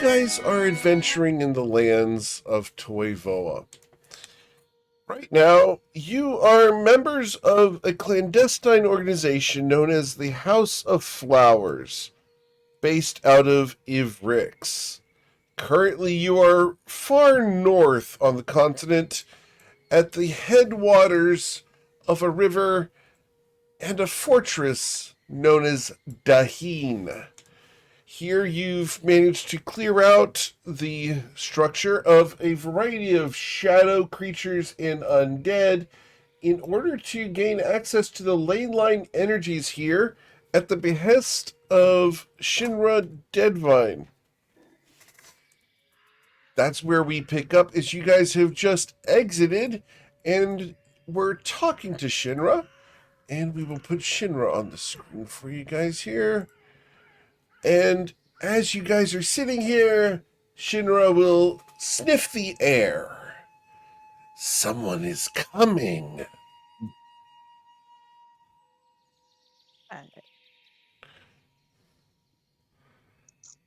guys are adventuring in the lands of Toivoa. Right now, you are members of a clandestine organization known as the House of Flowers, based out of Ivrix. Currently, you are far north on the continent at the headwaters of a river and a fortress known as Dahin. Here you've managed to clear out the structure of a variety of shadow creatures and undead in order to gain access to the ley line energies here at the behest of Shinra Deadvine. That's where we pick up as you guys have just exited and we're talking to Shinra. And we will put Shinra on the screen for you guys here. And as you guys are sitting here, Shinra will sniff the air. Someone is coming.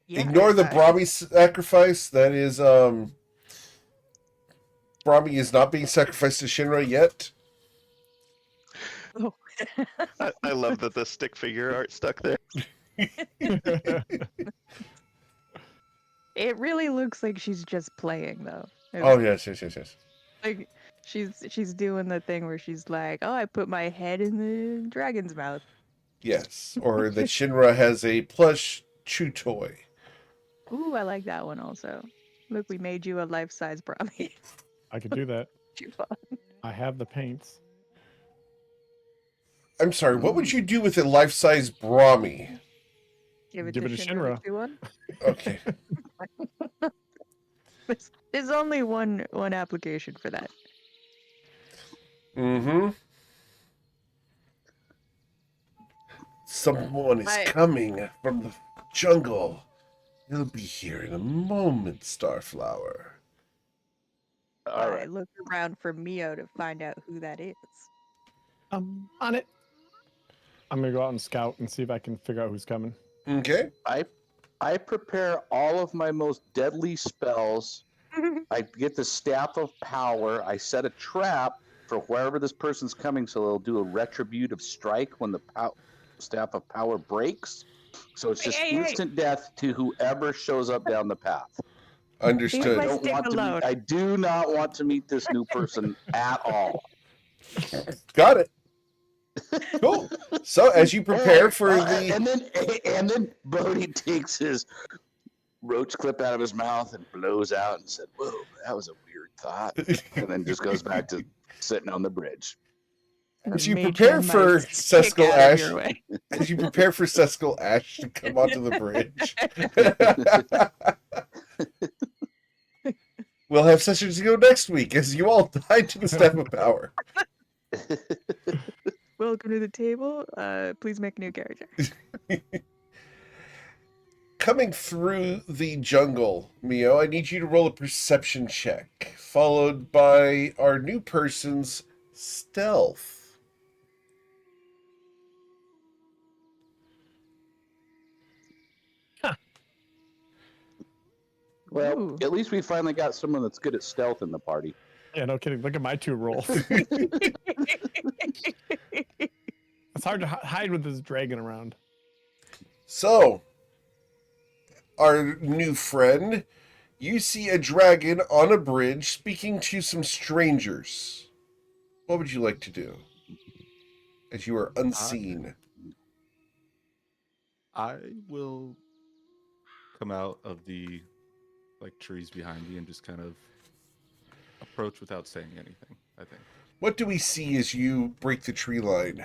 Yeah, Ignore the Brahmi sacrifice. That is, Brahmi is not being sacrificed to Shinra yet. Oh. I love that the stick figure art stuck there. It really looks like she's just playing though. Oh, yes. Like she's doing the thing where she's like, "Oh, I put my head in the dragon's mouth." Yes, or that Shinra has a plush chew toy. Ooh, I like that one also. Look, we made you a life-size Brahmi. I could do that. Too fun. I have the paints. I'm sorry, what would you do with a life-size Brahmi? Give it Give to it to Shinra. Shinra. Do one. Okay. There's only one application for that. Mm-hmm. Someone is coming from the jungle. He'll be here in a moment, Starflower. All right. I look around for Mio to find out who that is. On it. I'm gonna go out and scout and see if I can figure out who's coming. Okay. I prepare all of my most deadly spells. I get the Staff of Power. I set a trap for wherever this person's coming, so they'll do a retributive strike when the Staff of Power breaks. So it's just instant death to whoever shows up down the path. Understood. I do not want to meet this new person at all. Got it. Cool. So as you prepare for and then Bodhi takes his roach clip out of his mouth and blows out and said, "Whoa, that was a weird thought," and then just goes back to sitting on the bridge. As you prepare for Seskel Ash, as you prepare for Seskel Ash to come onto the bridge, we'll have sessions to go next week as you all died to the Staff of Power. Welcome to the table. Please make a new character. Coming through the jungle, Mio, I need you to roll a perception check, followed by our new person's stealth. Well, Ooh. at least we finally got someone that's good at stealth in the party. Yeah, no kidding. Look at my 2 rolls. It's hard to hide with this dragon around. So, our new friend, you see a dragon on a bridge speaking to some strangers. What would you like to do as you are unseen? I will come out of the trees behind me and just kind of approach without saying anything, I think. What do we see as you break the tree line?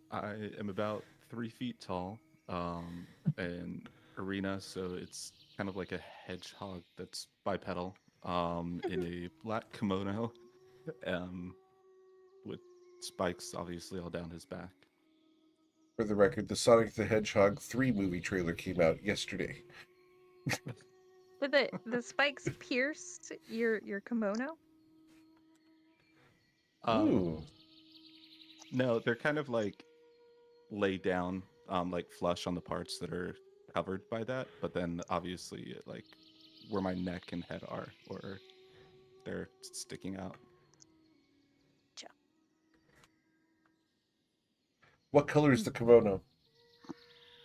I am about 3 feet tall, and arena, so it's kind of like a hedgehog that's bipedal, in a black kimono, with spikes obviously all down his back. For the record, the Sonic the Hedgehog 3 movie trailer came out yesterday. Did the spikes pierce your kimono? Ooh. No, they're kind of like laid down, like flush on the parts that are covered by that, but then obviously like where my neck and head are, or they're sticking out. What color is the kimono?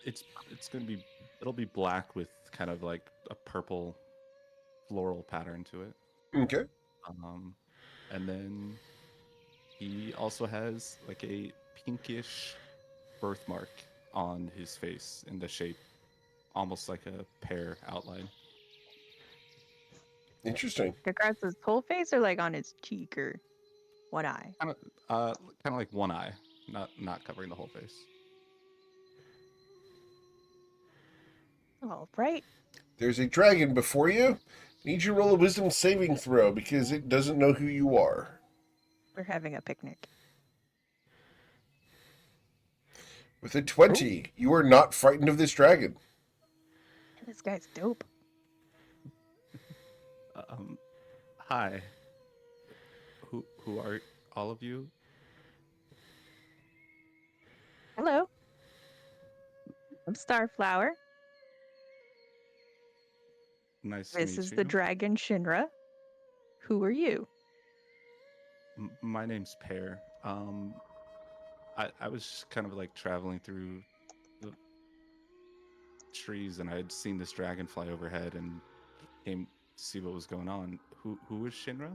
It's gonna be it'll be black with kind of like a purple floral pattern to it. Okay. Um, and then he also has like a pinkish birthmark on his face in the shape almost like a pear outline. Interesting. Across his whole face or like on his cheek or one eye? Kind of like one eye, not covering the whole face. All right. There's a dragon before you. Need you to roll a wisdom saving throw because it doesn't know who you are. We're having a picnic. With a 20, you are not frightened of this dragon. This guy's dope. Hi. Who are all of you? Hello. I'm Starflower. Nice to This meet is you. the dragon Shinra. Who are you? My name's Pear. I was just kind of like traveling through the trees, and I had seen this dragon fly overhead, and came to see what was going on. Who is Shinra?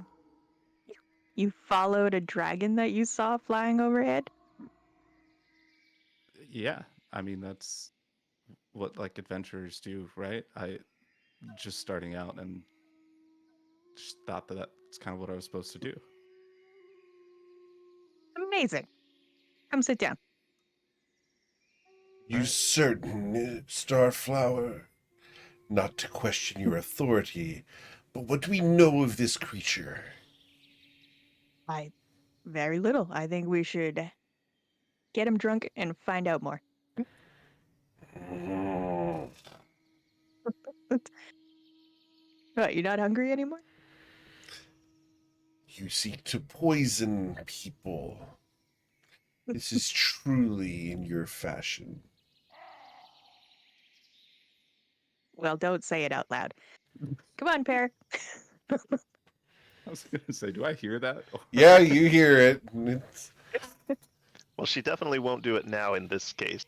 You followed a dragon that you saw flying overhead? Yeah, I mean that's what like adventurers do, right? I just starting out and just thought that that's kind of what I was supposed to do. Amazing. Come sit down. You Right. certain, Starflower? Not to question your authority, but what do we know of this creature? Very little. I think we should get him drunk and find out more. What, you're not hungry anymore? You seek to poison people. This is truly in your fashion. Well, don't say it out loud. Come on, Pear. I was gonna say, do I hear that? Yeah, you hear it. It's, Well, she definitely won't do it now in this case.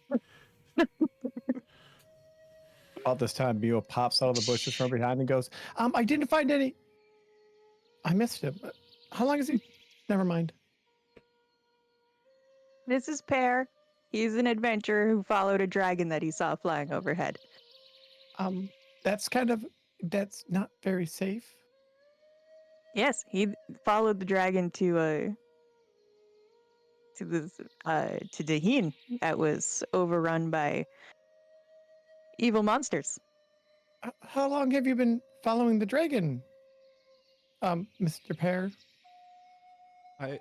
About this time, Bio pops out of the bushes from behind and goes, I didn't find any. I missed him. How long is he? Never mind. This is Pear. He's an adventurer who followed a dragon that he saw flying overhead. That's not very safe. Yes, he followed the dragon to Dahin that was overrun by evil monsters. How long have you been following the dragon, Mr. Pear? I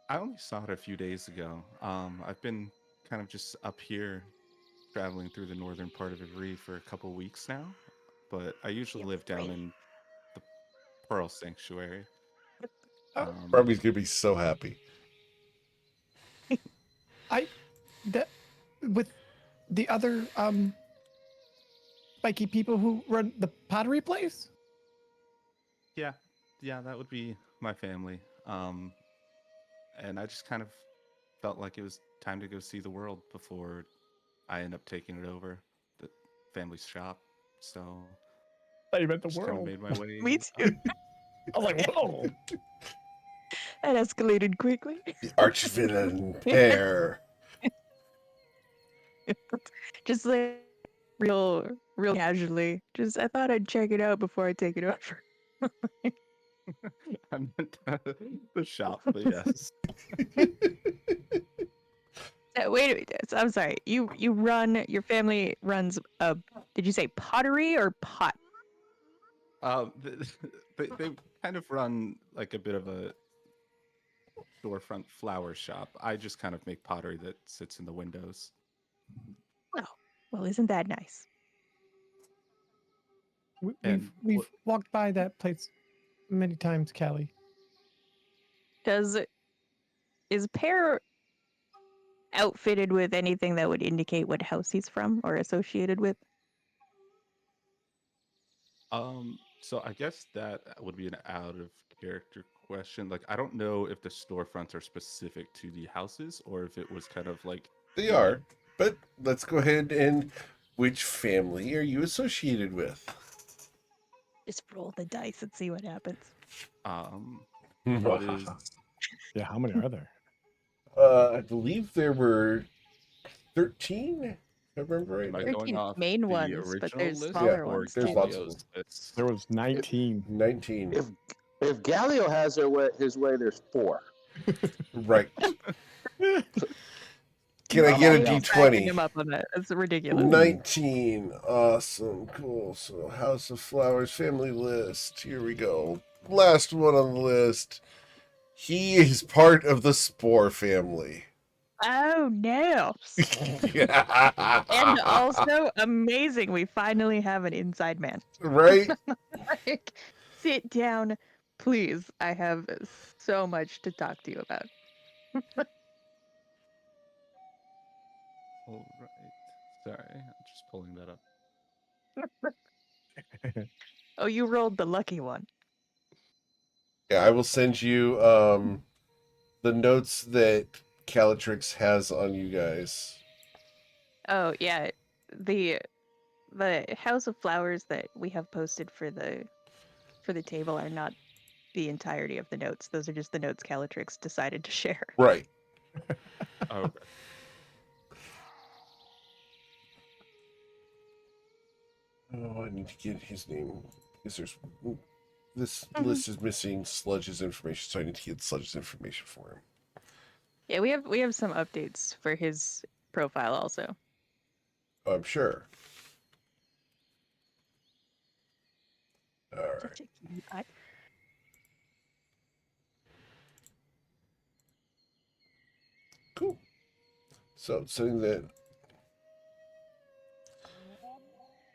I only saw it a few days ago. I've been kind of just up here traveling through the northern part of Ivry for a couple weeks now, but I usually live down in the Pearl Sanctuary. Oh. Probably going to be so happy. That with the other spiky people who run the pottery place. Yeah, yeah, that would be my family. And I just kind of felt like it was time to go see the world before I end up taking it over, the family's shop. So I meant the just kind of world. made my way. Me too. I was like, whoa. That escalated quickly. The archvillain pair. Just like real casually. Just I thought I'd check it out before I take it over. I meant the shop, but yes. Wait a minute. I'm sorry. Your family runs a, did you say pottery or pot? They kind of run like a bit of a storefront flower shop. I just kind of make pottery that sits in the windows. Oh, well, isn't that nice? And We've walked by that place many times, Callie. Is Pear outfitted with anything that would indicate what house he's from or associated with? So I guess that would be an out of character question. Like, I don't know if the storefronts are specific to the houses or if it was kind of like They a- are, but let's go ahead and which family are you associated with? Just roll the dice and see what happens. what is Yeah, how many are there? I believe there were 13, if I remember am I right. going 13 off main the ones, but original there's list smaller or ones there's too. lots of Galio's list? There was 19. 19. If Galileo has his way, there's 4. Right. Can I I'm get a on down. Backing D20? him up on that. That's ridiculous. 19. Awesome. Cool. So, House of Flowers family list. Here we go. Last one on the list. He is part of the Spore family. Oh no! And also amazing, we finally have an inside man. Right? Like, sit down, please. I have so much to talk to you about. All right. Sorry, I'm just pulling that up. Oh, you rolled the lucky one. Yeah, I will send you the notes that Calatrix has on you guys. Oh yeah, the House of Flowers that we have posted for the table are not the entirety of the notes. Those are just the notes Calatrix decided to share. Right. Oh, okay. Oh, I need to get his name because this list is missing Sludge's information, so I need to get Sludge's information for him. Yeah, we have some updates for his profile also. Oh, I'm sure. All right. Such a cutie pie. Cool. So something that.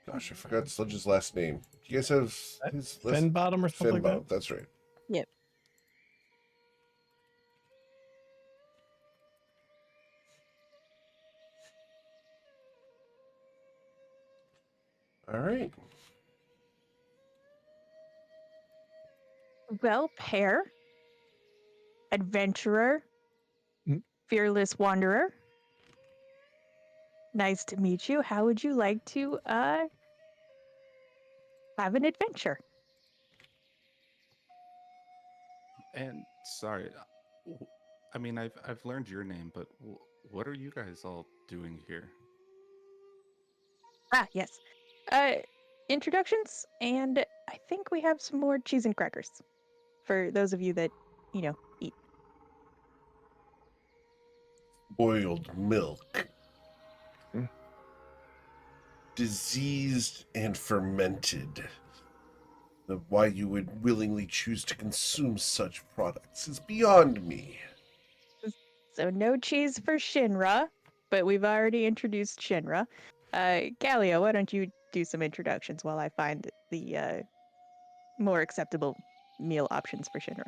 Gosh, I forgot Sludge's last name. Do you guys have his last Fenbottom or something like Fenbottom, that? that's right. Yep. All right. Well, pair, adventurer, Mm. fearless wanderer. Nice to meet you. How would you like to have an adventure? And sorry, I mean, I've learned your name, but what are you guys all doing here? Ah, yes. Introductions, and I think we have some more cheese and crackers for those of you that, eat. Boiled milk. Mm. Diseased and fermented. Why you would willingly choose to consume such products is beyond me. So no cheese for Shinra, but we've already introduced Shinra. Galio, why don't you do some introductions while I find the more acceptable meal options for Shinra?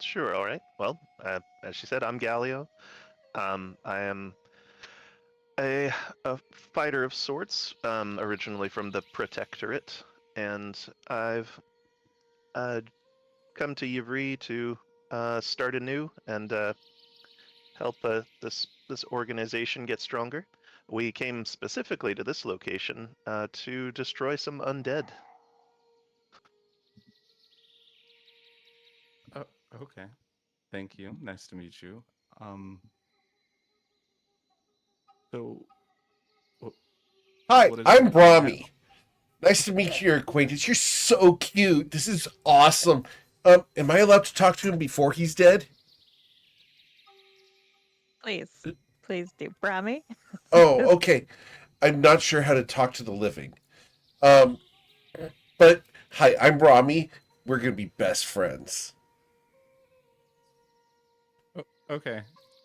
Sure. All right. Well, as she said, I'm Galio. I am a fighter of sorts, originally from the Protectorate, and I've come to Yivri to start anew and help this organization get stronger. We came specifically to this location to destroy some undead. Oh, okay. Thank you. Nice to meet you. So, Hi, what is I'm going on Brahmi. Nice to meet your acquaintance. You're so cute. This is awesome. Am I allowed to talk to him before he's dead? Please, please do. Brahmi? Oh, okay. I'm not sure how to talk to the living. But hi, I'm Brahmi. We're gonna be best friends. Okay,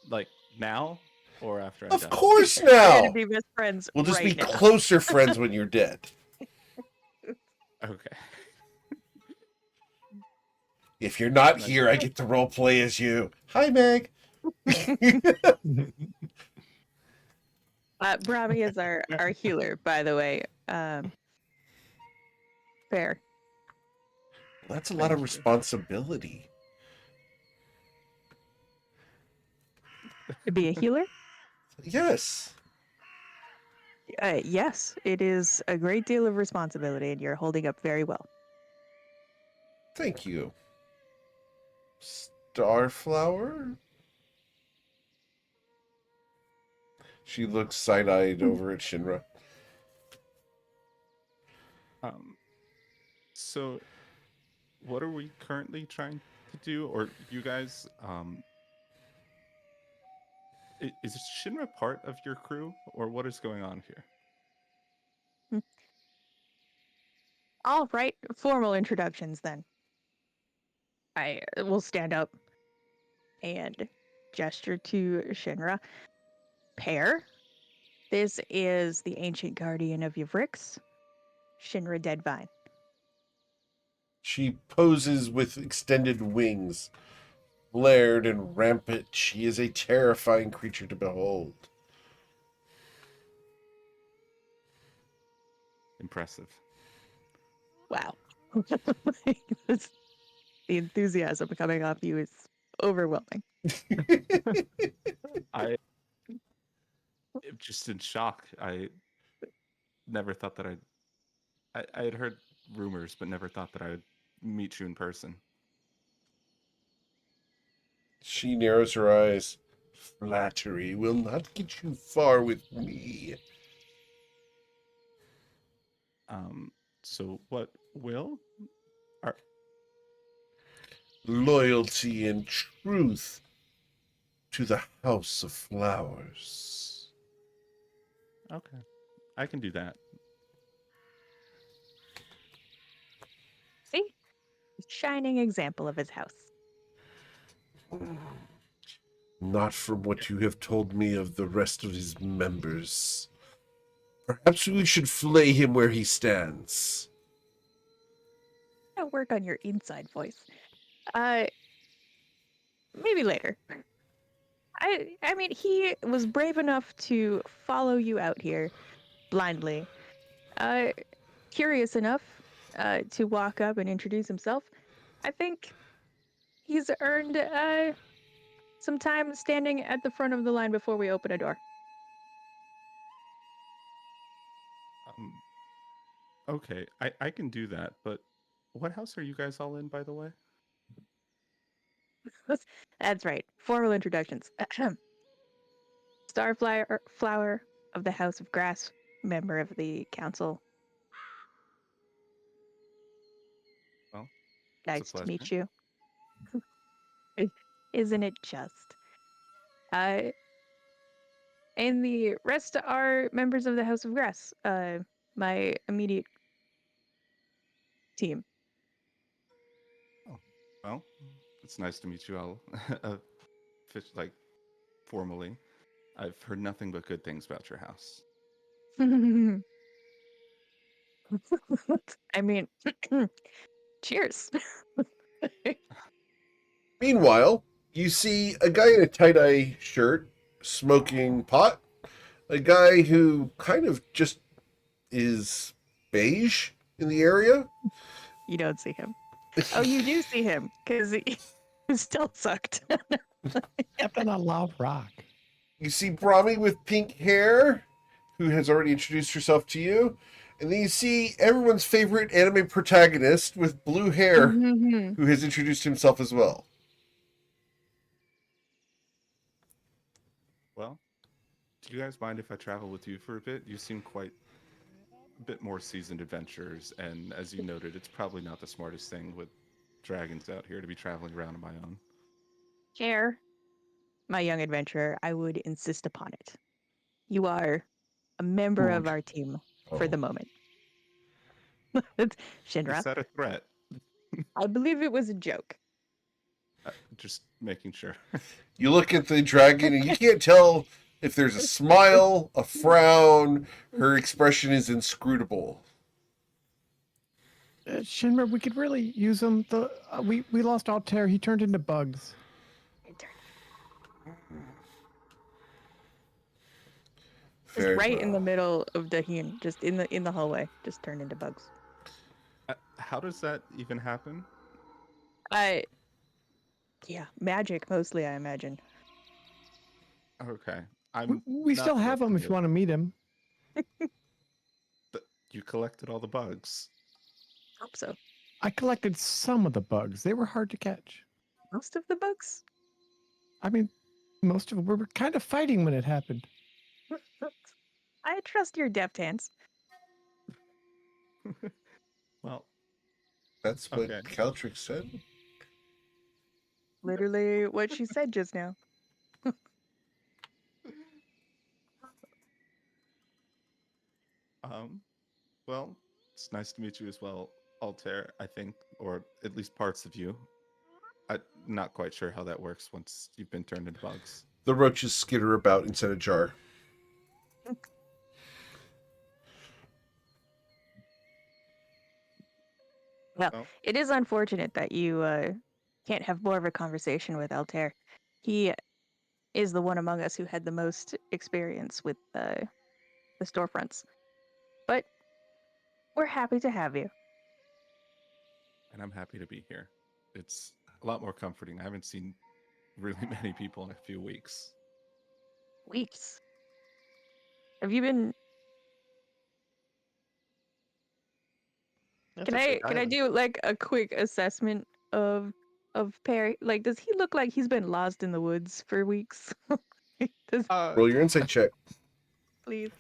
like now or after I Of die? course We're now. gonna be best friends We'll just right be now. closer friends when you're dead. Okay. If you're not Nice. here, I get to role play as you. Hi, Meg. Brahmi is our healer, by the way. Fair. That's a lot of Thank you. responsibility. To be a healer? Yes. Yes, it is a great deal of responsibility, and you're holding up very well. Thank you. Starflower? She looks side-eyed over at Shinra. So what are we currently trying to do? Or you guys, is Shinra part of your crew, or what is going on here? All right, formal introductions then. I will stand up and gesture to Shinra. Pear, this is the ancient guardian of Yavrix, Shinra Deadvine. She poses with extended wings. Flared and rampant, she is a terrifying creature to behold. Impressive. Wow. the enthusiasm coming off you is overwhelming. I am just in shock. I never thought that I had heard rumors, but never thought that I would meet you in person. She narrows her eyes. Flattery will not get you far with me. So what will? Are, Loyalty and truth to the House of Flowers. okay, I can do that. See? Shining example of his house. Not from what you have told me of the rest of his members. Perhaps we should flay him where he stands. Don't work on your inside voice. Maybe later. I mean, he was brave enough to follow you out here blindly. Curious enough to walk up and introduce himself. I think he's earned some time standing at the front of the line before we open a door. Okay, I can do that, but what house are you guys all in, by the way? That's right. Formal introductions. Flower of the House of Grass, member of the council. Well, it's a Nice to pleasure. meet you. Isn't it just? Uh, and the rest are members of the House of Grass, my immediate team. Oh, well, it's nice to meet you all, like formally. I've heard nothing but good things about your house. I mean, cheers. Meanwhile, you see a guy in a tie-dye shirt smoking pot. A guy who kind of just is beige in the area. You don't see him. Oh, you do see him because he still sucked. Captain on Loud Rock. You see Brahmi with pink hair, who has already introduced herself to you. And then you see everyone's favorite anime protagonist with blue hair, who has introduced himself as well. Well, do you guys mind if I travel with you for a bit? You seem quite a bit more seasoned adventurers, and as you noted, it's probably not the smartest thing with dragons out here to be traveling around on my own. Chair, my young adventurer, I would insist upon it. You are a member of our team for the moment. It's Shinra. Is that a threat? I believe it was a joke. Just making sure. You look at the dragon and you can't tell if there's a smile, a frown. Her expression is inscrutable. Shinra, we could really use him. We lost Altair. He turned into bugs. Just Very right in the well. middle of Dahin, just in the hallway, just turn into bugs. How does that even happen? Yeah, magic mostly, I imagine. Okay, I'm We not still the have him if opinion you want to meet him. that you collected all the bugs. Hope so. I collected some of the bugs. They were hard to catch. Most of the bugs. I mean, most of them we were kind of fighting when it happened. I trust your deft hands. Well, That's what okay. Caltrix said. Literally what she said just now. Um, well, it's nice to meet you as well, Altair, I think, or at least parts of you. I'm not quite sure how that works once you've been turned into bugs. The roaches skitter about inside a jar. Well, Well, it is unfortunate that you can't have more of a conversation with Altair. He is the one among us who had the most experience with the storefronts. But we're happy to have you. and I'm happy to be here. It's a lot more comforting. I haven't seen really many people in a few weeks. Weeks. Have you been? That's Can a big I island. do like a quick assessment of Perry? Like, does he look like he's been lost in the woods for weeks? Does Roll your insight check. please?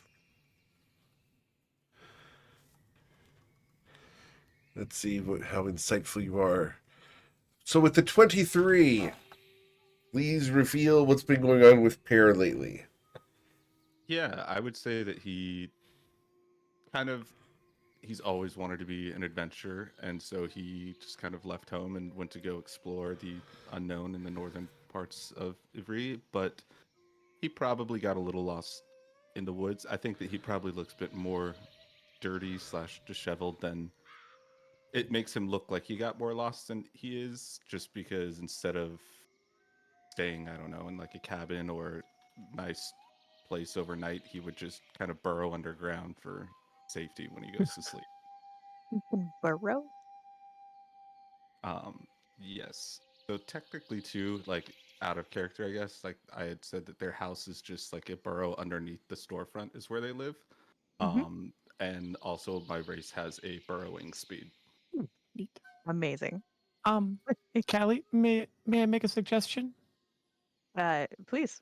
Let's see how insightful you are. So with the 23, please reveal what's been going on with Pear lately. Yeah, I would say that kind of he's always wanted to be an adventurer, and so he just kind of left home and went to go explore the unknown in the northern parts of Ivry, but he probably got a little lost in the woods. I think that he probably looks a bit more dirty slash disheveled than it makes him look like he got more lost than he is, just because instead of staying, I don't know, in like a cabin or nice place overnight, he would just kind of burrow underground for safety when he goes to sleep. Burrow? Um, yes. So technically, too, like out of character, I guess. Like I had said that their house is just like a burrow underneath the storefront is where they live. Mhm. And also my race has a burrowing speed. Neat. Amazing. Hey, Callie, may I make a suggestion? Please.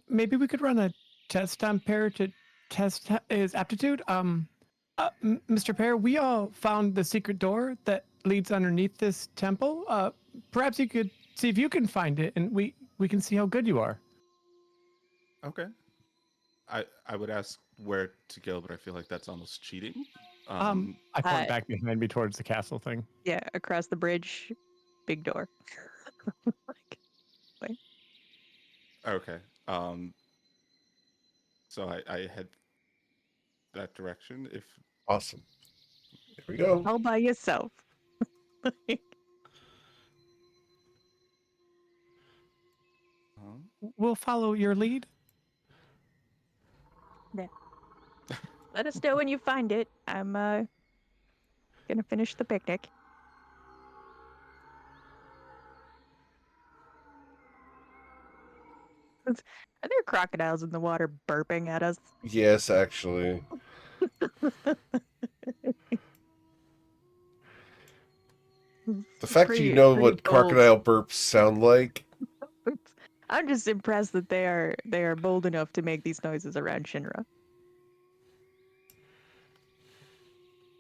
Maybe we could run a test on Pear to test his aptitude. Mr. Pear, we all found the secret door that leads underneath this temple. Perhaps you could see if you can find it, and we can see how good you are. Okay. I would ask where to go, but I feel like that's almost cheating. I point Uh, back behind me towards the castle thing. Yeah, across the bridge, big door. Like, Okay. Um, so I head that direction if Awesome. There we go. all by yourself. We'll follow your lead. Let us know when you find it. I'm gonna finish the picnic. Are there crocodiles in the water burping at us? Yes, actually. The fact that you know Pretty what bold. crocodile burps sound like. I'm just impressed that they are bold enough to make these noises around Shinra.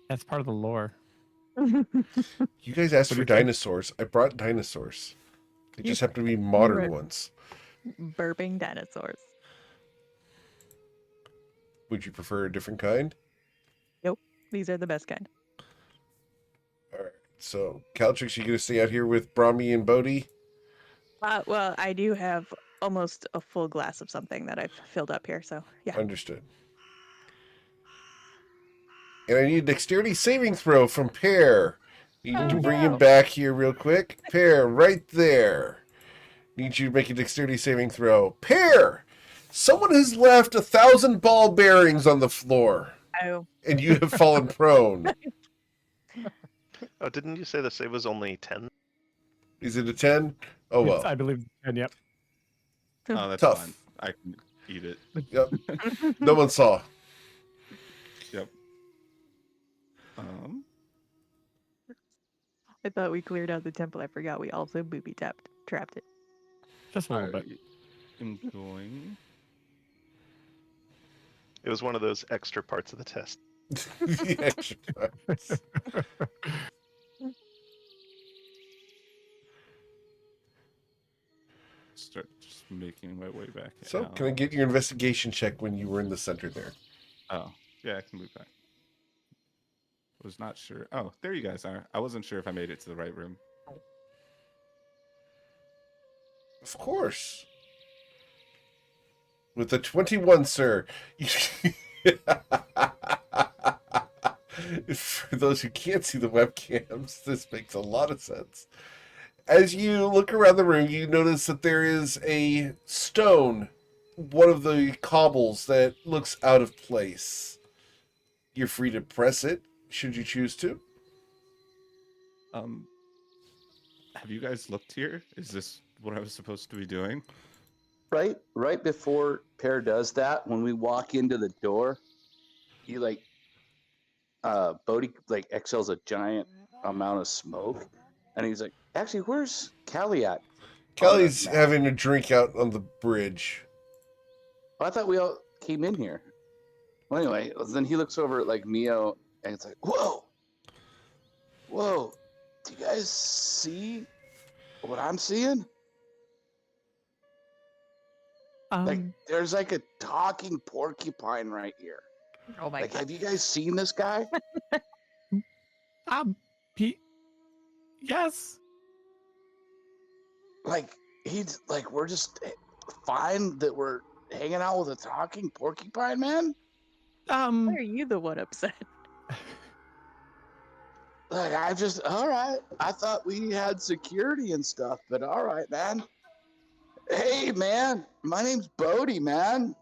That's part of the lore. You guys asked What do for you think? dinosaurs. I brought dinosaurs. They just happen to be You modern wrote ones. burping dinosaurs. Would you prefer a different kind? Nope, these are the best kind. All right. So, Caltrix, you gonna stay out here with Brahmi and Bodhi? Well, I do have almost a full glass of something that I've filled up here, so yeah. Understood. And I need a dexterity saving throw from Pear. Need Oh, to bring him no. back here real quick. Pear, right there. Need you to make a dexterity saving throw. Pear! Someone has left 1,000 ball bearings on the floor, Oh, and you have fallen prone. Oh, didn't you say the save was only 10? Is it a 10? Oh, well. I believe. And yep. Oh, that's Tough. fine. I can eat it. Yep. No one saw. Yep. I thought we cleared out the temple. I forgot we also booby trapped it. Just a little I bit. am going. It was one of those extra parts of the test. The extra parts. Start just making my way back. So, out. can I get your investigation check when you were in the center there? Oh, yeah, I can move back. Was not sure. Oh, there you guys are. I wasn't sure if I made it to the right room. Of course. With a 21, sir. For those who can't see the webcams, this makes a lot of sense. As you look around the room, you notice that there is a stone, one of the cobbles that looks out of place. You're free to press it, should you choose to. Have you guys looked here? Is this what I was supposed to be doing? Right before Pear does that, when we walk into the door, he Bodhi exhales a giant amount of smoke, and he's like, "Actually, where's Callie at?" Kelly's map. having a drink out on the bridge. I thought we all came in here. Well, anyway, then he looks over at Mio, and it's like, "Whoa, do you guys see what I'm seeing? There's a talking porcupine right here. Oh my god. Have you guys seen this guy?" Yes. He's we're just fine that we're hanging out with a talking porcupine, man. Why are you the one upset? All right. I thought we had security and stuff, but all right, man. Hey, man, my name's Bodhi, man.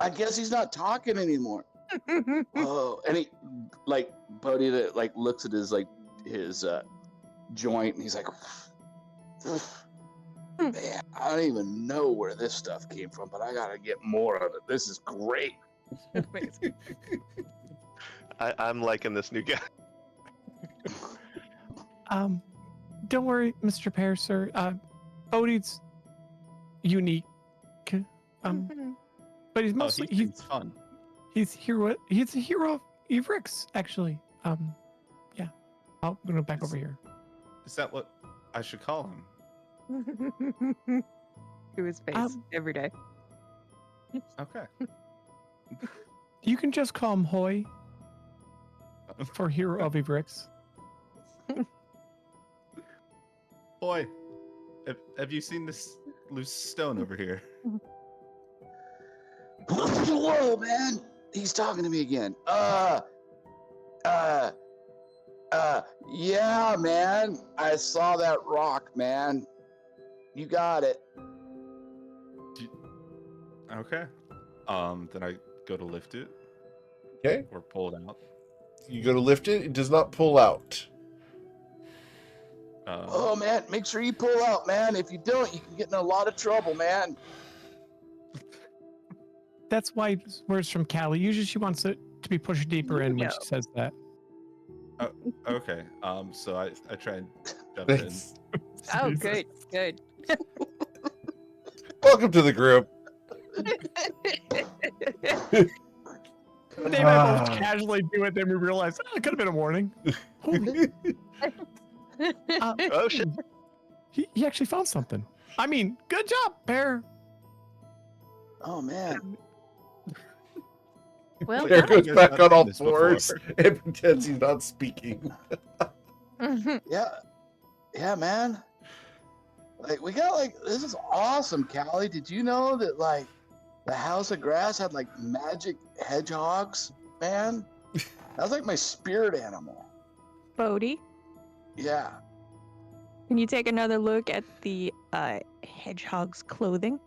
I guess he's not talking anymore. Oh, and he Bodhi that looks at his his joint, and he's like, "Man, I don't even know where this stuff came from, but I gotta get more of it. This is great." I'm liking this new guy. Don't worry, Mr. Pear, sir. Bodhi's unique. But he's mostly he's fun. He's a hero of Evrix, actually. Yeah. I'm gonna go back over here. Is that what I should call him? To his face every day. Okay. You can just call him Hoy for hero of Evrix. Boy, have you seen this loose stone over here? Whoa, man! He's talking to me again. Yeah, man. I saw that rock, man. You got it. Okay. Then I go to lift it. Okay. Or pull it out. You go to lift it, it does not pull out. Oh, man, make sure you pull out, man. If you don't, you can get in a lot of trouble, man. That's why words from Callie. Usually she wants it to be pushed deeper in when she says that. Okay. So I try and jump in. Oh, good. Welcome to the group. They might both casually do it, then we realize it could have been a warning. Oh shit! He actually found something. I mean, good job, Pear. Oh, man. Well, There goes I've back not on all seen this fours before. and pretends he's not speaking. Yeah, man. We got this is awesome, Callie. Did you know that the House of Grass had magic hedgehogs, man? That was my spirit animal. Bodhi, Yeah. Can you take another look at the hedgehog's clothing?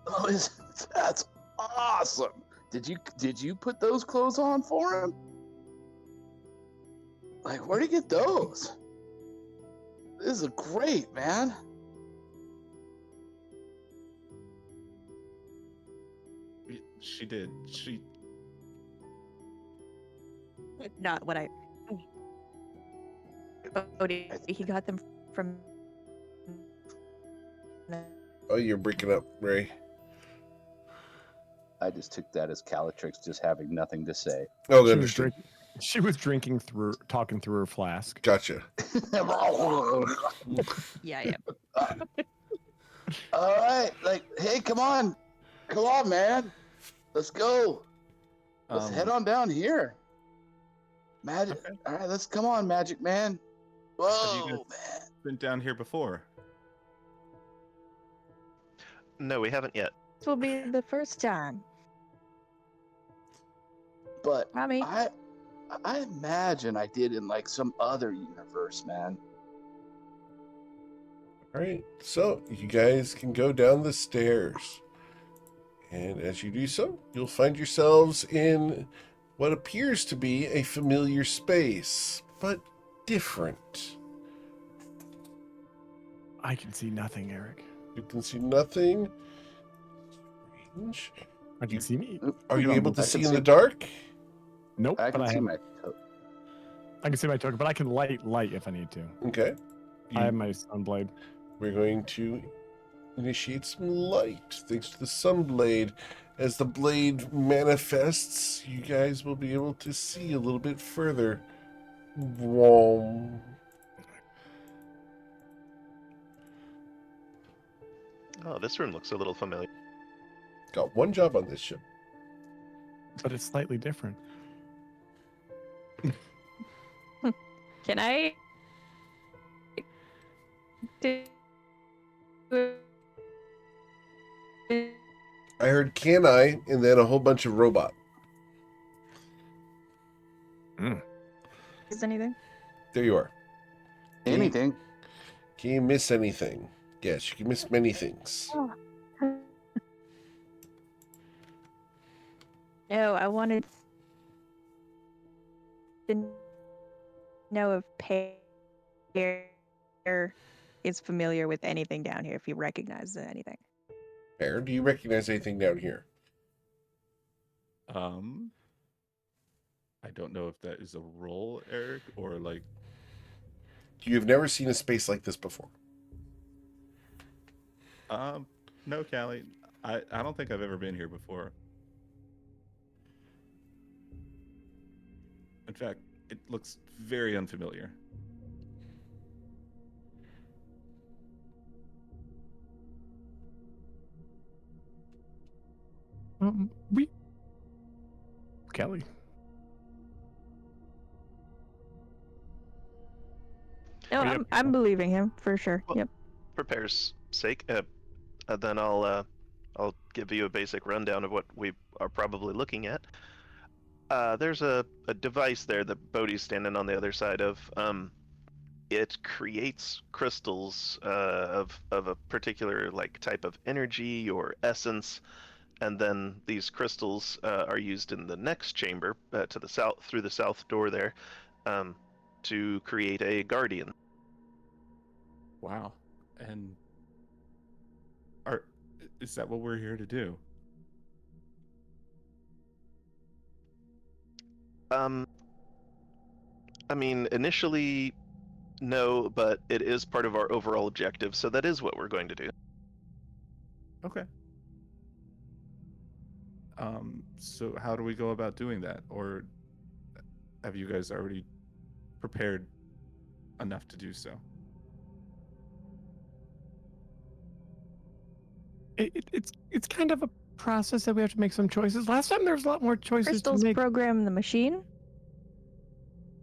Oh, that's awesome. Did you put those clothes on for him? Like, where'd he get those? This is great, man. She did. She. Not what I. Oh, he got them from. Oh, you're breaking up, Ray. I just took that as Calatrix just having nothing to say. Oh, She was understood. drinking. She was drinking through, talking through her flask. Gotcha. Yeah. All right, like, hey, come on, man, let's go. Let's head on down here. Magic. Okay. All right, let's come on, Magic Man. Have you Whoa, guys man. been down here before? No, we haven't yet. This will be the first time. But Tommy. I imagine I did in like some other universe, man. All right, so you guys can go down the stairs. And as you do so, you'll find yourselves in what appears to be a familiar space, but different. I can see nothing, Eric. You can see nothing. Strange. I can see me. Are you able to I see can in see- the dark? Nope. I but can see have, my. I can see my token, but I can light if I need to. Okay. I have my sunblade. We're going to initiate some light thanks to the sunblade. As the blade manifests, you guys will be able to see a little bit further. Whoa. Oh, this room looks a little familiar. Got one job on this ship. But it's slightly different. Can I? I heard can I, and then a whole bunch of robot. Is anything? There you are. Anything. Can you miss anything? Yes, you can miss many things. No, I wanted to know if Pear is familiar with anything down here, if he recognizes anything. Aaron, do you recognize anything down here? I don't know if that is a role, Eric, or like. You've never seen a space like this before. No, Callie. I don't think I've ever been here before. In fact, it looks very unfamiliar. Kelly. No, Oh, yeah. I'm believing him for sure. Well- Yep. For Pear's sake, then I'll give you a basic rundown of what we are probably looking at. There's a device there that Bodhi's standing on the other side of. It creates crystals of a particular like type of energy or essence, and then these crystals are used in the next chamber to the south through the south door there to create a guardian. Wow. And is that what we're here to do? I mean, initially, no, but it is part of our overall objective, so that is what we're going to do. Okay. So how do we go about doing that? Or have you guys already prepared enough to do so? It's kind of a process that we have to make some choices. Last time there was a lot more choices Crystals to make. program the machine.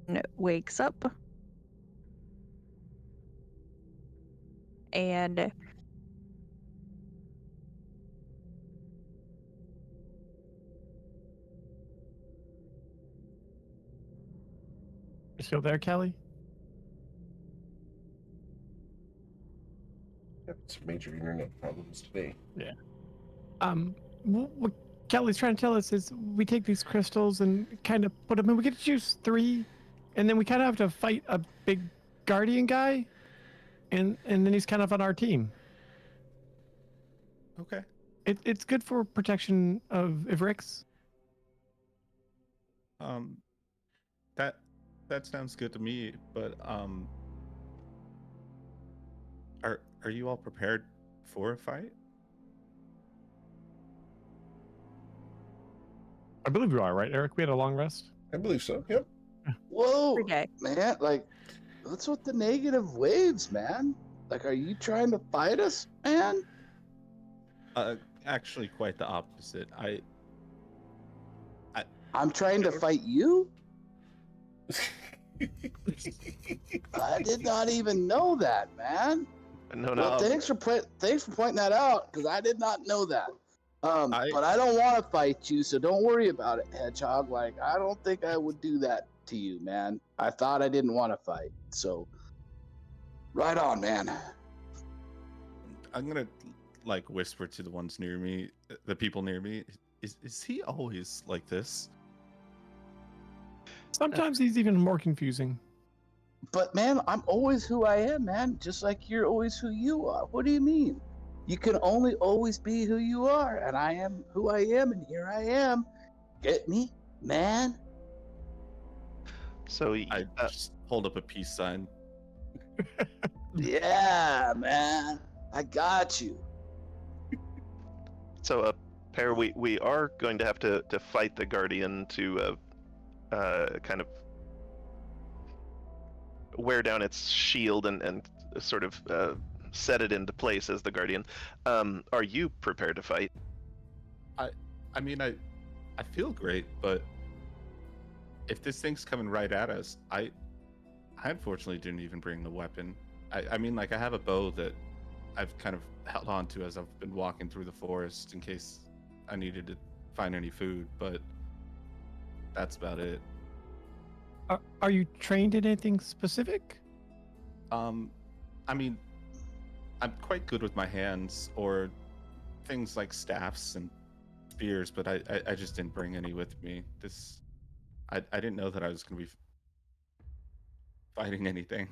And it wakes up. And You still there, Kelly? Yep, some major internet problems today. What Kelly's trying to tell us is we take these crystals and kind of put them in. We get to choose 3, and then we kind of have to fight a big guardian guy, and then he's kind of on our team. Okay. It's good for protection of Ivrix. That sounds good to me, but are you all prepared for a fight? I believe you are, right, Eric? We had a long rest. I believe so. Yep. Whoa, Every day. man! Like, what's with the negative waves, man? Like, are you trying to fight us, man? Actually, quite the opposite. I'm trying to fight you. I did not even know that, man. No, Well, no. thanks for pointing that out, because I did not know that. I- But I don't want to fight you, so don't worry about it, Hedgehog. Like, I don't think I would do that to you, man. I thought I didn't want to fight, so right on, man. I'm gonna like whisper to the ones near me, the people near me. Is he always like this? Sometimes he's even more confusing. But man, I'm always who I am, man. Just like you're always who you are. What do you mean? You can only always be who you are, and I am who I am, and here I am. Get me, man? So I just hold up a peace sign. Yeah, man. I got you. So, Pear, we are going to have to fight the Guardian to kind of wear down its shield and sort of set it into place as the Guardian. Are you prepared to fight? I mean, I feel great, but if this thing's coming right at us, I unfortunately didn't even bring the weapon. I mean, like, I have a bow that I've kind of held on to as I've been walking through the forest in case I needed to find any food, but that's about it. Are you trained in anything specific? I mean, I'm quite good with my hands or things like staffs and spears, but I just didn't bring any with me. I didn't know that I was going to be fighting anything.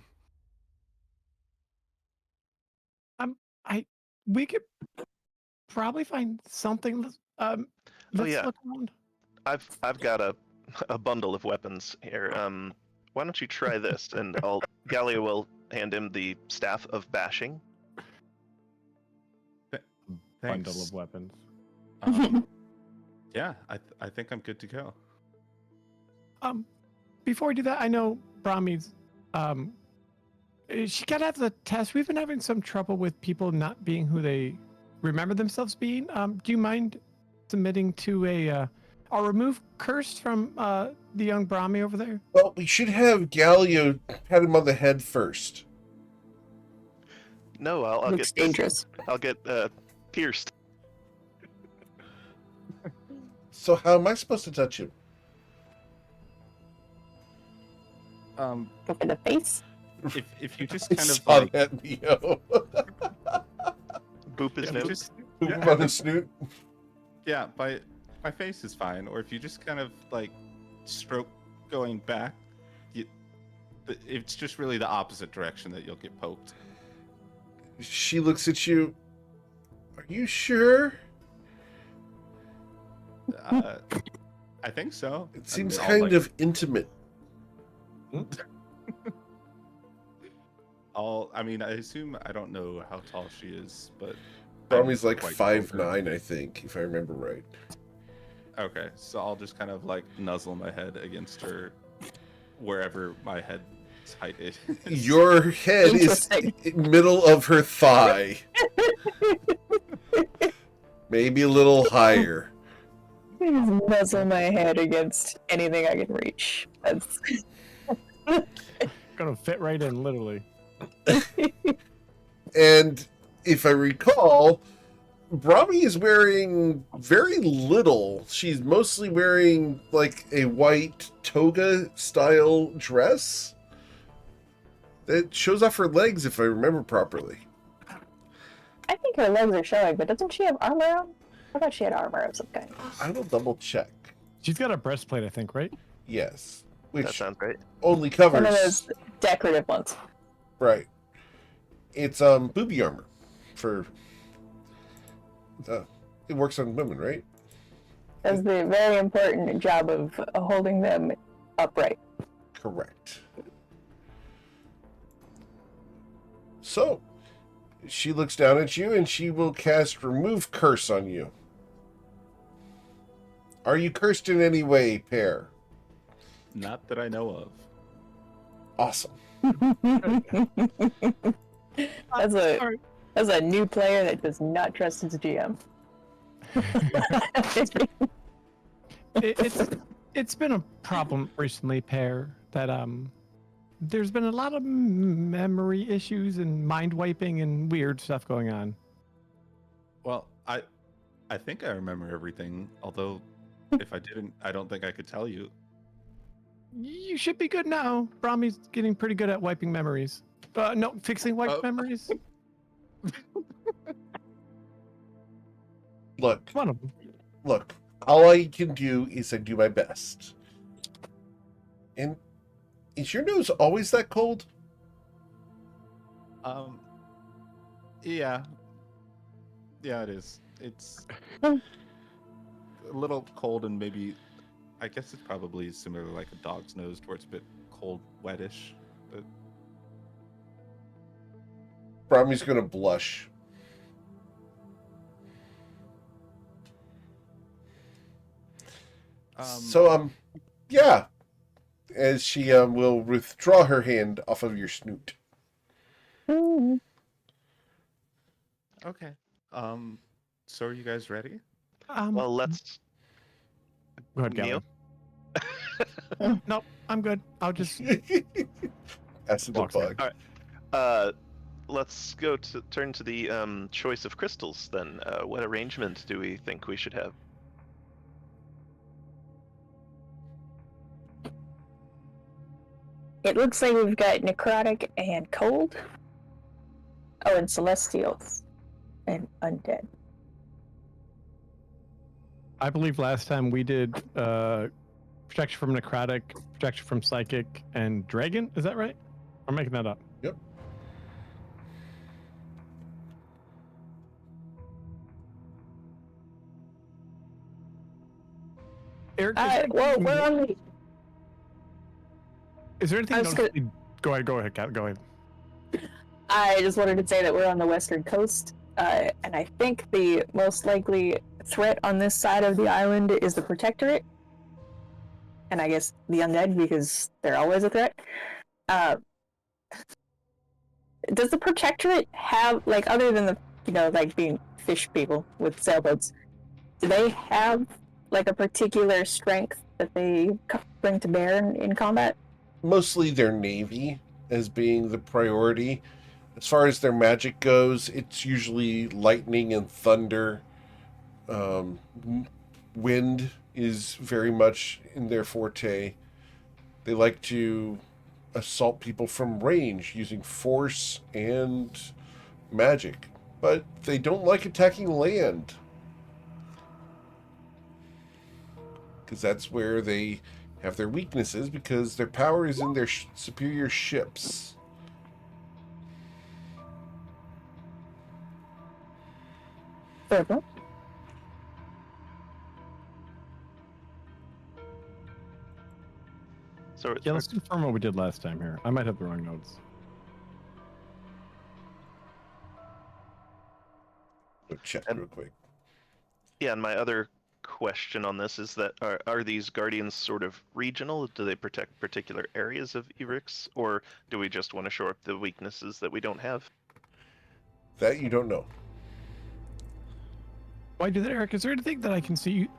We could probably find something. Let's yeah. look around. I've got a bundle of weapons here. Why don't you try this? And Gallia will hand him the staff of bashing. Thanks. Bundle of weapons. Yeah, I think I'm good to go. Before we do that, I know Brahmi's she got to have the test. We've been having some trouble with people not being who they remember themselves being. Do you mind submitting to I'll remove curse from the young Brahmi over there? Well, we should have Galio pat him on the head first. No, I'll Looks get dangerous. I'll get pierced. So how am I supposed to touch him? Go for the face. If you just I kind of saw like that, Neo. Boop his if you nose. just Poop him on his snoot. yeah, my face is fine. Or if you just kind of like stroke going back, it's just really the opposite direction that you'll get poked. She looks at you. Are you sure? I think so. It seems I'll, kind like, of intimate. I mean, I assume I don't know how tall she is, but Brahmi's I'm like quite 5'9", I think, if I remember right. Okay, so I'll just kind of like nuzzle my head against her wherever my head's height is. Your head is Interesting. middle of her thigh. Maybe a little higher. I just nuzzle my head against anything I can reach. That's Gonna fit right in, literally. And if I recall, Brahmi is wearing very little. She's mostly wearing like a white toga style dress that shows off her legs, if I remember properly. I think her legs are showing, but doesn't she have armor on? I thought she had armor of some kind. I will double check. She's got a breastplate, I think, right? Yes, That which sounds great. only One covers of those decorative ones. right. It's booby armor for. It works on women, right? Does the very important job of holding them upright. Correct. So, she looks down at you and she will cast Remove Curse on you. Are you cursed in any way, Pear? Not that I know of. Awesome. That's a new player that does not trust his GM. It's been a problem recently, Pear, that there's been a lot of memory issues and mind wiping and weird stuff going on. Well, I think I remember everything, although if I didn't, I don't think I could tell you. You should be good now. Brahmi's getting pretty good at wiping memories. No, fixing wiped memories. Look, One of them. look, all I can do is I do my best. And is your nose always that cold? Yeah. Yeah, it is. It's a little cold and maybe, I guess it's probably similar to like a dog's nose, where it's a bit cold, wettish. But Brahmi's gonna blush. Yeah. As she will withdraw her hand off of your snoot. okay. So are you guys ready? Well, let's. Go ahead, Neil? Gavin. Nope, I'm good. I'll just Acid the Walks in. bug. Let's turn to the choice of crystals then. What arrangement do we think we should have? It looks like we've got necrotic and cold. Oh, and celestials and undead. I believe last time we did protection from necrotic, protection from psychic, and dragon. Is that right? I'm making that up. Yep. Eric, Well, we're on the. is there anything? I was gonna- Go ahead, Kat. Go ahead. I just wanted to say that we're on the western coast, and I think the most likely threat on this side of the island is the Protectorate, and I guess the undead because they're always a threat. Does the Protectorate have, like, other than the, like being fish people with sailboats, do they have like a particular strength that they bring to bear in combat? Mostly their navy as being the priority. As far as their magic goes, it's usually lightning and thunder. Wind is very much in their forte. They like to assault people from range using force and magic, but they don't like attacking land. Because that's where they have their weaknesses, because their power is in their superior ships. Fair. So Yeah, let's confirm what we did last time here. I might have the wrong notes. Go check real quick. yeah, and my other question on this is that are these guardians sort of regional? Do they protect particular areas of Erix, or do we just want to shore up the weaknesses that we don't have? That you don't know. Why do that, Eric? Is there anything that I can see?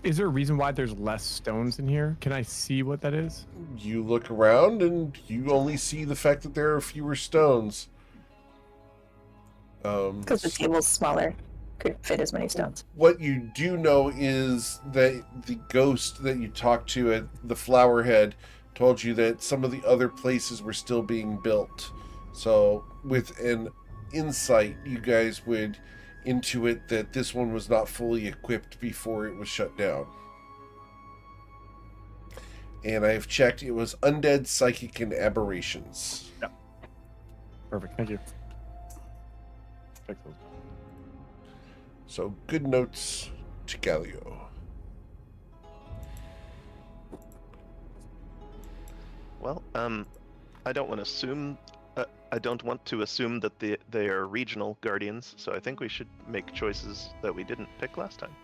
Is there a reason why there's less stones in here? Can I see what that is? You look around and you only see the fact that there are fewer stones. Because the table's smaller. Couldn't fit as many stones. What you do know is that the ghost that you talked to at the Flowerhead told you that some of the other places were still being built. So with an insight, you guys would intuit that this one was not fully equipped before it was shut down. And I have checked, it was undead, psychic, and aberrations. Perfect. Thank you. Fix those. So good notes to Galio. Well, I don't want to assume. I don't want to assume that they are regional guardians. So I think we should make choices that we didn't pick last time.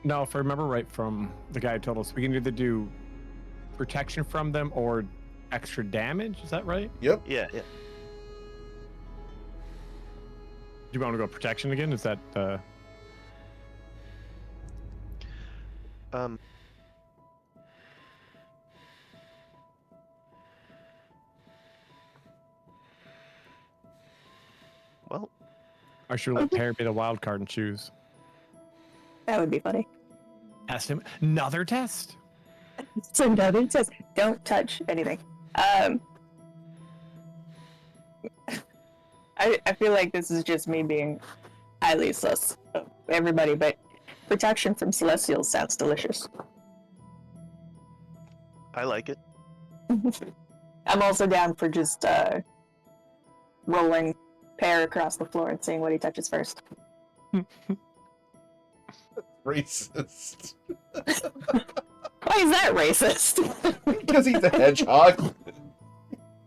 No, if I remember right from the guy who told us, we can either do protection from them or extra damage. Is that right? Yep. Yeah. Do you want to go protection again? Is that Well, or should we let Pear be the wild card and choose? That would be funny. Test him. Another test? It's another test. Don't touch anything. I feel like this is just me being highly sus of everybody, but protection from celestials sounds delicious. I like it. I'm also down for just rolling Pear across the floor and seeing what he touches first. Racist. Why is that racist? Because he's a hedgehog.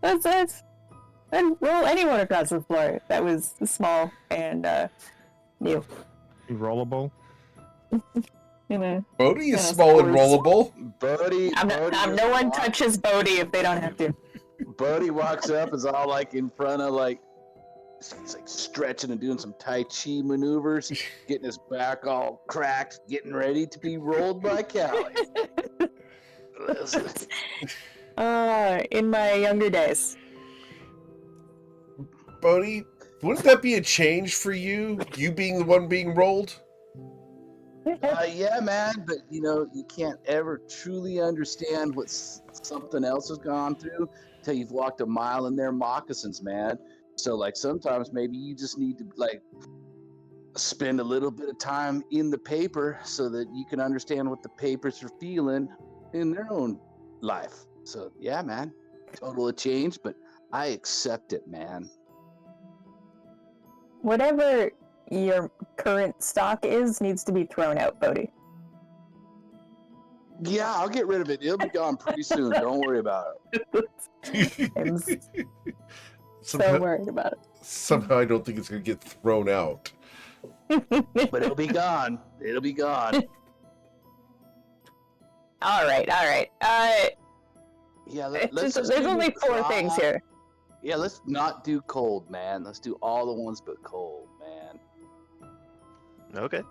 That's it. I'd roll anyone across the floor that was small and new. Rollable? Bodhi is small and rollable. Bodhi. No one touches Bodhi if they don't have to. Bodhi walks up, is all like in front of like, he's like stretching and doing some Tai Chi maneuvers, getting his back all cracked, getting ready to be rolled by Callie. In my younger days. Bodhi, wouldn't that be a change for you? You being the one being rolled? Yeah, man, but you know, you can't ever truly understand what something else has gone through until you've walked a mile in their moccasins, man. So, like, sometimes maybe you just need to, like, spend a little bit of time in the paper so that you can understand what the papers are feeling in their own life. So, yeah, man, total a change, but I accept it, man. Whatever your current stock is needs to be thrown out, Bodhi. Yeah, I'll get rid of it. It'll be gone pretty soon. Don't worry about it. I'm so Somehow, worried about it. somehow I don't think it's going to get thrown out. But it'll be gone. It'll be gone. All right. Yeah, There's only 4 things here. Yeah, let's not do cold, man. Let's do all the ones but cold, man. Okay.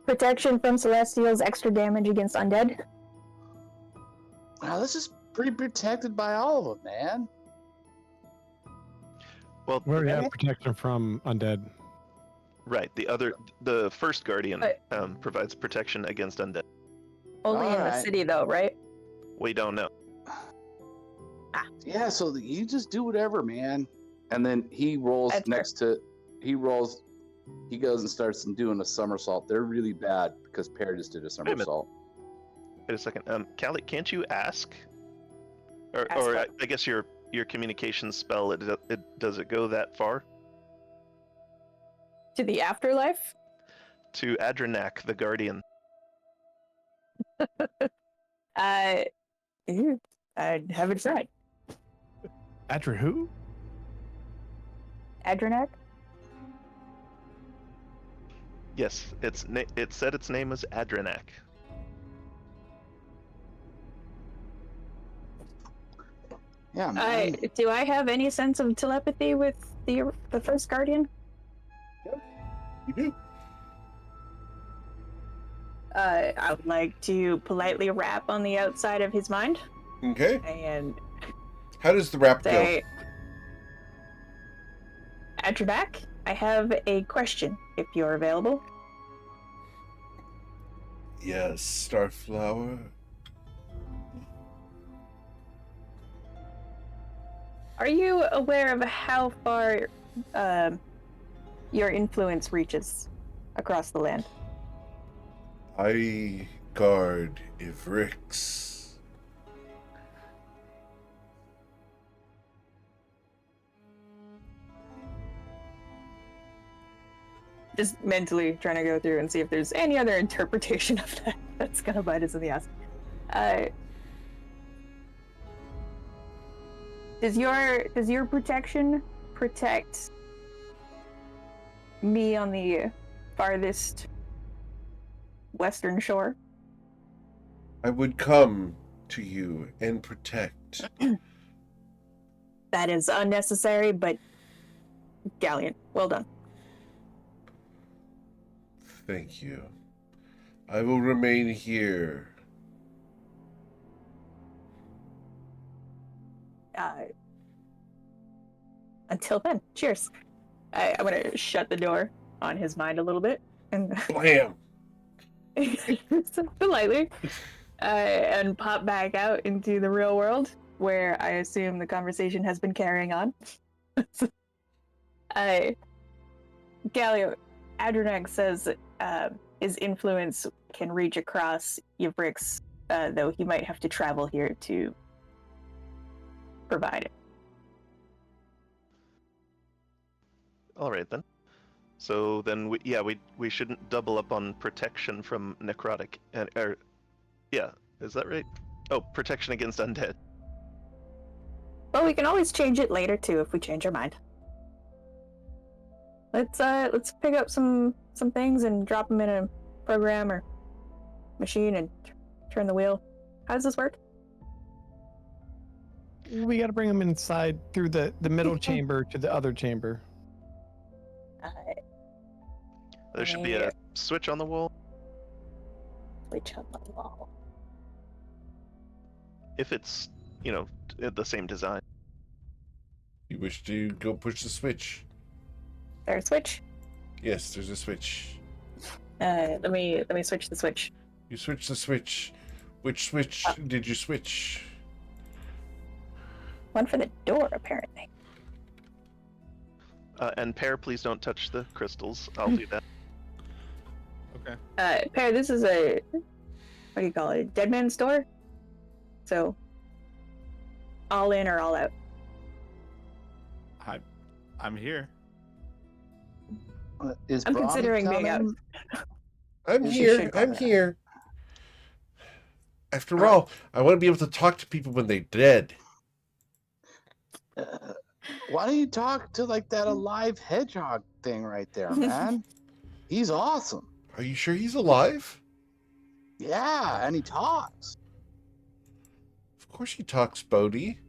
Protection from celestials, extra damage against undead. Wow, this is pretty protected by all of them, man. Well, We already have protection from undead. right. The first guardian provides protection against undead. Only in the Alright. city, though, right? We don't know. Yeah, so you just do whatever, man. And then he rolls That's fair. he goes and starts doing a somersault. They're really bad because Pear just did a minute. somersault. Wait a second. Callie, can't you ask? Or Ask what? I guess your communication spell, does it go that far? To the afterlife? To Adranak, the guardian. I haven't tried. Adra who? Adranak? Yes, it said its name was Adranak. Yeah, man. Do I have any sense of telepathy with the first guardian? You do. I would like to politely rap on the outside of his mind Okay. and How does the rap go? say, Adrenak, I have a question, if you're available. Yes, Starflower. Are you aware of how far your influence reaches across the land? I guard Ivrix. Just mentally trying to go through and see if there's any other interpretation of that that's gonna bite us in the ass. Does your protection protect me on the farthest western shore? I would come to you and protect. That is unnecessary, but gallant. Well done. Thank you. I will remain here. Until then, cheers. I'm gonna shut the door on his mind a little bit and Blam! politely, and pop back out into the real world where I assume the conversation has been carrying on. Galio, Adrenak says his influence can reach across Ivrix, though he might have to travel here to provide it. All right then. So then, we shouldn't double up on protection from necrotic. Yeah, is that right? Oh, protection against undead. Well, we can always change it later too if we change our mind. Let's pick up some things and drop them in a program or machine and turn the wheel. How does this work? We got to bring them inside through the middle chamber to the other chamber. There should be a switch on the wall. Switch on the wall. If it's, the same design. You wish to go push the switch? There's a switch. Yes, there's a switch. Let me switch the switch. You switch the switch. Which switch did you switch? One for the door, apparently. And Pear, please don't touch the crystals. I'll do that. Okay. Pear, this is a, what do you call it, a dead man's door? So, all in or all out? I'm here. Is I'm Bronny considering being out. coming? I'm You here. should I'm go. here. After all, I want to be able to talk to people when they're dead. Why don't you talk to like that alive hedgehog thing right there, man? He's awesome. Are you sure he's alive? Yeah, and he talks. Of course he talks, Bodhi.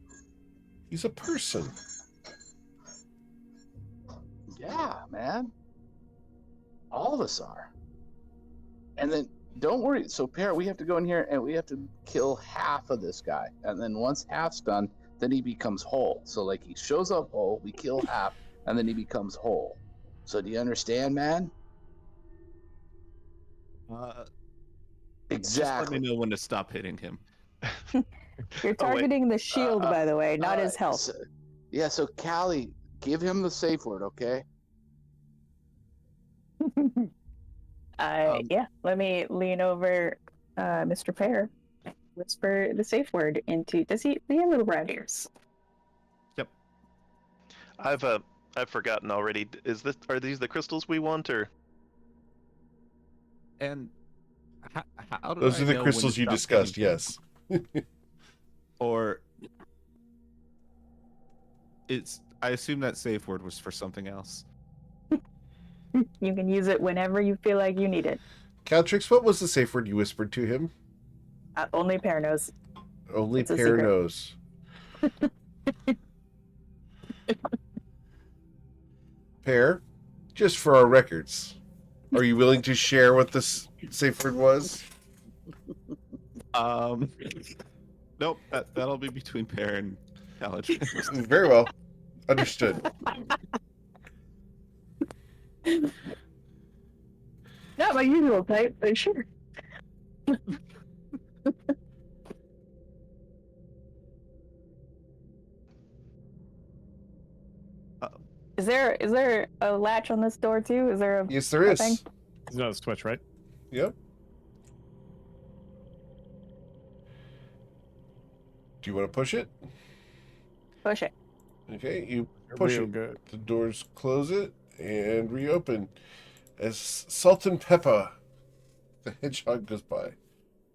He's a person. Yeah, man. All of us are. And then don't worry. So, Pear, we have to go in here and we have to kill half of this guy. And then once half's done, then he becomes whole. So, like, he shows up whole, we kill half, and then he becomes whole. So, do you understand, man? Just let Exactly. me know when to stop hitting him. You're targeting the shield, by the way, not his health. So Callie, give him the safe word, okay? Yeah, let me lean over Mr. Pear, whisper the safe word into. Does he have little brown ears? Yep. I've forgotten already. Are these the crystals we want, or? And how do Those I are the know when crystals to you stop discussed, hitting him? yes. Or I assume that safe word was for something else. You can use it whenever you feel like you need it. Caltrix, what was the safe word you whispered to him? Only Pear knows. Only It's a Pear secret. knows. Pear, just for our records, are you willing to share what this safe word was? Nope. That'll be between Pear and College. Very well. Understood. Not my usual type, but sure. Is there a latch on this door too? Is there Yes, there a is. thing? There's another switch, right? Yep. Do you want to push it? Push it. Okay, you push Real it. good. The doors close it and reopen as Salt and Pepper, the hedgehog, goes by.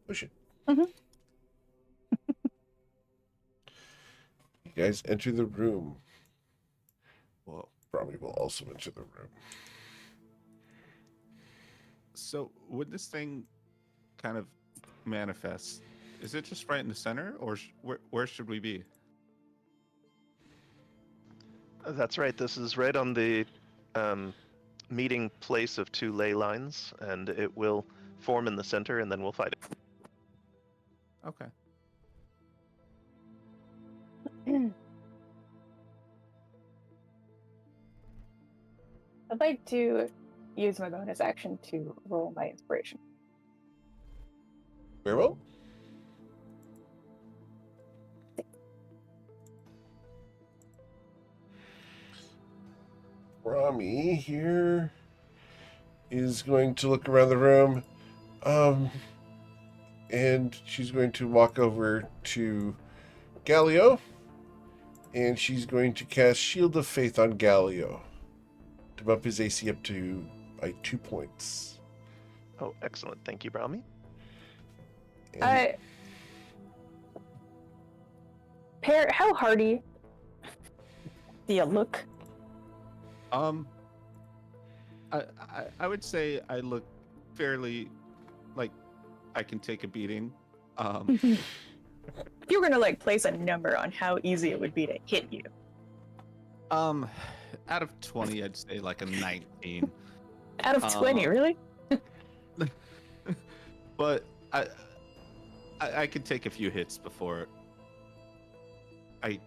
Push it. Mhm. You guys enter the room. Well, Brahmi will also enter the room. so would this thing kind of manifest? Is it just right in the center, or where should we be? That's right. This is right on the meeting place of two ley lines, and it will form in the center, and then we'll fight it. Okay. I'd like to use my bonus action to roll my inspiration. Very well. Brahmi here is going to look around the room, and she's going to walk over to Galio, and she's going to cast Shield of Faith on Galio to bump his AC up to by 2 points. Oh, excellent. Thank you, Brahmi. And Pear, how hardy do you look? I would say I look fairly like I can take a beating. If you were gonna like place a number on how easy it would be to hit you. Out of 20, I'd say like a 19. Out of 20, really? But I could take a few hits before I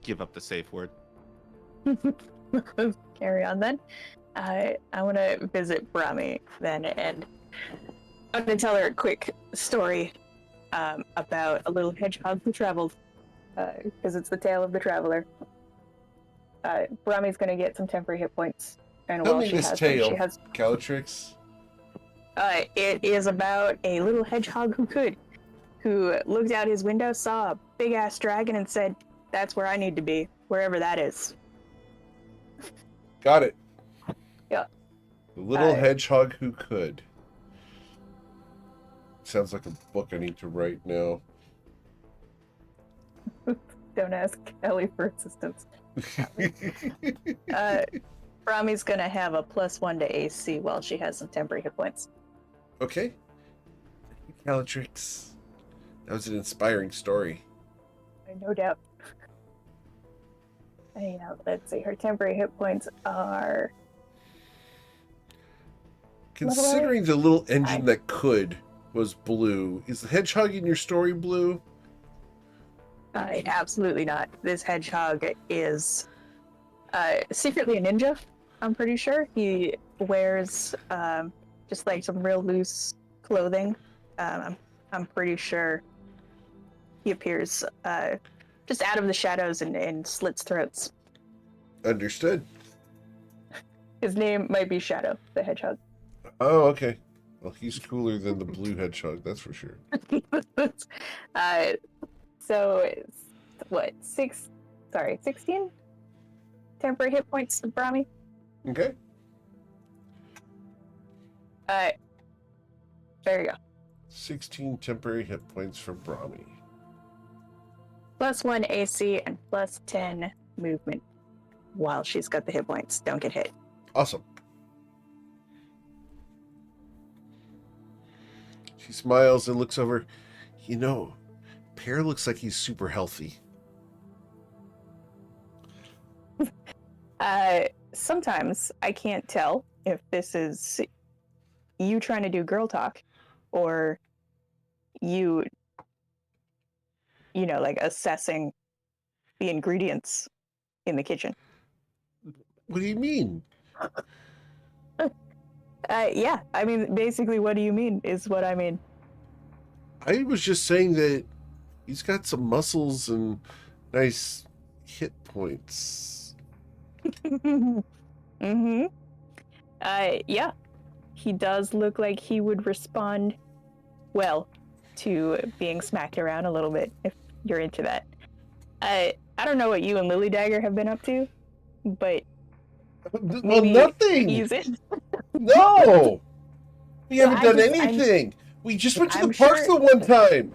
give up the safe word. Carry on then. I want to visit Brahmi then, and I'm going to tell her a quick story about a little hedgehog who traveled, because it's the tale of the traveler. Brahmi's going to get some temporary hit points, and tell while me she this has them, tale, she has. Calatrix. It is about a little hedgehog who looked out his window, saw a big ass dragon, and said, "That's where I need to be, wherever that is." Got it. Yeah. The little hedgehog who could. Sounds like a book I need to write now. Don't ask Ellie for assistance. Brahmi's gonna have a +1 to AC while she has some temporary hit points. Okay. Calatrix. That was an inspiring story. No doubt. Let's see. Her temporary hit points are. Considering the little engine that could was blue, is the hedgehog in your story blue? Absolutely not. This hedgehog is secretly a ninja. I'm pretty sure he wears just like some real loose clothing. I'm pretty sure he appears just out of the shadows and slits throats. Understood. His name might be Shadow, the hedgehog. Oh, okay. Well, he's cooler than the blue hedgehog, that's for sure. So it's what, 16 temporary hit points, Brahmi. Okay. There you go. 16 temporary hit points for Brahmi. +1 AC and +10 movement while she's got the hit points. Don't get hit. Awesome. She smiles and looks over. You know, Pear looks like he's super healthy. Sometimes I can't tell if this is you trying to do girl talk or you like assessing the ingredients in the kitchen. What do you mean? Yeah, I mean, basically, what do you mean is what I mean. I was just saying that he's got some muscles and nice hit points. Mm-hmm. Yeah, he does look like he would respond well to being smacked around a little bit if you're into that. I don't know what you and Lily Dagger have been up to, but Well, maybe nothing. ease it. No, we Well, haven't I done just- anything. We just went to the I'm parks sure- the one time.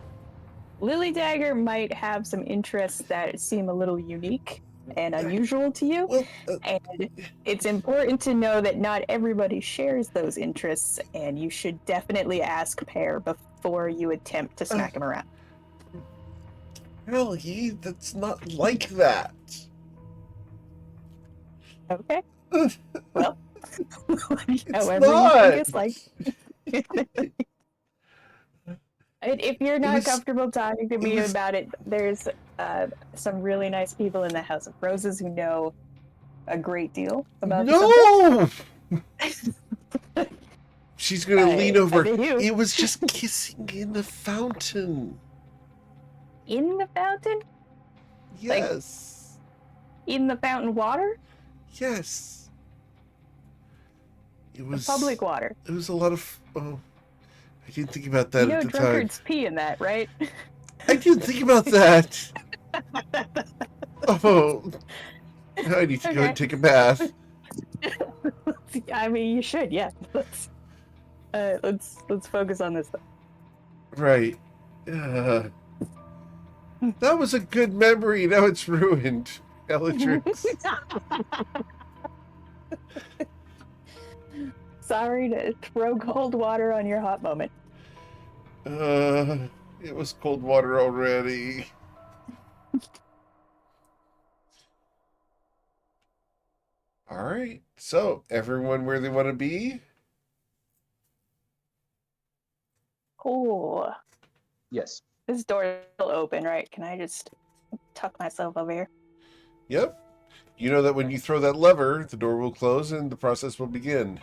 Lily Dagger might have some interests that seem a little unique and unusual to you, Well, and it's important to know that not everybody shares those interests, and you should definitely ask Pear before you attempt to smack him around. Ellie, that's not like that. Okay. Well, It's however you not. think it's like. If you're not was- comfortable talking to me was- about it, there's some really nice people in the House of Roses who know a great deal about the subject. No. She's gonna lean But over. they do. It was just kissing in the fountain. In the fountain? Yes. In the fountain water? Yes. It The was public water. It was a lot of. Oh, I didn't think about that You know at the time. drunkards pee in that, right? I didn't think about that. Oh, I need to go Okay. and take a bath. I mean, you should, yeah. Let's focus on this. Right. That was a good memory. Now it's ruined. Bellatrix. Sorry to throw cold water on your hot moment. It was cold water already. All right. So, everyone where they want to be? Oh, Yes. this door is still open, right? Can I just tuck myself over here? Yep. You know that when you throw that lever, the door will close and the process will begin.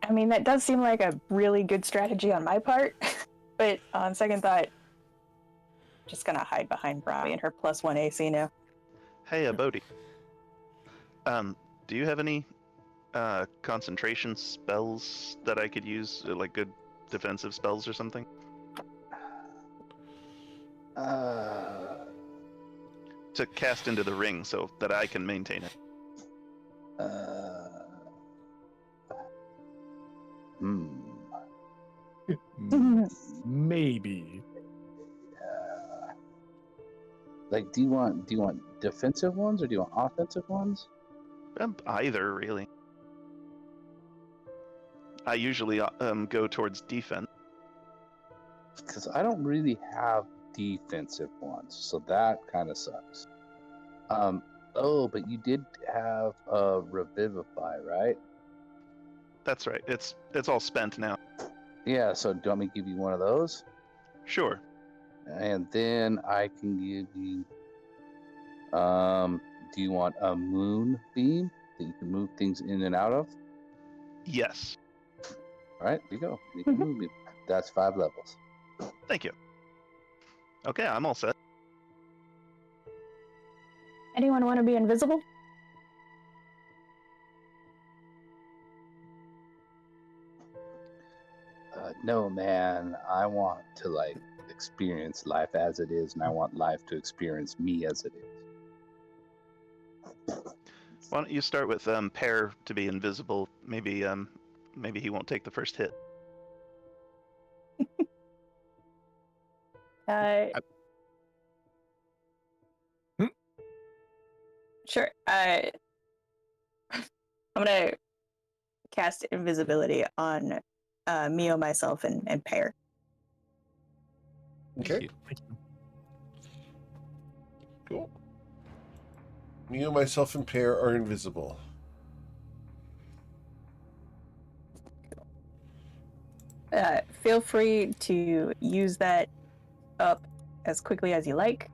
I mean, that does seem like a really good strategy on my part, but on second thought, just gonna hide behind Robbie and her +1 AC now. Hey, Bodhi. Do you have any concentration spells that I could use, like good defensive spells or something? To cast into the ring so that I can maintain it. Maybe. Like, do you want defensive ones or do you want offensive ones? Either, really. I usually go towards defense. Because I don't really have defensive ones, so that kind of sucks. Oh, but you did have Revivify, right? That's right. It's all spent now. Yeah. So do you want me to give you one of those? Sure. And then I can give you. Do you want a Moonbeam that you can move things in and out of? Yes. All right, there you go. You can Moonbeam. That's 5 levels. Thank you. Okay, I'm all set. Anyone want to be invisible? No, man. I want to experience life as it is, and I want life to experience me as it is. Why don't you start with Pear to be invisible? Maybe he won't take the first hit. Sure. I'm gonna cast invisibility on Mio, myself, and Pear. Okay. Cool. Me, myself, and Pear are invisible. Feel free to use that up as quickly as you like.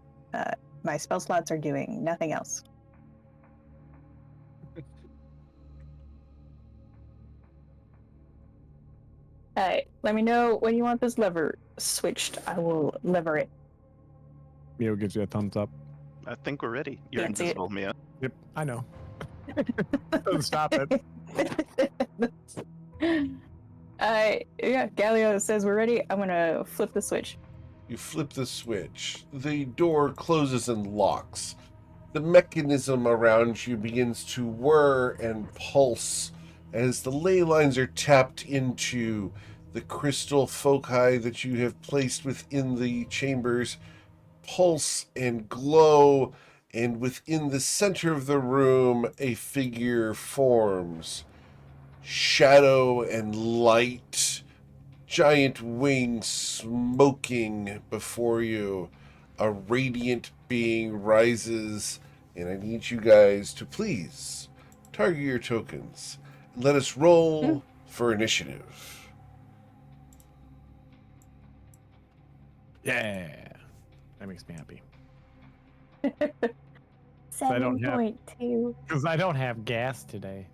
My spell slots are doing nothing else. Let me know when you want this lever switched. I will lever it. Mio gives you a thumbs up. I think we're ready. You're Can't see it. invisible, Mia. Yep, I know. Doesn't stop it. Yeah, Galio says we're ready. I'm gonna flip the switch. You flip the switch. The door closes and locks. The mechanism around you begins to whir and pulse as the ley lines are tapped into. The crystal foci that you have placed within the chambers pulse and glow, and within the center of the room, a figure forms. Shadow and light, giant wings smoking before you. A radiant being rises, and I need you guys to please target your tokens and let us roll for initiative. Yeah. That makes me happy. I don't have- 7.2. Because I don't have gas today.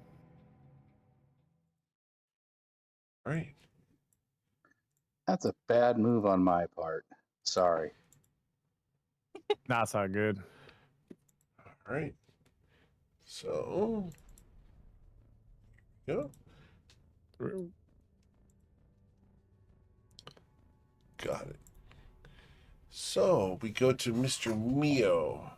All right. That's a bad move on my part. Sorry. That's not good. All right. So, yeah, got it. So we go to Mr. Mio.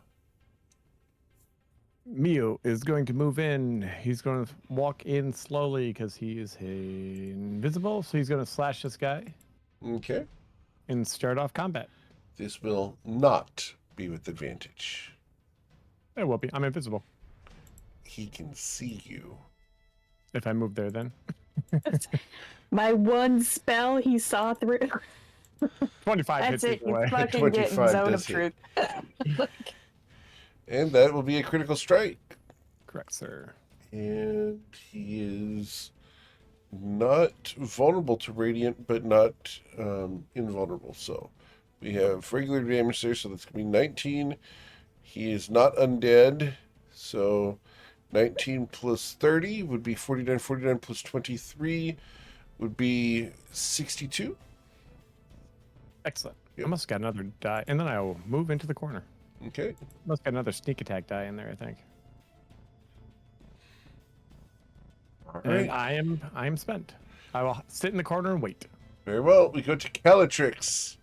Mio is going to move in. He's going to walk in slowly because he is invisible. So he's going to slash this guy Okay. and start off combat. This will not be with advantage. It will be. I'm invisible. He can see you. If I move there, then. My one spell he saw through. 25 That's hits it. either You way. fucking get 25 zone does of hit. truth. And that will be a critical strike. Correct, sir. And he is not vulnerable to radiant, but not invulnerable. So we have regular damage there, so that's going to be 19. He is not undead, so 19 plus 30 would be 49. 49 plus 23 would be 62. Excellent. Yep. I must have got another die. And then I will move into the corner. Okay. Must got another sneak attack die in there, I think. All And right. I am spent. I will sit in the corner and wait. Very well. We go to Calatrix.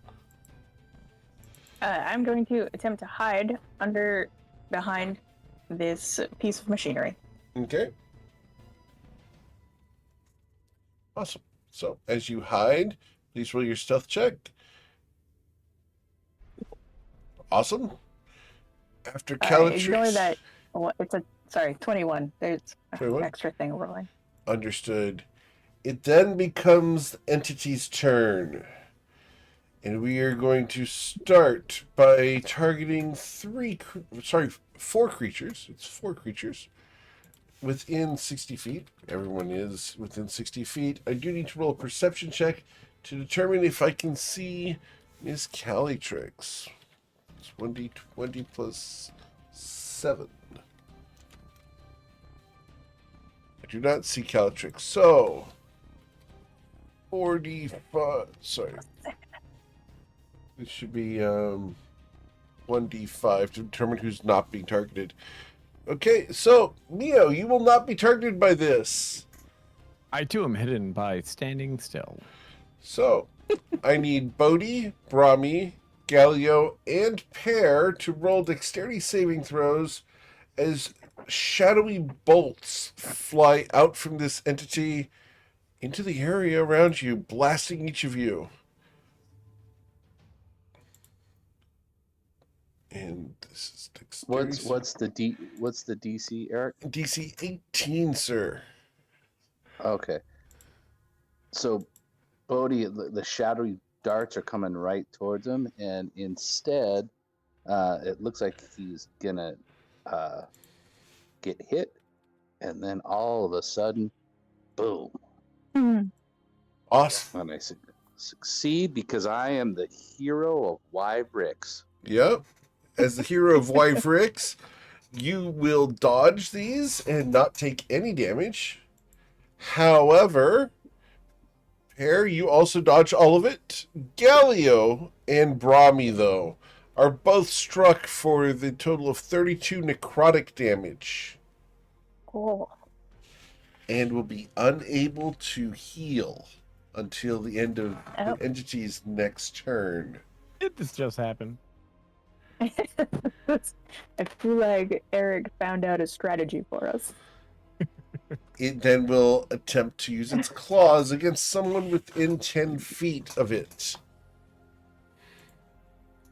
I'm going to attempt to hide behind this piece of machinery. Okay. Awesome. So as you hide, please roll your stealth check. Awesome. After Calatrix. Ignore that. It's 21. There's an 21? extra thing rolling. Understood. It then becomes the entity's turn. And we are going to start by targeting four creatures. It's four creatures within 60 feet. Everyone is within 60 feet. I do need to roll a perception check to determine if I can see Miss Calatrix. It's 1d20 plus 7. I do not see Calatrix. So, 4d5. Sorry. This should be 1d5 to determine who's not being targeted. Okay, so, Mio, you will not be targeted by this. I too am hidden by standing still. So, I need Bodhi, Brahmi, Galio, and Pear to roll dexterity saving throws as shadowy bolts fly out from this entity into the area around you, blasting each of you. And this is dexterity. What's the DC, Eric? DC 18, sir. Okay. So, Bodhi, the shadowy darts are coming right towards him, and instead, it looks like he's gonna get hit, and then all of a sudden, boom! Awesome. And I succeed because I am the hero of Wybricks. Yep. As the hero of Wyvrix, you will dodge these and not take any damage. However, Pear, you also dodge all of it. Galio and Brahmi, though, are both struck for the total of 32 necrotic damage Oh. and will be unable to heal until the end of Oh. the entity's next turn. Did this just happen? I feel like Eric found out a strategy for us. It then will attempt to use its claws against someone within 10 feet of it.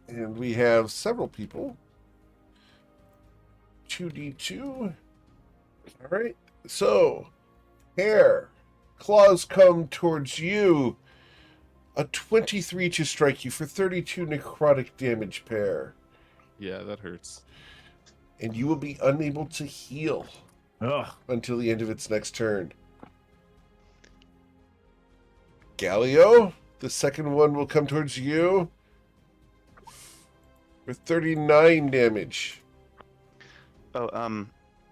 And we have several people. 2d2. All right. So, Hair, claws come towards you. A 23 to strike you for 32 necrotic damage, Pear. Yeah, that hurts. And you will be unable to heal Ugh. until the end of its next turn. Galio, the second one will come towards you for 39 damage. Oh,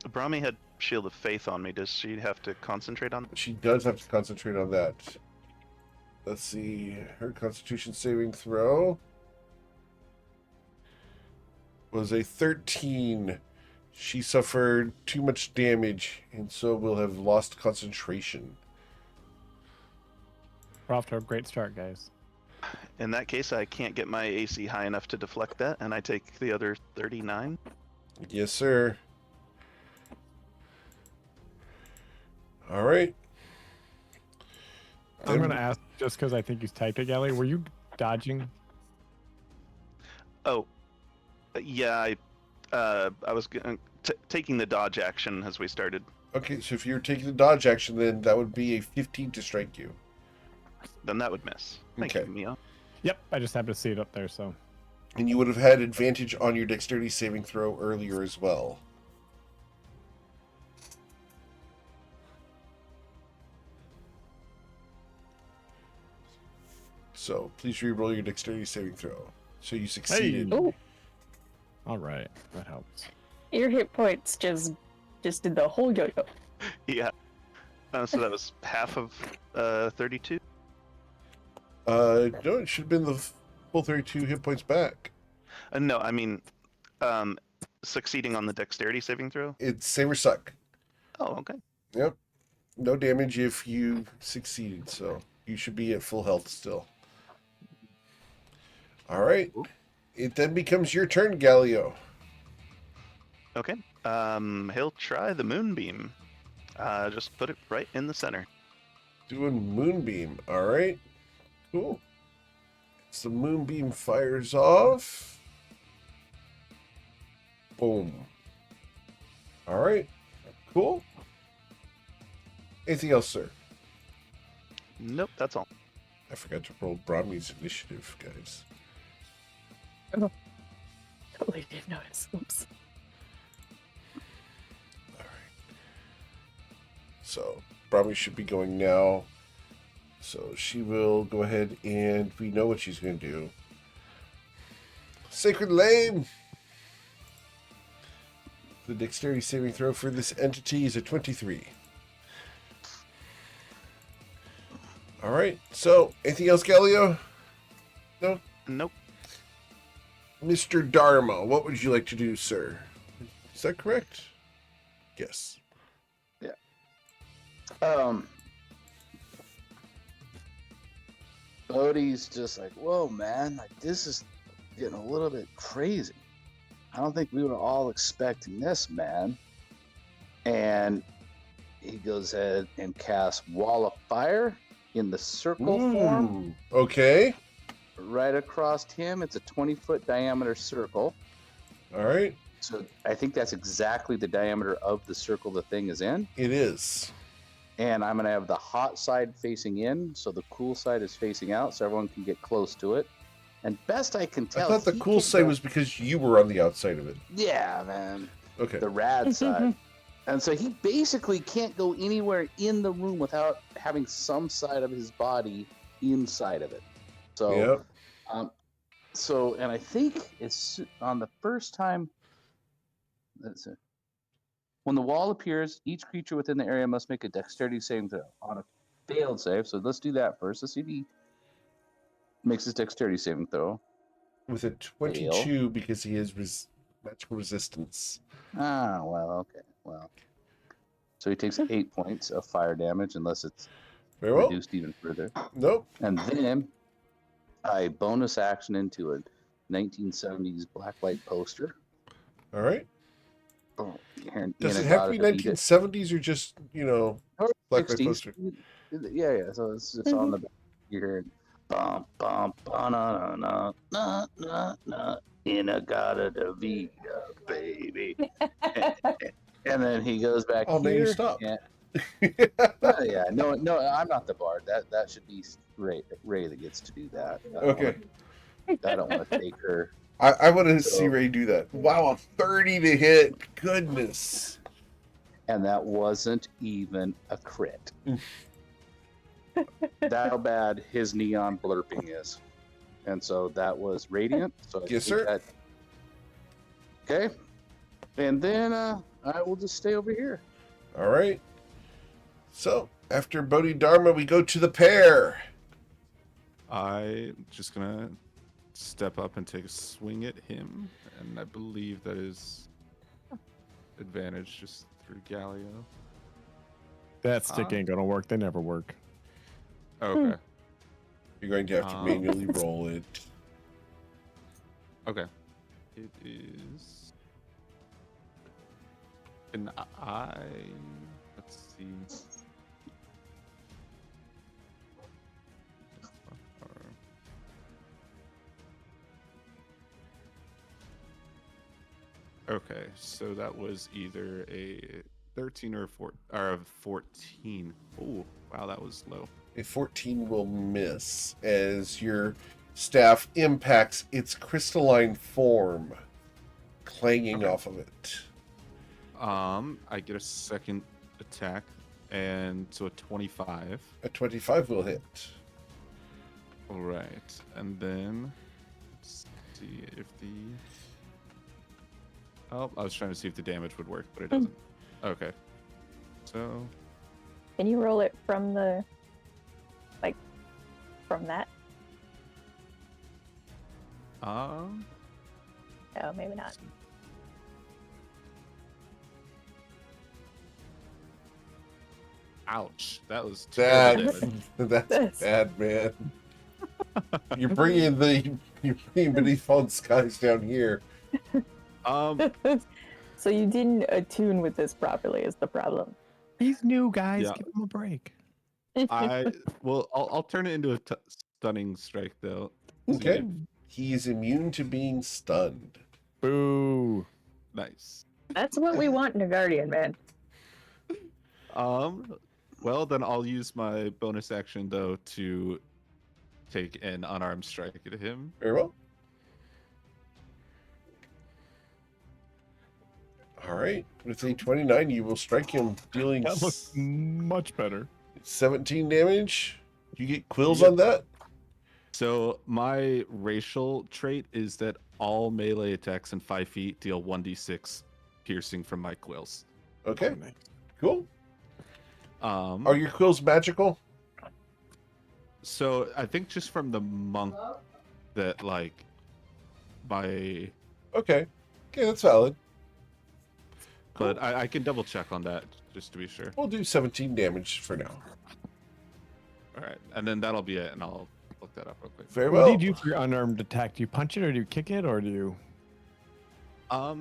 Brahmi had Shield of Faith on me. Does she have to concentrate on? She does have to concentrate on that. Let's see. Her Constitution saving throw was a 13. She suffered too much damage, and so will have lost concentration. We're off to a great start, guys. In that case, I can't get my AC high enough to deflect that, and I take the other 39. Yes, sir. All right. I'm going to ask, just because I think you typed it, Gally, were you dodging? Oh, yeah. I was taking the dodge action as we started. Okay, so if you're taking the dodge action, then that would be a 15 to strike you. Then that would miss. Thank Okay. you, Mia. Yep, I just happened to see it up there, so. And you would have had advantage on your dexterity saving throw earlier as well. So please reroll your dexterity saving throw. So you succeeded. Hey. Oh, All right, that helps. your hit points just did the whole yo-yo. Yeah. So that was half of 32. No, it should have been the full 32 hit points back. No, I mean, succeeding on the dexterity saving throw. It's save or suck. Oh, okay. Yep. No damage if you succeeded, so you should be at full health still. All right. It then becomes your turn, Galio. Okay. He'll try the moonbeam. Just put it right in the center. Doing moonbeam. All right. Cool. So the moonbeam fires off. Boom. All right. Cool. Anything else, sir? Nope, that's all. I forgot to roll Brahmi's initiative, guys. Totally didn't notice. Oops. All right. So Brahmi should be going now. So she will go ahead and we know what she's going to do. Sacred Lame. The dexterity saving throw for this entity is a 23. All right. So anything else, Galio? No? Nope. Mr. Dharma, what would you like to do, sir? Is that correct? Yes. Bodhi's just like, whoa, man, like this is getting a little bit crazy. I don't think we were all expecting this, man. And he goes ahead and casts Wall of Fire in the circle form Okay. right across him. It's a 20-foot diameter circle. All right. So I think that's exactly the diameter of the circle the thing is in. It is. And I'm going to have the hot side facing in, so the cool side is facing out, so everyone can get close to it. And best I can I tell, thought the he cool can side go- was because you were on the outside of it. Yeah, man. Okay. The rad side. And so he basically can't go anywhere in the room without having some side of his body inside of it. So, Yep. and I think it's on the first time. That's it. When the wall appears, each creature within the area must make a dexterity saving throw. On a failed save. So let's do that first. Let's see if he makes his dexterity saving throw. With a 22 because he has magical resistance. Ah, well, okay. Well, so he takes 8 points of fire damage unless it's Very well. reduced even further. Nope. And then I bonus action into a 1970s blacklight poster. All right. Boom. Does it have to be 1970s or just, blacklight poster? Yeah. So it's on the back. You're hearing bum bum na na na na na Inagata Vida, baby. And then he goes back. Oh, now you stop. Yeah. No, I'm not the bard. That should be Ray that gets to do that. Okay. I don't want to take her. I want to see Ray do that. Wow, a 30 to hit. Goodness. And that wasn't even a crit. That's how bad his neon blurping is. And so that was radiant. So yes, sir. Okay. And then I will just stay over here. All right. So after Bodhidharma, we go to the pair. I'm just gonna step up and take a swing at him, and I believe that is advantage just through Galio. That stick ain't gonna work. They never work. Okay. You're going to have to manually roll it. Okay. It is. And let's see. Okay, so that was either a 13 or a 14. Oh, wow, that was low. A 14 will miss as your staff impacts its crystalline form, clanging off of it. I get a second attack, and so a 25. A 25 will hit. All right, and then let's see if the. Oh, I was trying to see if the damage would work, but it doesn't. Okay, so. Can you roll it from the, from that? Oh, maybe not. Ouch! That was terrible That's damage. bad, man. You're bringing beneath fallen skies down here. So you didn't attune with this properly is the problem. He's new, guys. Yeah. Give him a break. I'll turn it into a stunning strike though. Okay. He is immune to being stunned. Boo. Nice. That's what we want in a guardian, man. Well, then I'll use my bonus action though to take an unarmed strike at him. Very well. All right. With a 29, you will strike him, dealing That looks much better. 17 damage. You get quills Yep. on that? So my racial trait is that all melee attacks in 5 feet deal 1d6 piercing from my quills. Okay. Cool. Are Are your quills magical? So I think just from the monk that my Okay. Okay, that's valid. but I can double check on that just to be sure. We'll do 17 damage for now. All right, and then that'll be it, and I'll look that up real quick. Very What well. do you do for your unarmed attack? Do you punch it or do you kick it or do you? I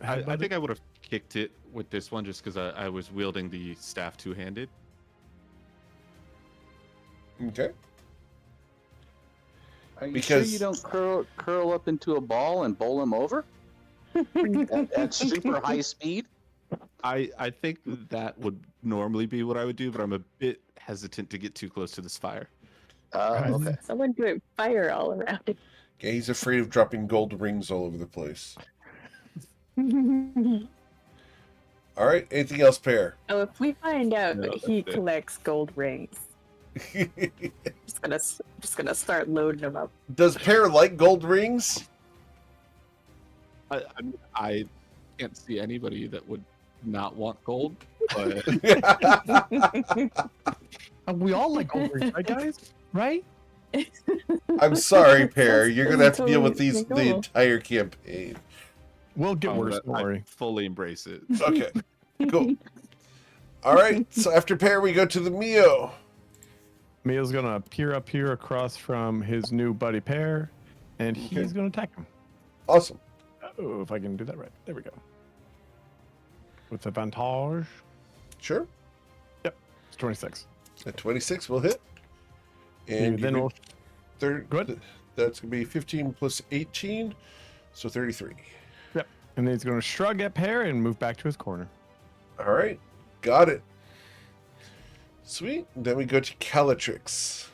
headbutt think it? I would have kicked it with this one just because I was wielding the staff two-handed. Okay. Are you Because- sure you don't curl up into a ball and bowl him over? at super high speed? I think that would normally be what I would do, but I'm a bit hesitant to get too close to this fire. Okay. Someone put fire all around it. Okay, he's afraid of dropping gold rings all over the place. All right. Anything else, Pear? Oh, if we find out No, that he that's it. collects gold rings, just gonna start loading them up. Does Pear like gold rings? I can't see anybody that would not want gold, but We all like gold rings, right, guys? Right? I'm sorry, Pear. That's- You're gonna have that's to deal with totally these the cool. entire campaign. We'll get worse. Don't I worry. fully embrace it. Okay, cool. All right. So after Pear, we go to the Mio. Mio's gonna peer up here across from his new buddy Pear, and he's Okay. gonna attack him. Awesome. Oh, if I can do that right. There we go. With advantage. Sure. It's 26. At 26, we'll hit. And And then you we'll. get third. Good. That's gonna be 15 plus 18, so 33. And then he's gonna shrug at Pear and move back to his corner. All right. Got it. Sweet. Then we go to Calatrix.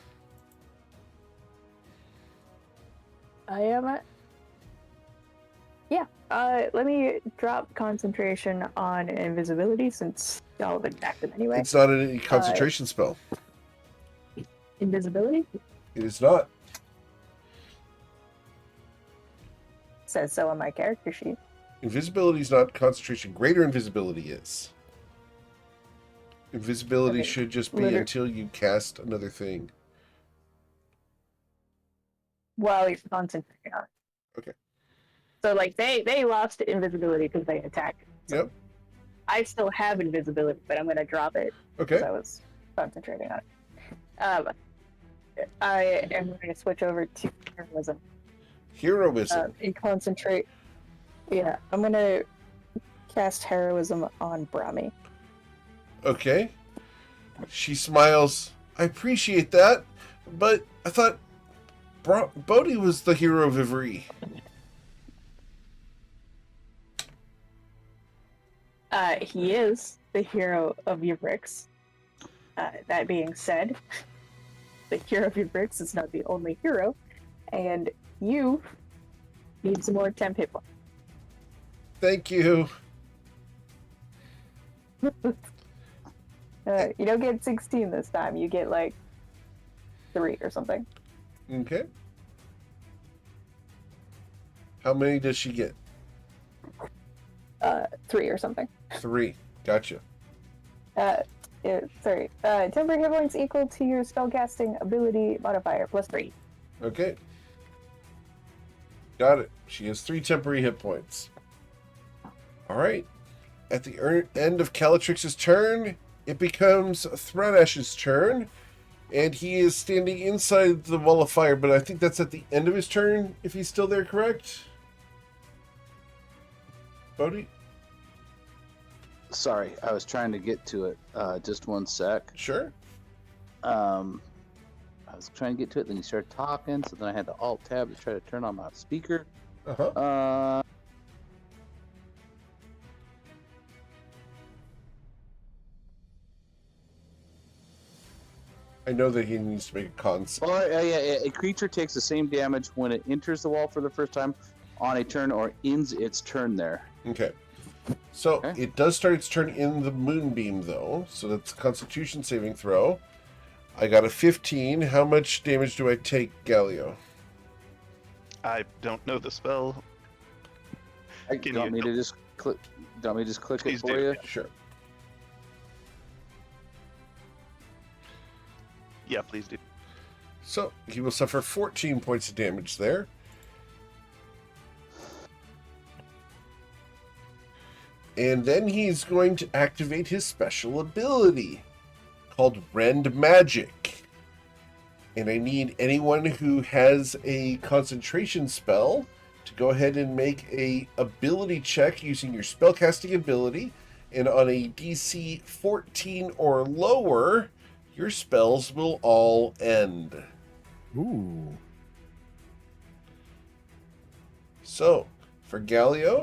I am. Yeah. Let me drop concentration on invisibility since y'all have attacked them anyway. It's not a concentration spell. Invisibility It is not. says so on my character sheet. Invisibility is not concentration. Greater invisibility is. Invisibility Okay. should just be Liter- until you cast another thing. While you're concentrating on it. Okay. So like they lost invisibility because they attacked. So Yep. I still have invisibility, but I'm gonna drop it Okay. because I was concentrating on it. I am going to switch over to heroism Heroism. and concentrate. Yeah, I'm going to cast heroism on Brahmi. Okay. She smiles. I appreciate that, but I thought Bodhi was the hero of Ivry. He is the hero of Ubrix. That being said, the hero of Ubrix is not the only hero, and you need some more temp hit points. Thank you. You don't get 16 this time. You get like 3 or something. Okay. How many does she get? 3 or something. 3. Gotcha. Sorry. Temporary hit points equal to your spellcasting ability modifier plus 3. Okay. Got it. She has 3 temporary hit points. All right. At the end of Calatrix's turn, it becomes Thradash's turn, and he is standing inside the wall of fire, but I think that's at the end of his turn, if he's still there, correct? Bodhi? Sorry, I was trying to get to it. Just one sec. Sure. I was trying to get to it, then you started talking, so then I had to alt tab to try to turn on my speaker. Uh-huh. I know that he needs to make a con save. Well, yeah, a creature takes the same damage when it enters the wall for the first time on a turn or ends its turn there. Okay. So Okay. it does start its turn in the moonbeam, though. So that's a Constitution saving throw. I got a 15. How much damage do I take, Galio? I don't know the spell. Do Can you want you- me to just click? Do you want me to just click Please it for do. you? Sure. Yeah, please do. So he will suffer 14 points of damage there. And then he's going to activate his special ability called Rend Magic. And I need anyone who has a concentration spell to go ahead and make a ability check using your spellcasting ability. And on a DC 14 or lower, your spells will all end. Ooh. So, for Galio,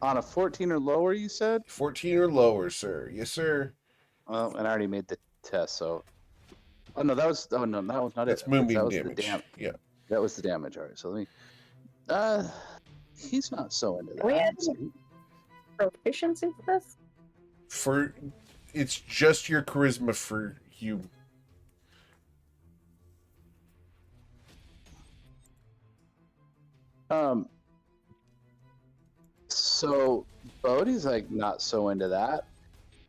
On a 14 or lower, you said? 14 or lower, sir. Yes, sir. Well, and I already made the test, so. Oh no, that was not That's it. moonbeam that was damage. The Yeah. That was the damage. All right, so let me. He's not so into that. We had- Proficiency for this? For it's just your charisma for you. So Bodhi's like not so into that.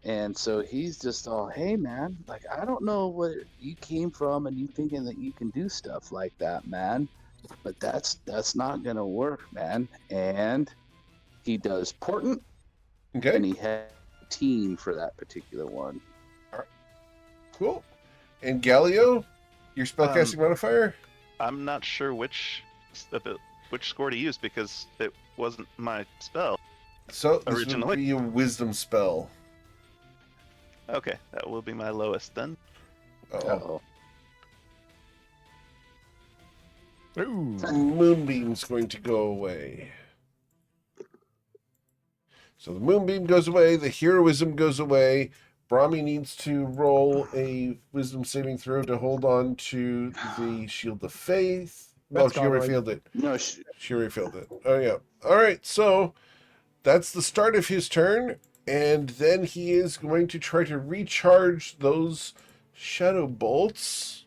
And so he's just all, hey man, like I don't know where you came from and you thinking that you can do stuff like that, man. But that's not gonna work, man. And he does portent, Okay. and he had 18 for that particular one. Cool. And Galio, your spellcasting modifier? I'm not sure which score to use because it wasn't my spell. So this would Originally. be a wisdom spell. Okay, that will be my lowest then. Uh-oh. Ooh. Moonbeam's going to go away. So the moonbeam goes away, the heroism goes away. Brahmi needs to roll a wisdom saving throw to hold on to the shield of faith. Well, That's she already alright. failed it. No, She already failed it. Oh, yeah. All right, so that's the start of his turn. And then he is going to try to recharge those shadow bolts.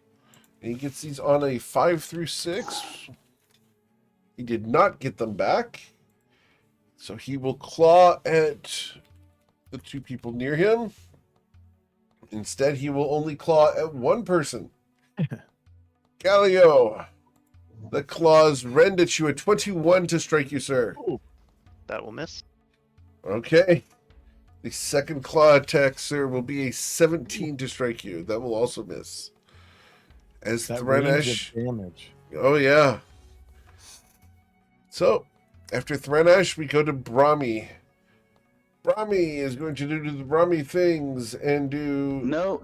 And he gets these on a 5 through 6. He did not get them back. So he will claw at the two people near him. Instead, he will only claw at one person. Galio. The claws rend at you, a 21 to strike you, sir. That will miss. Okay. The second claw attack, sir, will be a 17 to strike you. That will also miss. As That range Threnash. of damage. Oh, yeah. So, after Threnash, we go to Brahmi. Brahmi is going to do the Brahmi things and do... No.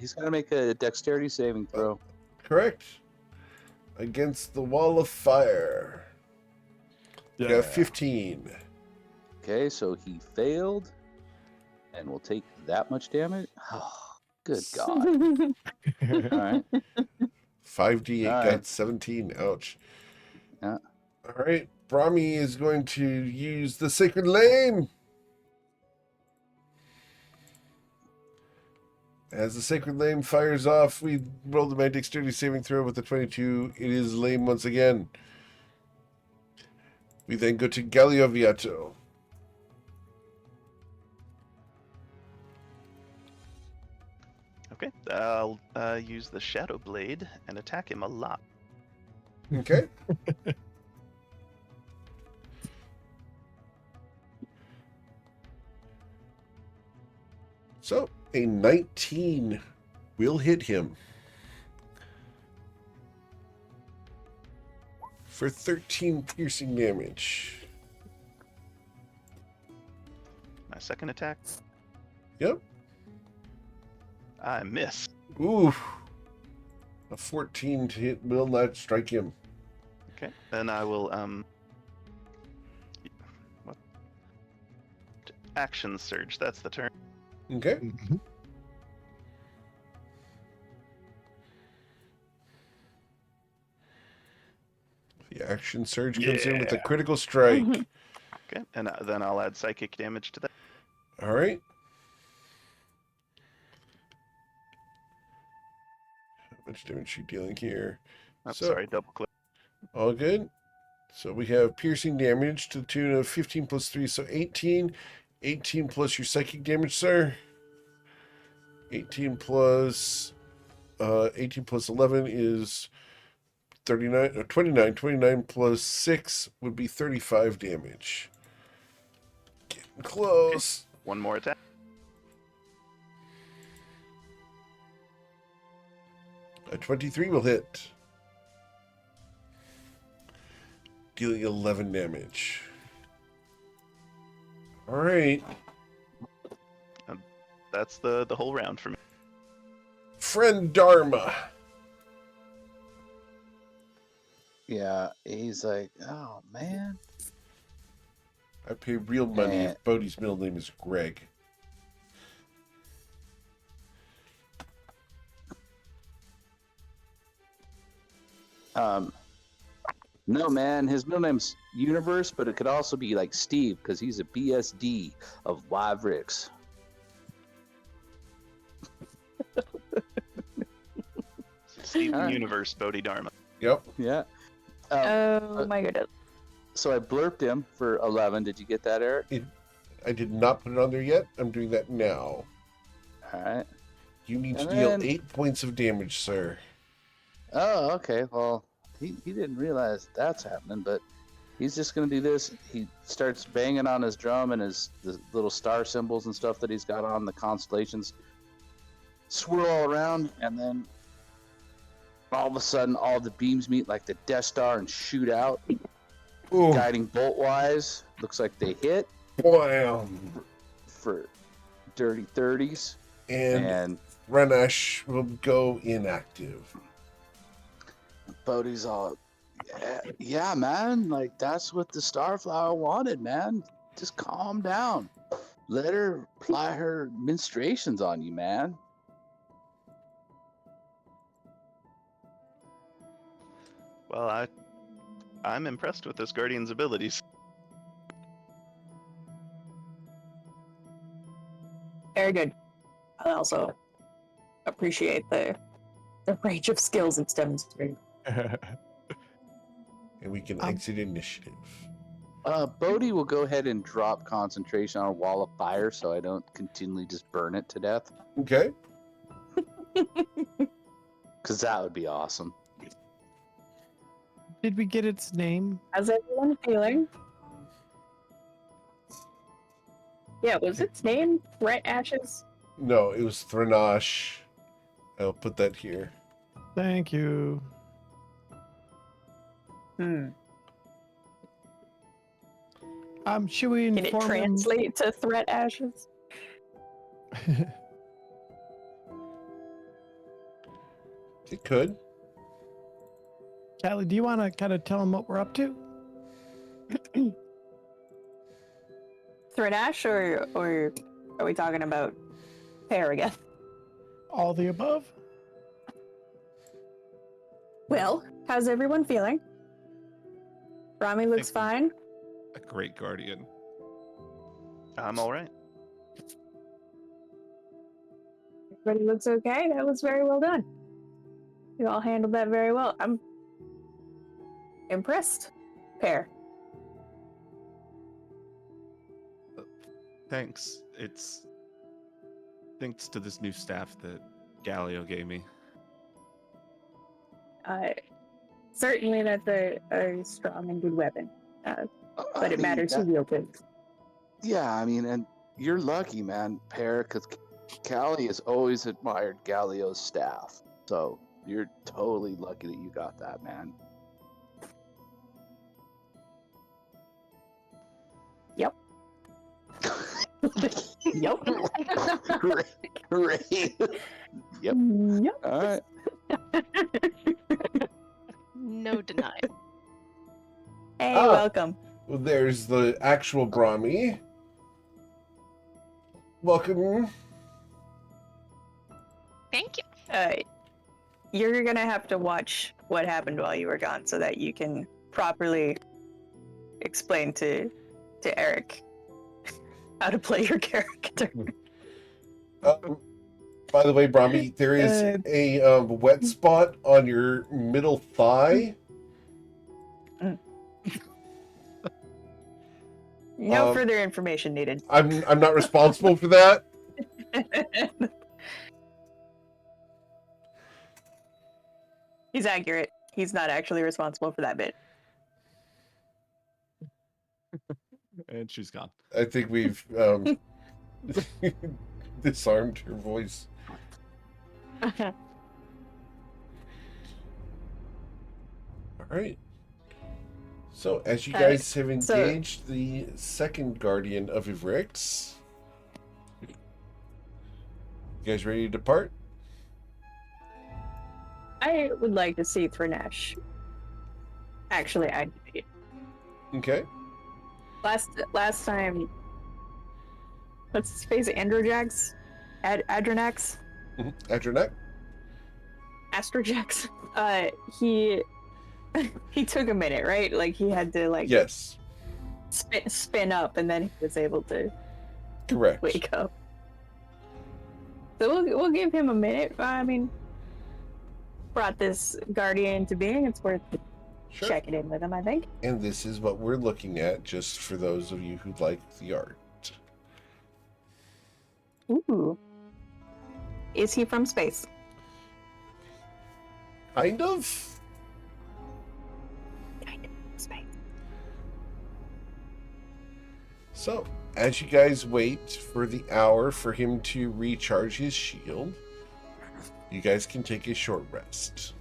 He's got to make a dexterity saving throw. Correct. Against the wall of fire. You got 15. Okay, so he failed, and will take that much damage. Oh, good God! All right. 5d8 All got right. 17. Ouch. Yeah. All right. Brahmi is going to use the Sacred Lame. As the Sacred Lame fires off, we roll the my dexterity saving throw with the 22. It is lame once again. We then go to Gallioviato. Okay, I'll use the Shadow Blade and attack him a lot. Okay. So, a 19 will hit him. For 13 piercing damage. My second attack, Yep. I miss. Ooh. A 14 to hit will not strike him. Okay, then I will what? Action Surge. That's the turn. Okay. Mhm. The action surge comes in with a critical strike. Okay, and then I'll add psychic damage to that. All right. How much damage are you dealing here? Oh, So- sorry, double click. All good. So we have piercing damage to the tune of 15 plus 3, so 18. 18 plus your psychic damage, sir. 18 plus 11 is 39 or 29. 29 plus 6 would be 35 damage. Getting close. One more attack. A 23 will hit. Dealing 11 damage. All right. That's the whole round for me. Friend Dharma. Yeah, he's like, oh man. I pay real money Eh. if Bodhi's middle name is Greg. No man, his middle name's Universe, but it could also be like Steve because he's a BSD of Wyvrix. Steven Alright. Universe, Bodhidharma. Yep. Yeah. Oh my goodness. So I blurped him for 11. Did you get that, Eric? I did not put it on there yet. I'm doing that now. All right. You need to And deal then- 8 points of damage, sir. Oh, okay. Well, he didn't realize that's happening, but he's just gonna do this. He starts banging on his drum and the little star symbols and stuff that he's got on the constellations swirl all around, and then all of a sudden, all the beams meet like the Death Star and shoot out, Ooh, guiding bolt wise. Looks like they hit blam. for dirty 30s, And and Renesh will go inactive. Bodhi's all, yeah, man, like that's what the Starflower wanted, man. Just calm down. Let her ply her menstruations on you, man. Well, I'm impressed with this Guardian's abilities. Very good. I also appreciate the range of skills it's demonstrating. And we can Um, exit initiative. Bodhi will go ahead and drop concentration on a wall of fire so I don't continually just burn it to death. Okay. Because that would be awesome. Did we get its name? How's everyone feeling? Yeah, was its name Threat Ashes? No, it was Thranash. I'll put that here. Thank you. Should we Can it inform him? translate to Threat Ashes? It could. Callie, do you want to kind of tell him what we're up to? Threat Ash, or are we talking about Pear again? All the above? Well, how's everyone feeling? Rami looks fine. A great guardian. I'm all right. Everybody looks okay. That was very well done. You all handled that very well. I'm impressed. Pear. Thanks. It's thanks to this new staff that Galileo gave me. Certainly that's a strong and good weapon. But it matters who wields it. Yeah, I mean, and you're lucky, man, Pear, because Callie has always admired Galileo's staff. So you're totally lucky that you got that, man. Yep. Yep. Right. Yep. Yep. All right. No denial. Hey, Ah. welcome. Well, there's the actual Brahmi. Welcome. Thank you. You're gonna have to watch what happened while you were gone so that you can properly explain to Eric how to play your character. By the way, Brahmi, there is a wet spot on your middle thigh. No further information needed. I'm not responsible for that. He's accurate. He's not actually responsible for that bit. And she's gone. I think we've disarmed her voice. All right. So, as you guys have engaged the second guardian of Ivrix, you guys ready to depart? I would like to see Threnash actually activate. Okay. Last time, what's his face? Androjax? Adronax? Adronac? Astrojax? He took a minute, right? Like he had to Yes. spin up, and then he was able to Correct. wake up. So we'll give him a minute. I mean, brought this guardian into being. It's worth Sure. checking in with him, I think. And this is what we're looking at, just for those of you who like the art. Ooh. Is he from space? Kind of. Kind of space. So, as you guys wait for the hour for him to recharge his shield, you guys can take a short rest.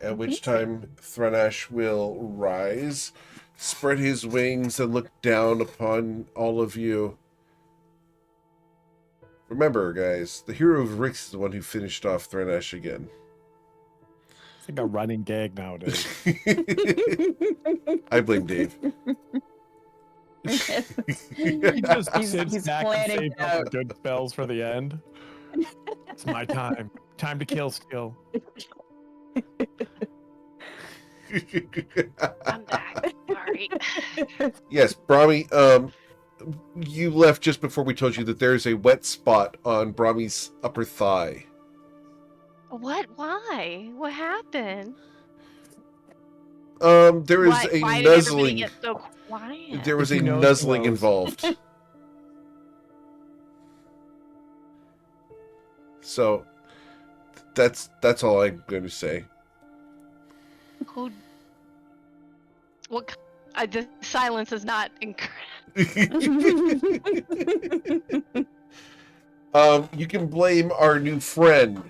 At which time Thrunash will rise, spread his wings, and look down upon all of you. Remember, guys, the hero of Rix is the one who finished off Thrunash again. It's like a running gag nowadays. I blame Dave. He just He's sits back and planning saves it all the out. good spells for the end. It's my time. Time to kill still. I'm back. Sorry. Yes, Brahmi, you left just before we told you that there's a wet spot on Brahmi's upper thigh. What? Why? What happened? There is a Why did everybody nuzzling. get so quiet? There was a He knows, nuzzling knows. involved. So that's all I'm going to say. Who? What? The silence is not incredible. You can blame our new friend.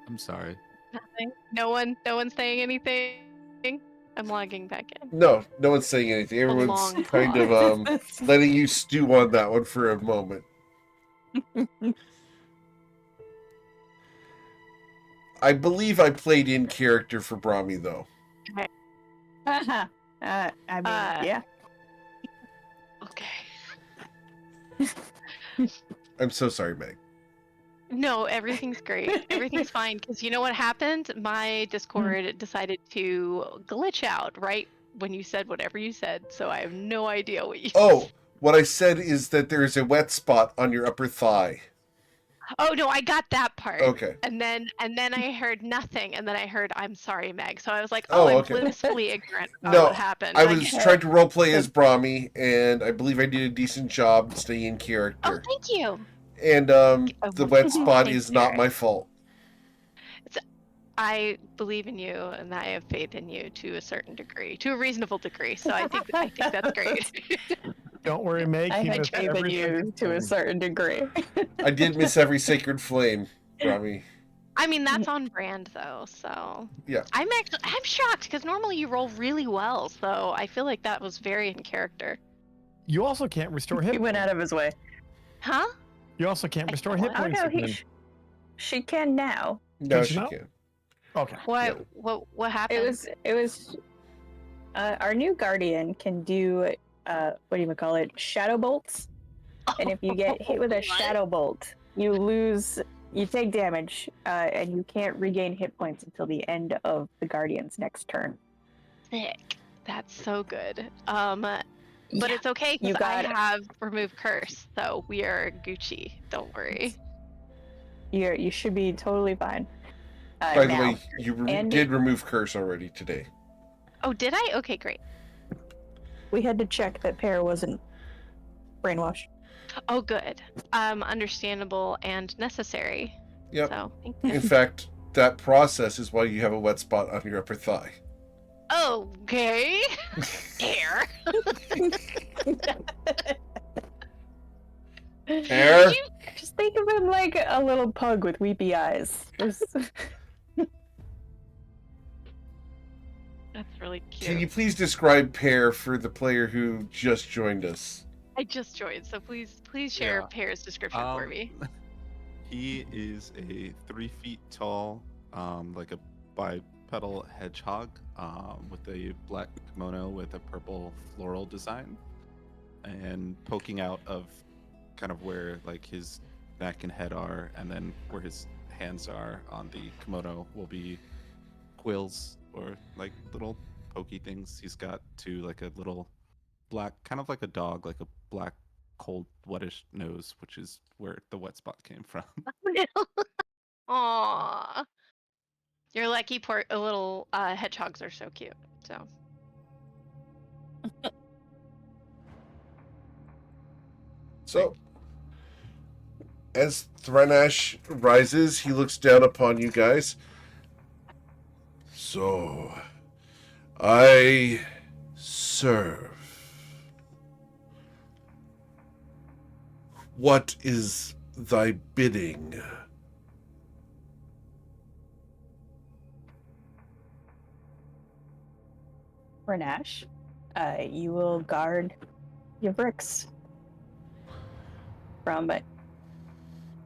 I'm sorry. Nothing. No one's saying anything. I'm logging back in. No one's saying anything. A Everyone's long kind of letting you stew on that one for a moment. I believe I played in character for Brahmi, though. I mean, yeah. Okay. I'm so sorry, Meg. No, everything's great. Everything's fine. Because you know what happened? My Discord decided to glitch out right when you said whatever you said. So I have no idea what you Oh, what I said is that there is a wet spot on your upper thigh. Oh no, I got that part. Okay. And then I heard nothing, and then I heard "I'm sorry, Meg." So I was like, Oh, I'm okay. blissfully ignorant about No, what happened. I Like, was trying to roleplay as Brahmi, and I believe I did a decent job staying in character. oh, thank you. And the wet spot Thank is you, not Eric. my fault. I believe in you, and I have faith in you to a certain degree, to a reasonable degree. So I think that's great. Don't worry, Meg. I he had missed faith in every you second to a flame. certain degree. I did miss every sacred flame, Brahmi. I mean, that's on brand though. So Yeah. I'm shocked because normally you roll really well. So I feel like that was very in character. You also can't restore hit He went points. out of his way. Huh? You also can't I restore can't hit what? Oh points no, again. she can now. No, Can she she not? can't. Okay. What? What happened? It was our new guardian can do what do you call it? Shadow bolts. And if you get hit with a What? shadow bolt, you take damage, and you can't regain hit points until the end of the guardian's next turn. Sick. That's so good. But Yeah. it's okay You because I got it. have remove curse, so we are Gucci. Don't worry. You should be totally fine. By the now, way, you Andy? did remove curse already today. Oh, did I? Okay, great. we had to check that Pear wasn't brainwashed. Oh, good. Understandable and necessary. Yep. So, thank you. In fact, that process is why you have a wet spot on your upper thigh. Okay. Air. Pear? Just think of him like a little pug with weepy eyes. That's really cute. Can you please describe Pear for the player who just joined us? I just joined, so please share Yeah. Pear's description for me. He is a 3 feet tall, like a bipedal hedgehog, with a black kimono with a purple floral design, and poking out of kind of where like his neck and head are, and then where his hands are on the kimono will be quills or like little pokey things. He's got two like a little black, kind of like a dog, like a black cold wettish nose, which is where the wet spot came from. Aww. Your lucky little hedgehogs are so cute. So So, as Threnash rises, he looks down upon you guys. So, I serve. What is thy bidding? Renash, you will guard your bricks from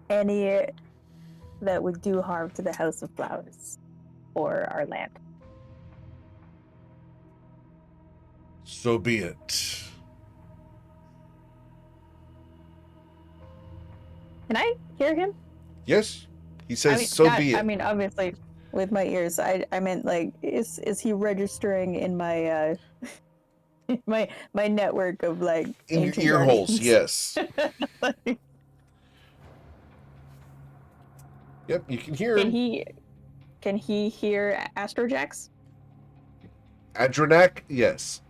any that would do harm to the House of Flowers or our land. So be it. Can I hear him? Yes, he says, I mean, so be it. I mean, obviously, with my ears. I meant like, is he registering in my my network of like in your ancient ear holes, guardians? yes. Like, Yep, you can hear him. Can he hear Astrojax? Adronac, yes.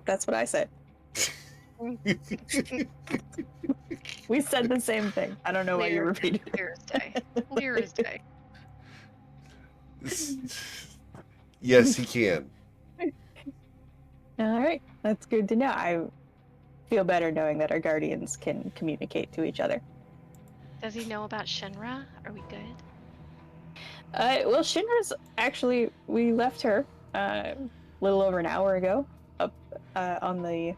That's what I said. We said the same thing. I don't know why you repeated it. Clear as day. Clear as day. Yes, he can. All right, that's good to know. I feel better knowing that our guardians can communicate to each other. Does he know about Shinra? Are we good? Well, Shinra's actually, we left her a little over an hour ago up on the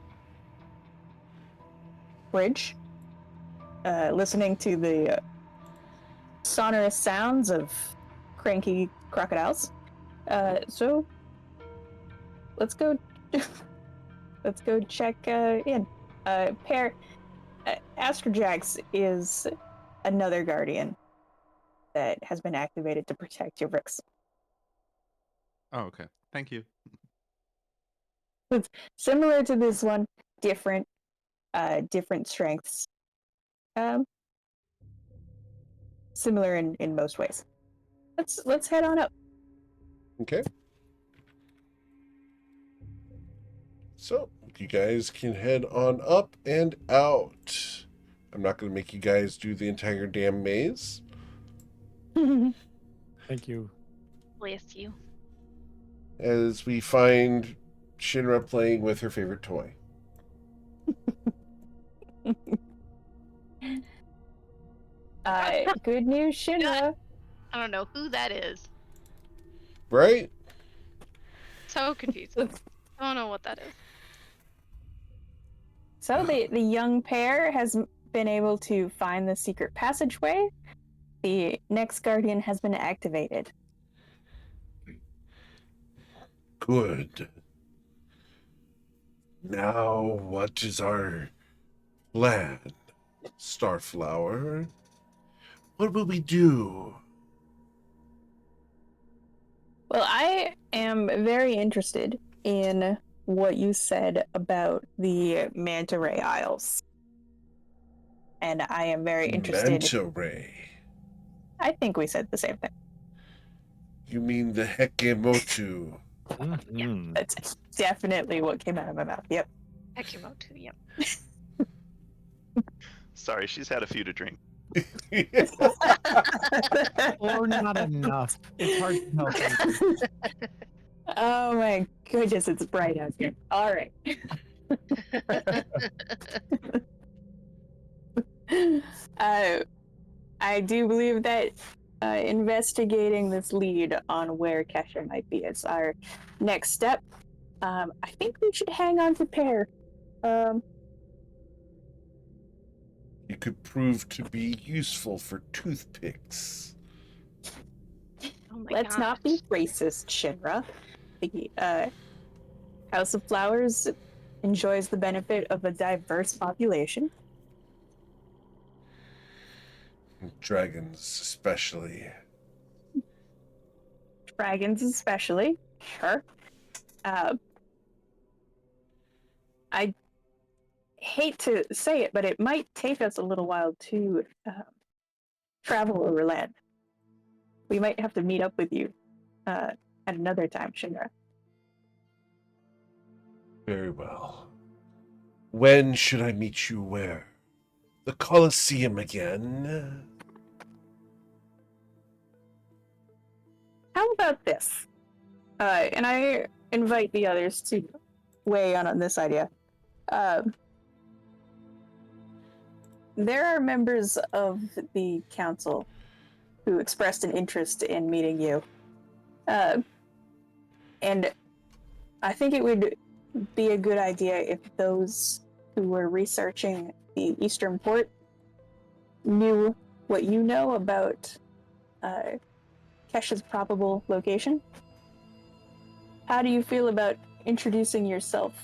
bridge, listening to the sonorous sounds of cranky crocodiles. So let's go. Let's go check in. Astrojax is another guardian that has been activated to protect your bricks. Oh, okay. Thank you. It's similar to this one, different strengths. Similar in most ways. Let's head on up. Okay. So, you guys can head on up and out. I'm not going to make you guys do the entire damn maze. Thank you. Bless you. As we find Shinra playing with her favorite toy. Good news, Shinra. I don't know who that is. Right? So confusing. I don't know what that is. So the young pair has been able to find the secret passageway. The next guardian has been activated. Good. Now, what is our plan, Starflower? What will we do? Well, I am very interested in what you said about the Manta Ray Isles. And I am very interested. Manta Ray. I think we said the same thing. You mean the Hekemotu? Mhm. That's definitely what came out of my mouth. Yep. Ekimoto, yep. Sorry, she's had a few to drink. Or not enough. It's hard to tell. Oh my goodness, it's bright out here. All right. I do believe that investigating this lead on where Kesha might be is our next step. I think we should hang on to Pear. You could prove to be useful for toothpicks. Oh my Let's not be racist, Shinra. The House of Flowers enjoys the benefit of a diverse population. Dragons, especially. Dragons, especially. Sure. I hate to say it, but it might take us a little while to travel overland. We might have to meet up with you at another time, Shinra. Very well. When should I meet you where? The Colosseum again? How about this? And I invite the others to weigh in on this idea. There are members of the council who expressed an interest in meeting you. And I think it would be a good idea if those who were researching the Eastern Port knew what you know about Kesh's probable location. How do you feel about introducing yourself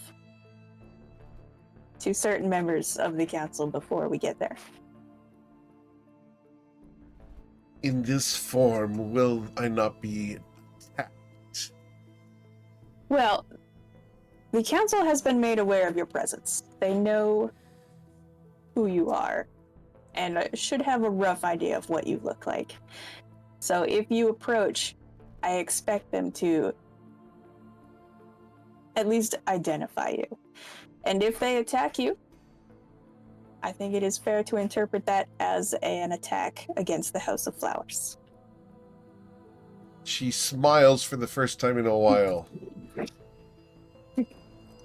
to certain members of the council before we get there? In this form, will I not be attacked? Well, the council has been made aware of your presence. They know who you are and should have a rough idea of what you look like. So if you approach, I expect them to at least identify you. And if they attack you, I think it is fair to interpret that as an attack against the House of Flowers. She smiles for the first time in a while.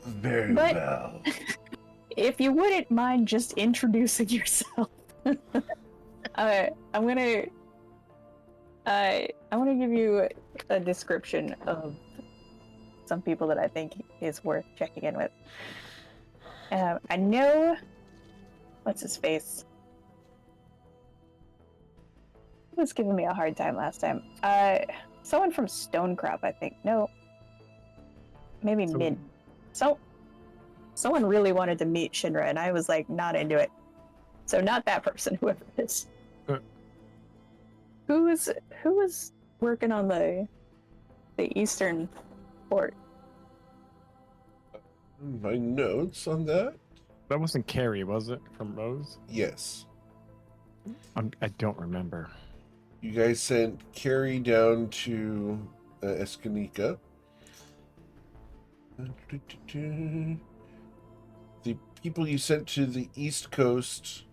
Very But- well. If you wouldn't mind just introducing yourself, I'm gonna give you a description of some people that I think is worth checking in with. I know, what's his face? He was giving me a hard time last time. Someone from Stonecrop, I think. No, maybe Mid. Someone really wanted to meet Shinra, and I was like, not into it. So not that person, whoever it is. Who was working on the Eastern Port? My notes on that? That wasn't Carrie, was it? From Rose? Yes. I don't remember. You guys sent Carrie down to Escanica. The people you sent to the East Coast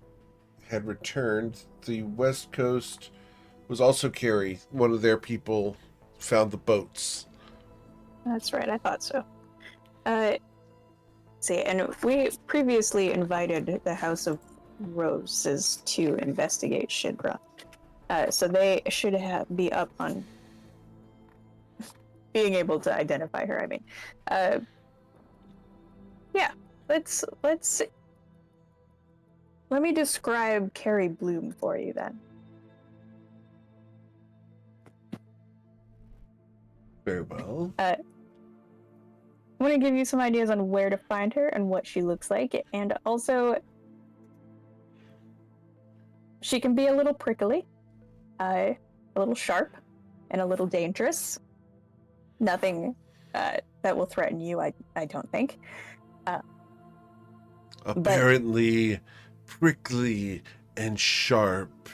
had returned. The West Coast was also Carrie. One of their people found the boats. That's right, I thought so. See, and we previously invited the House of Roses to investigate Shinra. So they should be up on being able to identify her, I mean. Yeah, let me describe Carrie Bloom for you then. Very well. I want to give you some ideas on where to find her and what she looks like, and also she can be a little prickly, a little sharp, and a little dangerous. Nothing that will threaten you, I don't think. Apparently, prickly and sharp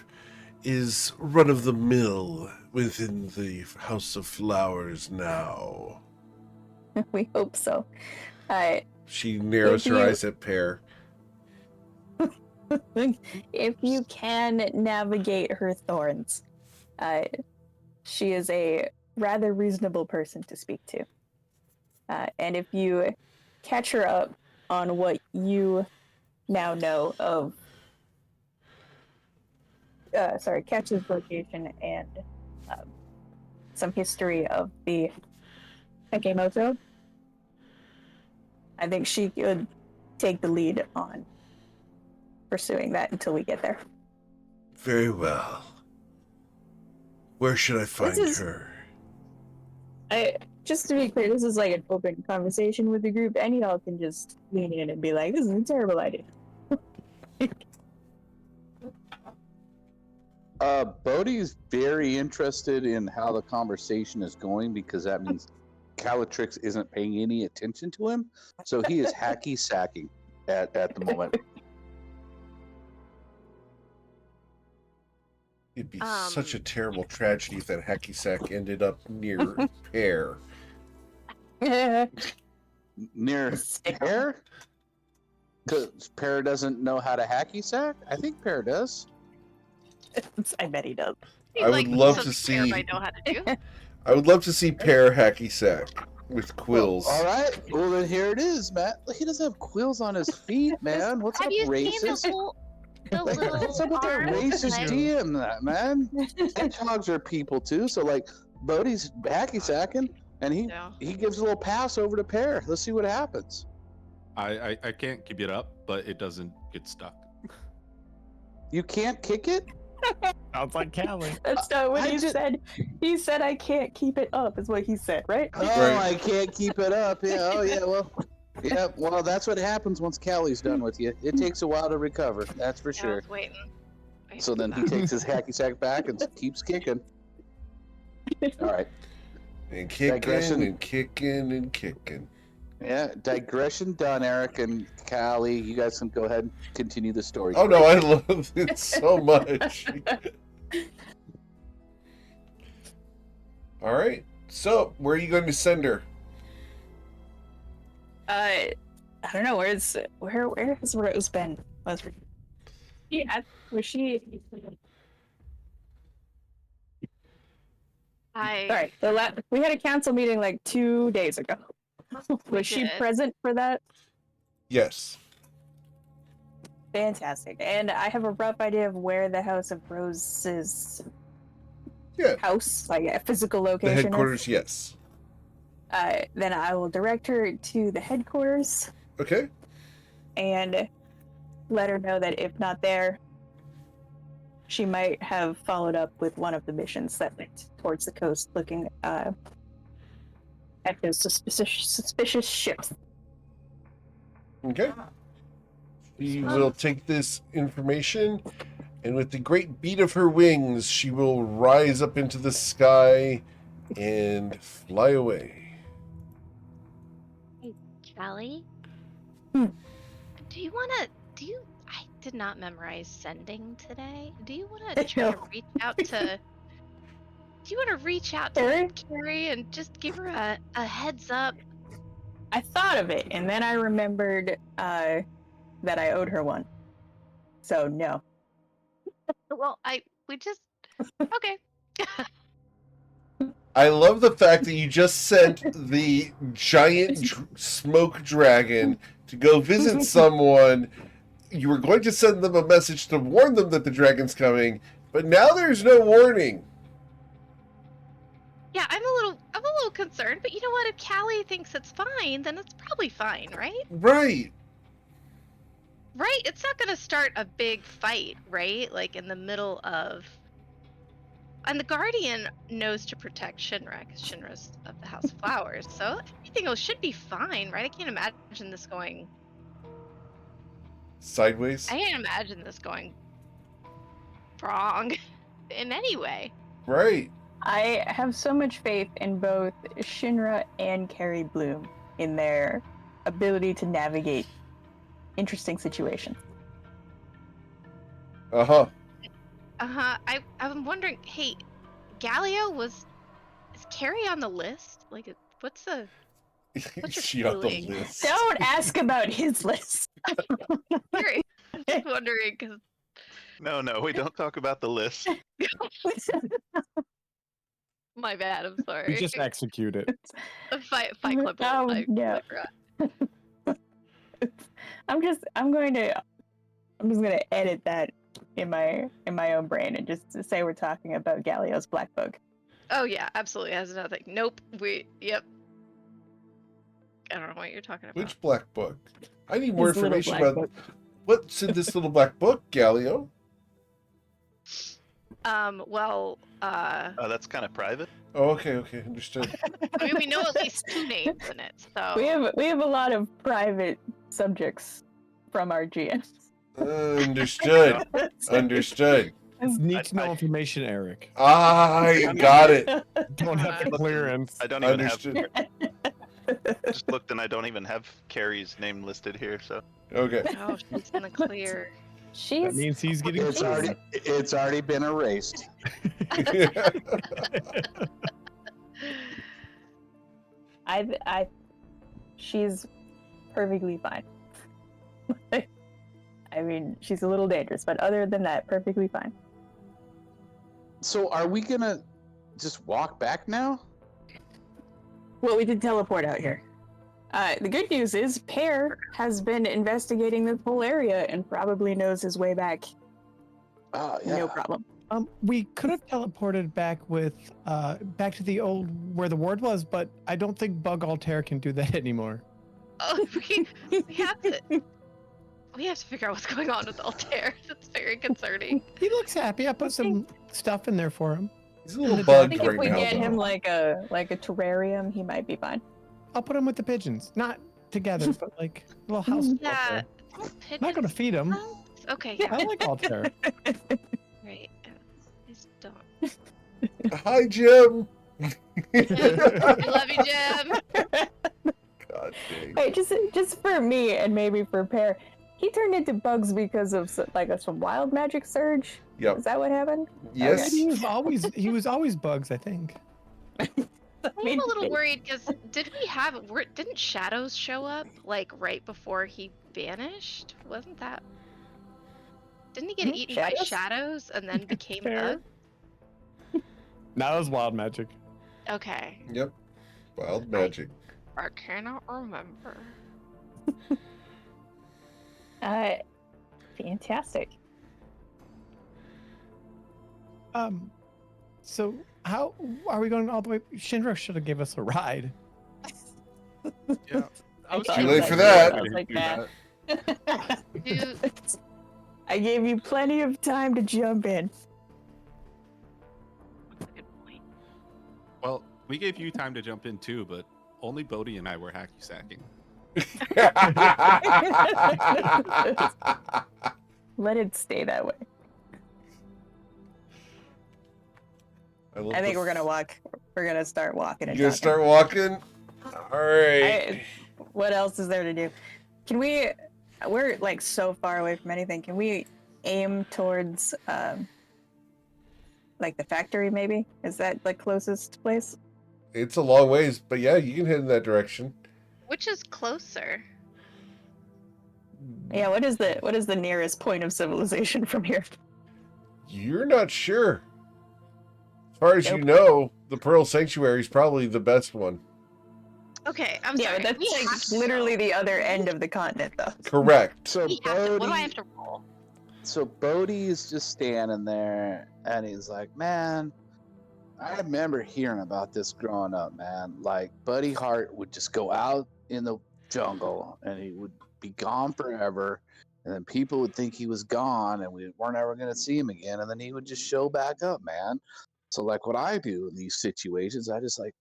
is run-of-the-mill within the House of Flowers now. We hope so. She narrows her eyes at Pear. If you can navigate her thorns, she is a rather reasonable person to speak to. And if you catch her up on what you now know of, Ketch's location and some history of the Takemoto, I think she could take the lead on pursuing that until we get there. Very well. Where should I find her? Just to be clear, this is like an open conversation with the group. Any of y'all can just lean in and be like, this is a terrible idea. Bodhi's very interested in how the conversation is going because that means Calatrix isn't paying any attention to him. So he is hacky sacking at the moment. It'd be such a terrible tragedy if that hacky sack ended up near Pear. Near Pear? Because Pear doesn't know how to hacky sack? I think Pear does. I bet he does. I would love to something Pear see. might know how to do. I would love to see Pear hacky sack with quills. Well, all right. Well, then here it is, Matt. He doesn't have quills on his feet, man. What's Have up, you seen the racist? little What's up with that arms? racist Like, DM, that man? Hedgehogs are people too. So like, Bodhi's hacky sacking, and no. he gives a little pass over to Pear. Let's see what happens. I can't keep it up, but it doesn't get stuck. You can't kick it. Sounds like Callie. That's not what I he just- said. He said I can't keep it up, is what he said, right? Oh, Right. I can't keep it up. Yeah. Oh, yeah. Well, yeah. Well, that's what happens once Callie's done with you. It takes a while to recover. That's for I sure. was waiting. So then he takes his hacky sack back and keeps kicking. All right. And kicking Digression. and kicking and kicking. Yeah. Digression done, Eric and Callie. You guys can go ahead and continue the story. Oh no, I love it so much. All right. So, where are you going to send her? I don't know. Where has Rose been? Was she? I Sorry, we had a council meeting like 2 days ago. We Was she did. present for that? Yes. Fantastic. And I have a rough idea of where the House of Rose's Yeah. house, like a physical The location, headquarters, yes. is. Then I will direct her to the headquarters Okay. and let her know that if not there, she might have followed up with one of the missions that went towards the coast looking at those suspicious ships. Okay. She will take this information, and with the great beat of her wings, she will rise up into the sky and fly away. Callie? Hmm. I did not memorize sending today. Do you want to try to reach out to Carrie? Carrie and just give her a heads up? I thought of it, and then I remembered that I owed her one. So no. Well, okay. I love the fact that you just sent the giant smoke dragon to go visit someone. You were going to send them a message to warn them that the dragon's coming, but now there's no warning. Yeah, I'm a little concerned, but you know what? If Callie thinks it's fine, then it's probably fine, right? Right. Right? It's not going to start a big fight, right? Like in the middle of. And the Guardian knows to protect Shinra, because Shinra's of the House of Flowers, so everything else should be fine, right? I can't imagine this going. Sideways. I can't imagine this going wrong in any way. Right. I have so much faith in both Shinra and Carrie Bloom in their ability to navigate interesting situations. Uh-huh. I'm wondering, hey, Galio is Carrie on the list? Like, what's Is your she on the feeling? list? Don't ask about his list. Carrie? I'm just wondering, because No, we don't talk about the list. my bad, I'm sorry. We just execute it. Fight Club. Oh, I no. forgot. I'm just gonna edit that in my own brain and just say we're talking about Galio's Black Book. Oh yeah, absolutely. Has nothing. Nope. Yep. I don't know what you're talking about. Which black book? I need more His little information black about book. what's in this little black book, Galio. Well, That's kind of private. Oh, okay, understood. I mean, we know at least 2 names in it, so. We have a lot of private subjects from our GMs. Understood. Understood. It's need to know I- information, Eric. I got it. Don't have the clearance. I don't even Understood. have. Just looked and I don't even have Carrie's name listed here. So Okay. Oh, she's in the clear. That She's means he's getting. It's already been erased. I she's perfectly fine. I mean, she's a little dangerous, but other than that, perfectly fine. So are we gonna just walk back now? Well, we did teleport out here. The good news is Pear has been investigating this whole area and probably knows his way back. Oh, yeah. No problem. We could have teleported back with back to the old where the ward was, but I don't think Bug Altair can do that anymore. Oh, we have to. We have to figure out what's going on with Altair. That's very concerning. He looks happy. I put some stuff in there for him. He's a little I bugged think right if we now, get though. him like a terrarium, he might be fine. I'll put him with the pigeons, not together, but like a little house. Yeah. I'm not gonna feed him. Okay, yeah. I like Altair. Right. Please don't. Hi, Jim. I love you, Jim. God dang. Wait, just for me and maybe for Pear, he turned into bugs because of some wild magic surge. Yep. Is that what happened? Yes. He was always bugs, I think. I'm a little worried because didn't shadows show up like right before he vanished? Wasn't that? Didn't he get eaten by shadows and then became Fair. bug? No, that was wild magic. Okay. Yep. Wild magic. I cannot remember. Fantastic. So how are we going all the way? Shinra should have gave us a ride. Yeah. I was Too trying late to for figure that. out how to Like do that. Dude, I gave you plenty of time to jump in. that's a good point. Well, we gave you time to jump in too, but only Bodhi and I were hacky sacking. Let it stay that way. I think we're gonna walk. We're gonna start walking. And You gonna talking. start walking? All right. What else is there to do? Can we? We're like so far away from anything. Can we aim towards like the factory? Maybe is that like closest place? It's a long ways, but yeah, you can head in that direction. Which is closer? Yeah. What is the nearest point of civilization from here? You're not sure. As far as you Nope. know, the Pearl Sanctuary is probably the best one. Okay, I'm Yeah, sorry. that's we like have to literally go. the other end of the continent, though. Correct. So We have to, what do I Bodhi, have to roll? so Bodhi is just standing there, and he's like, "Man, I remember hearing about this growing up, man. Like, Buddy Hart would just go out in the jungle, and he would be gone forever, and then people would think he was gone, and we weren't ever going to see him again, and then he would just show back up, man. So, like, what I do in these situations, I just, like,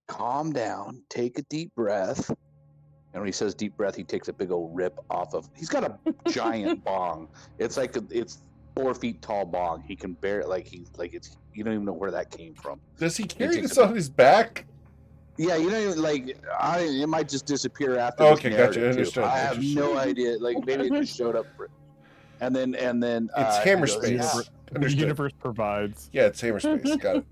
calm down, take a deep breath. And when he says deep breath, he takes a big old rip off of. He's got a giant bong. It's like it's 4 feet tall bong. He can bear it like it's. You don't even know where that came from. Does he carry takes this a- on his back? Yeah, you don't even like. It might just disappear after. Okay, this gotcha, narrative, too. understood, I have understood. no idea. Like maybe it just showed up. And then It's he hammer goes, space. "Yeah." The Understood. universe provides. Yeah, it's hammer space. Got it.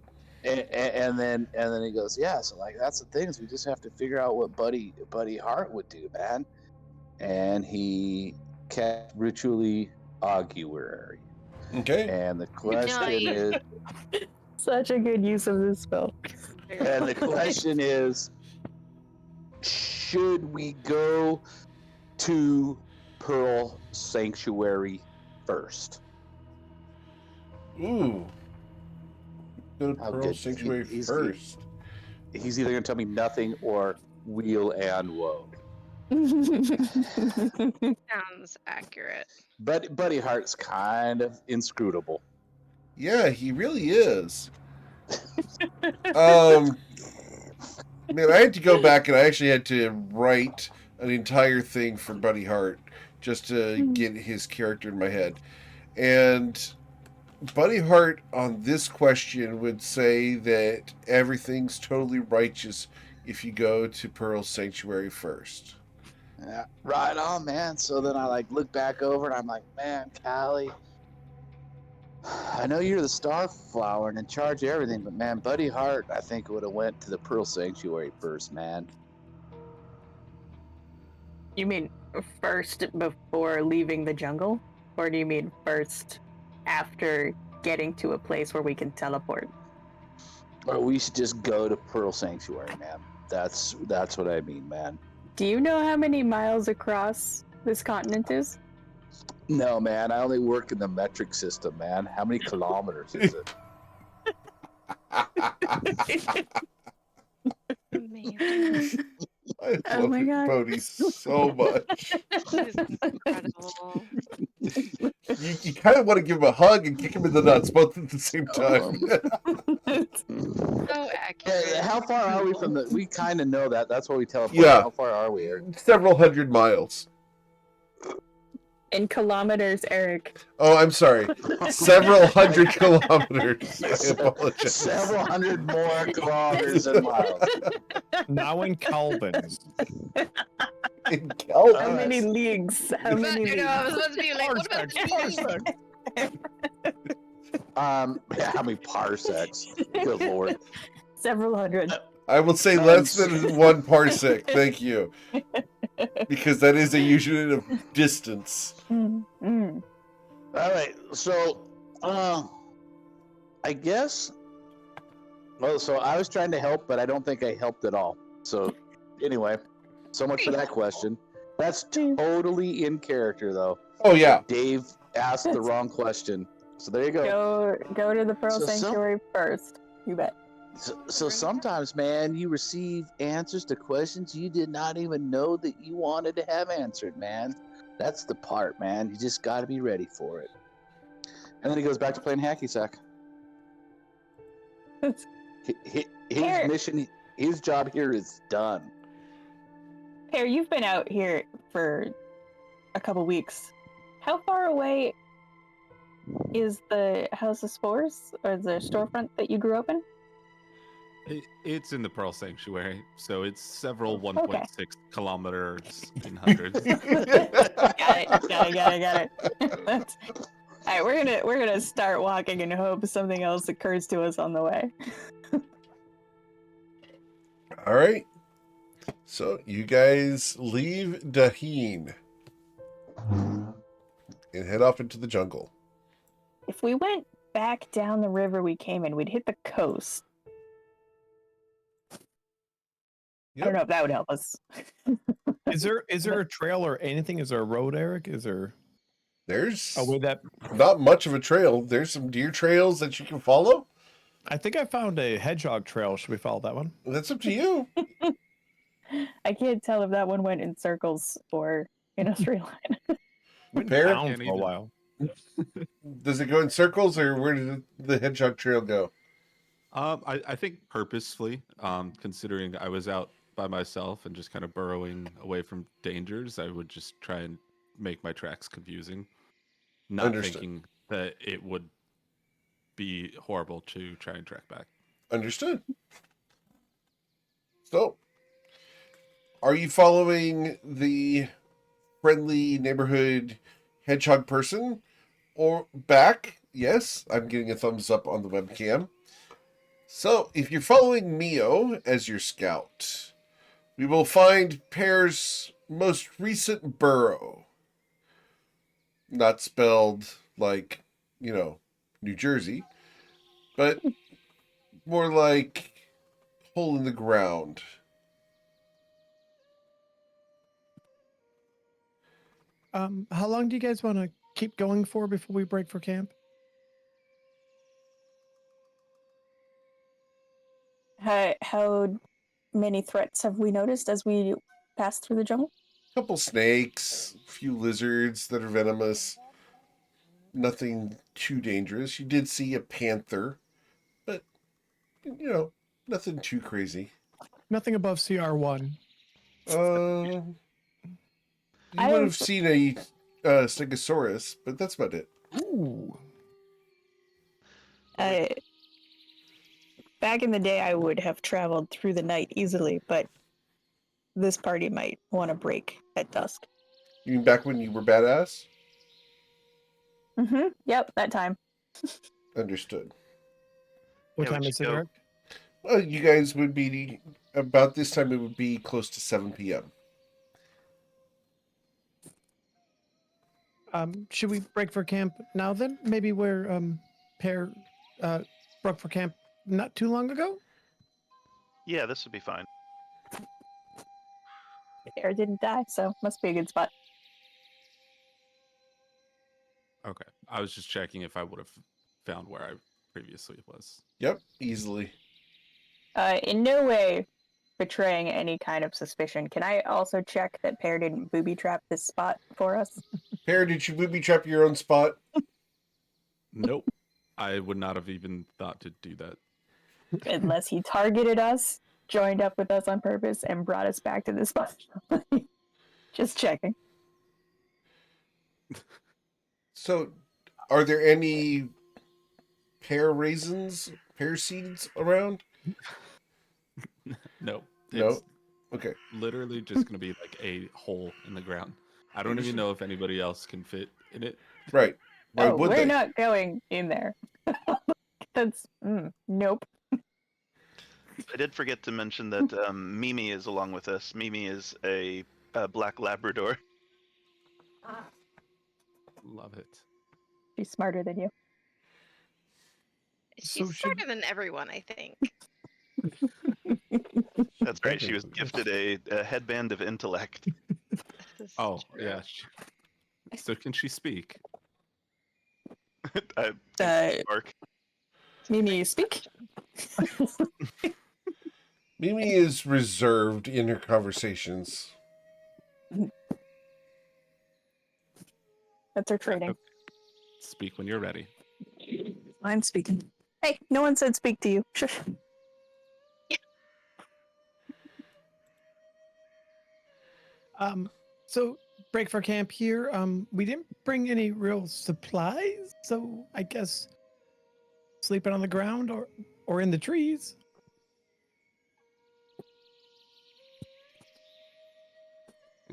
And then he goes, yeah. So like that's the thing is we just have to figure out what Buddy Hart would do, man. And he cast ritually augury. Okay. And the question is, Such a good use of this spell. and the question is, should we go to Pearl Sanctuary first? Ooh. Go to How Pearl good. Sanctuary He's- first. He's either going to tell me nothing or wheel and woe. Sounds accurate. But Buddy Hart's kind of inscrutable. Yeah, he really is. Man, I had to go back and I actually had to write an entire thing for Buddy Hart just to get his character in my head. And Buddy Hart on this question would say that everything's totally righteous if you go to Pearl Sanctuary first. Yeah, right on, man. So then I like look back over and I'm like, man, Callie, I know you're the Starflower and in charge of everything, but man, Buddy Hart, I think would have went to the Pearl Sanctuary first, man. You mean first before leaving the jungle? Or do you mean first after getting to a place where we can teleport? Or we should just go to Pearl Sanctuary, man. That's what I mean, man. Do you know how many miles across this continent is? No, man. I only work in the metric system, man. How many kilometers is it? Amazing. I Oh love my it, God. Bodhi, so much. This is incredible. You kind of want to give him a hug and kick him in the nuts both at the same time. So accurate. How far are we from the? We kind of know that. That's what we teleport. Yeah. How far are we, Eric? Several hundred miles. In kilometers, Eric. Oh, I'm sorry. Several hundred kilometers. I apologize. Several hundred more kilometers and miles. Now in Kelvins. In Kelvin. How many leagues? How many I know, I was leagues? supposed to be like, what about How many parsecs? Good lord. Several hundred. I will say less than 1 parsec. Thank you. Because that is a unit of distance. Mm. All right, so I guess. Well, so I was trying to help, but I don't think I helped at all. So anyway, so much for that question. That's totally in character, though. Oh, yeah. Dave asked the wrong question, so there you go. Go to the Pearl So Sanctuary first. You bet. So sometimes, man, you receive answers to questions you did not even know that you wanted to have answered, man. That's the part, man. You just got to be ready for it. And then he goes back to playing hacky sack. His mission, his job here is done. Pear, you've been out here for a couple weeks. How far away is the House of Spores or the storefront that you grew up in? It's in the Pearl Sanctuary, so it's several Okay. 1.6 kilometers in hundreds. Got it. All right, we're gonna start walking and hope something else occurs to us on the way. All right. So you guys leave Daheen and head off into the jungle. If we went back down the river we came in, we'd hit the coast. I don't know if that would help us. Is there a trail or anything? Is there a road, Eric? Is there There's a way that? not much of a trail. There's some deer trails that you can follow. I think I found a hedgehog trail. Should we follow that one? That's up to you. I can't tell if that one went in circles or in a straight line. Went Bear? down Can't for a even- while. Does it go in circles, or where did the hedgehog trail go? I think purposefully, considering I was out by myself and just kind of burrowing away from dangers, I would just try and make my tracks confusing, not Understood. thinking that it would be horrible to try and track back. Understood. So, are you following the friendly neighborhood hedgehog person or back? Yes, I'm getting a thumbs up on the webcam. So, if you're following Mio as your scout, we will find Pear's most recent burrow. Not spelled like, New Jersey, but more like hole in the ground. How long do you guys want to keep going for before we break for camp? How many threats have we noticed as we pass through the jungle? Couple snakes, a few lizards that are venomous. Nothing too dangerous. You did see a panther, but nothing too crazy. Nothing above CR1. You would have seen a Stegosaurus, but that's about it. Ooh. Back in the day, I would have traveled through the night easily, but this party might want to break at dusk. You mean back when you were badass? Mm-hmm. Yep, that time. Understood. What Yeah, we time is should it, go. Eric? Well, you guys would be about this time. It would be close to 7 p.m. Should we break for camp now then? Maybe where Pear broke for camp not too long ago? Yeah, this would be fine. Bear didn't die, so must be a good spot. Okay. I was just checking if I would have found where I previously was. Yep, easily. In no way betraying any kind of suspicion. Can I also check that Pear didn't booby trap this spot for us? Pear, did you booby trap your own spot? Nope. I would not have even thought to do that. Unless he targeted us, joined up with us on purpose, and brought us back to this spot. Just checking. So, are there any pear raisins, pear seeds around? No. No? It's Okay. literally just going to be like a hole in the ground. I don't even know if anybody else can fit in it. Right. Why would we're they? not going in there. That's nope. I did forget to mention that Mimi is along with us. Mimi is a black Labrador. Love it. She's smarter than you. She's So should- smarter than everyone, I think. That's right. She was gifted a headband of intellect. This is Oh, true. yeah. So can she speak? Mark. Mimi, you speak? Mimi is reserved in her conversations. That's her training. Speak when you're ready. I'm speaking. Hey, no one said speak to you. Shush. So break for camp here. We didn't bring any real supplies, so I guess sleeping on the ground or in the trees.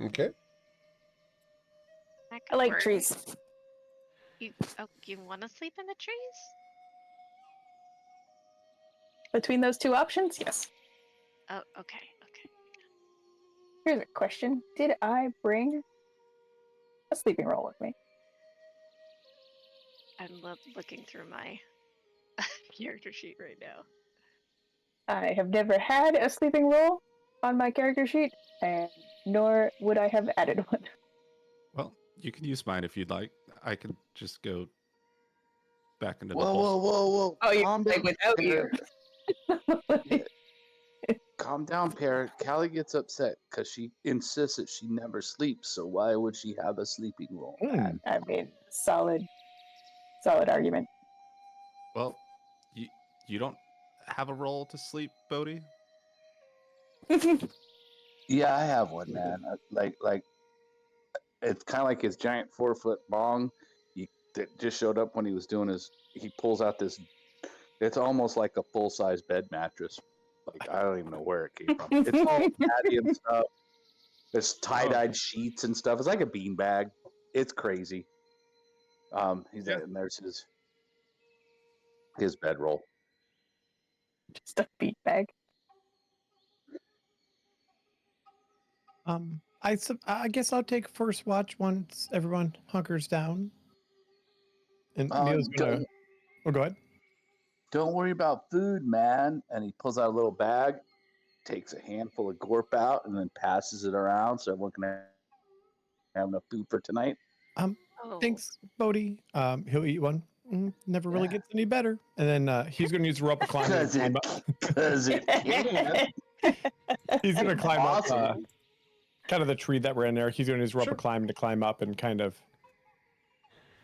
Okay. That I could like work. trees. You want to sleep in the trees? Between those two options, yes. Oh, okay. Here's a question. Did I bring a sleeping roll with me? I'm looking through my character sheet right now. I have never had a sleeping roll on my character sheet, and nor would I have added one. Well, you can use mine if you'd like. I can just go back into the Whoa, hole. whoa. Oh, you Calm like down, without Pear. you. Calm down, Pear. Callie gets upset because she insists that she never sleeps. So why would she have a sleeping roll? Hmm. I mean, solid argument. Well, you don't have a roll to sleep, Bodhi? Yeah, I have one, man. Like it's kind of like his giant 4-foot bong. That just showed up when he was doing his. He pulls out this. It's almost like a full-size bed mattress. Like I don't even know where it came from. It's all patty and stuff. There's tie-dyed sheets and stuff. It's like a beanbag. It's crazy. And there's his bedroll. Just a beat bag. I guess I'll take first watch once everyone hunkers down. And Neil's gonna. Oh, go ahead. Don't worry about food, man. And he pulls out a little bag, takes a handful of gorp out, and then passes it around so everyone can have enough food for tonight. Oh. Thanks, Bodhi. He'll eat one. Never really Yeah. gets any better. And then he's gonna use rope climb. Because it can. He's gonna climb up Awesome. kind of the tree that we're in there. He's gonna use rope Sure. climb to climb up and kind of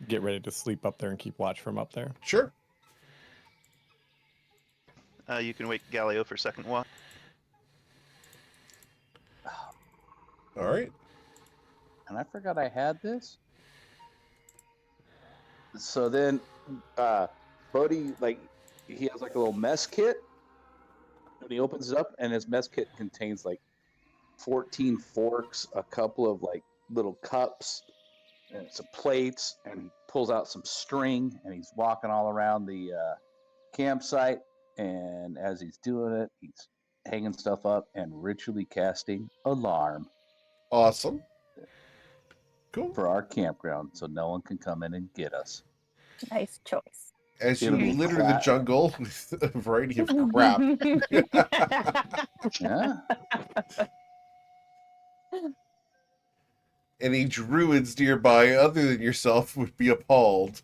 get ready to sleep up there and keep watch from up there. Sure. You can wake Galileo for second watch. All right. And I forgot I had this. So then, Bodhi, he has like a little mess kit. And he opens it up, and his mess kit contains like 14 forks, a couple of like little cups, and some plates, and he pulls out some string, and he's walking all around the campsite. And as he's doing it, he's hanging stuff up and ritually casting alarm. Awesome. Cool. for our campground, so no one can come in and get us. Nice choice. As you It'll be litter the flat. jungle with a variety of crap. Yeah. Any druids nearby other than yourself would be appalled.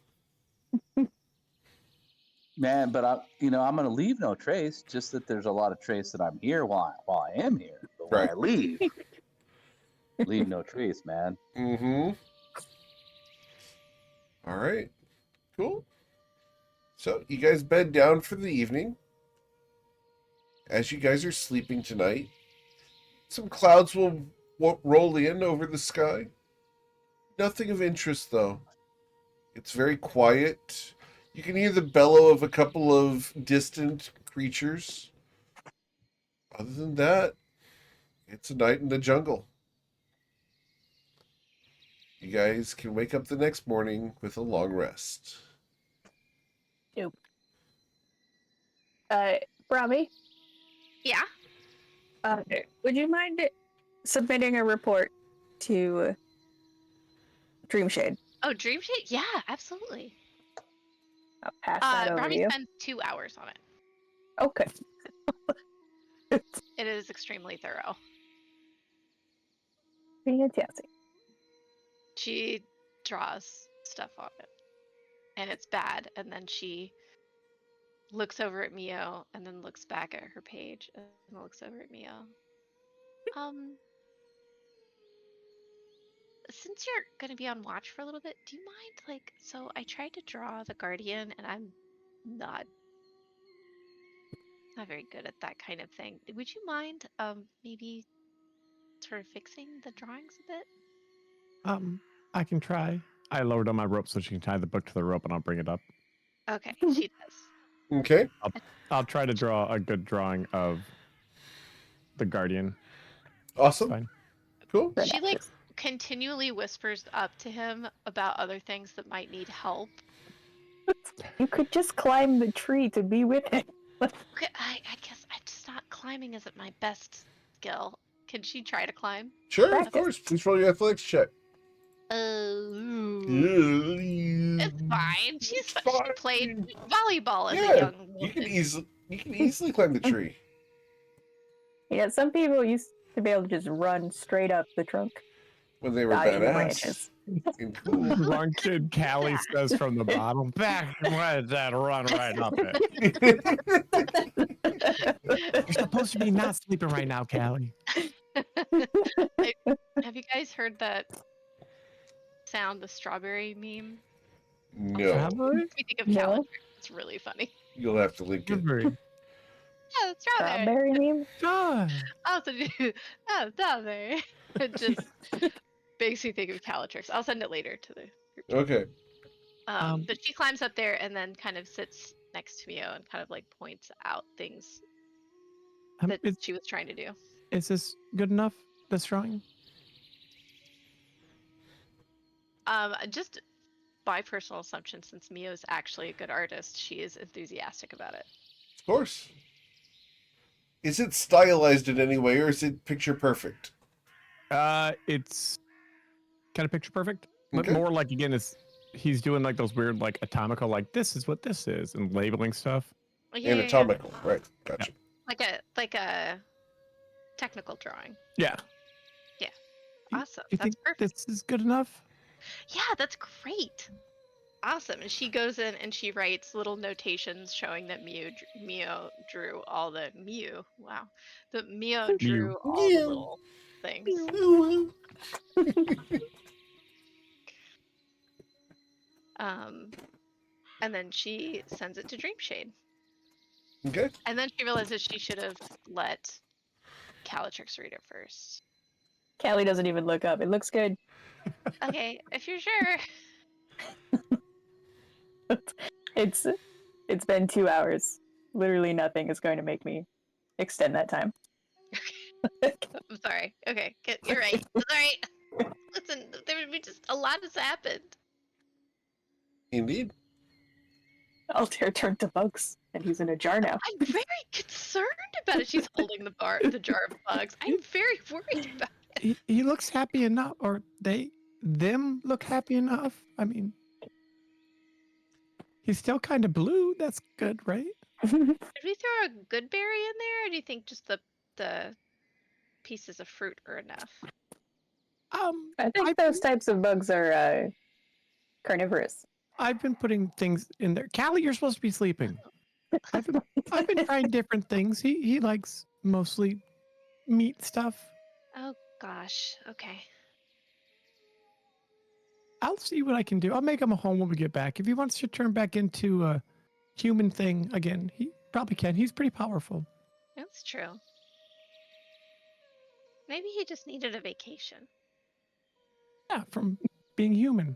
Man, but I'm gonna leave no trace. Just that there's a lot of trace that I'm here while I am here. But when Right. I leave no trace, man. Mm-hmm. All right. Cool. So you guys bed down for the evening. As you guys are sleeping tonight, some clouds will roll in over the sky. Nothing of interest, though. It's very quiet. You can hear the bellow of a couple of distant creatures. Other than that, it's a night in the jungle. You guys can wake up the next morning with a long rest. Brahmi, Yeah. would you mind submitting a report to Dreamshade? Oh, Dream Shade? Yeah, absolutely. I'll pass that over to Brownie you. spends 2 hours on it. Okay. It is extremely thorough. Fantastic. She draws stuff on it, and it's bad. And then she looks over at Mio, and then looks back at her page, and looks over at Mio. Since you're gonna be on watch for a little bit, do you mind, so I tried to draw the Guardian, and I'm not very good at that kind of thing. Would you mind, maybe sort of fixing the drawings a bit? I can try. I lowered on my rope so she can tie the book to the rope, and I'll bring it up. Okay, she does. Okay. I'll try to draw a good drawing of the Guardian. Awesome. Fine. Cool. She continually whispers up to him about other things that might need help. You could just climb the tree to be with it. Okay, I guess I'm just not climbing isn't my best skill. Can she try to climb? Sure, Practice. of course. Please roll your athletics check. It's fine. She played volleyball as a Yeah, young you can woman. easily climb the tree. Yeah, some people used to be able to just run straight up the trunk. When they were Dodging the badass branches. and cool. Drunk kid Callie says from the bottom. Back let that run right up it. You're supposed to be not sleeping right now, Callie. Have you guys heard that sound, the strawberry meme? No, Strawberry? Makes me think of No. calendar. It's really funny. you'll have to link it. Strawberry. Yeah, the strawberry. Strawberry meme? Ah. Oh, strawberry. It just makes me think of Calatrix. I'll send it later to the group chat. Okay. But she climbs up there and then kind of sits next to Mio and kind of points out things that she was trying to do. Is this good enough, this drawing? Just by personal assumption, since Mio's actually a good artist, she is enthusiastic about it. Of course. Is it stylized in any way, or is it picture perfect? It's kind of picture perfect, but Okay. more like, again, he's doing those weird atomical, this is what this is, and labeling stuff. Yeah, Anatomical, right? Gotcha. like a technical drawing. Yeah. Awesome. You That's think perfect. this is good enough? Yeah, that's great. Awesome. And she goes in and she writes little notations showing that Mio drew all the Mio. Wow. That Mio drew all the little things. And then she sends it to Dreamshade. Okay. And then she realizes she should have let Calatrix read it first. Callie doesn't even look up. It looks good. Okay, if you're sure. It's been 2 hours. Literally nothing is going to make me extend that time. I'm sorry. Okay, you're right. It's all right. Listen, there would be just a lot has happened. Indeed. Altair turned to bugs, and he's in a jar now. I'm very concerned about it. She's holding the jar of bugs. I'm very worried about it. He looks happy enough, or they them look happy enough. I mean, he's still kind of blue. That's good, right? Did we throw a good berry in there, or do you think just the pieces of fruit are enough? I think those types of bugs are carnivorous. I've been putting things in there. Callie, you're supposed to be sleeping. I've been trying different things. He likes mostly meat stuff. Oh gosh. Okay. I'll see what I can do. I'll make him a home when we get back. If he wants to turn back into a human thing again, he probably can. He's pretty powerful. That's true. Maybe he just needed a vacation. Yeah, from being human.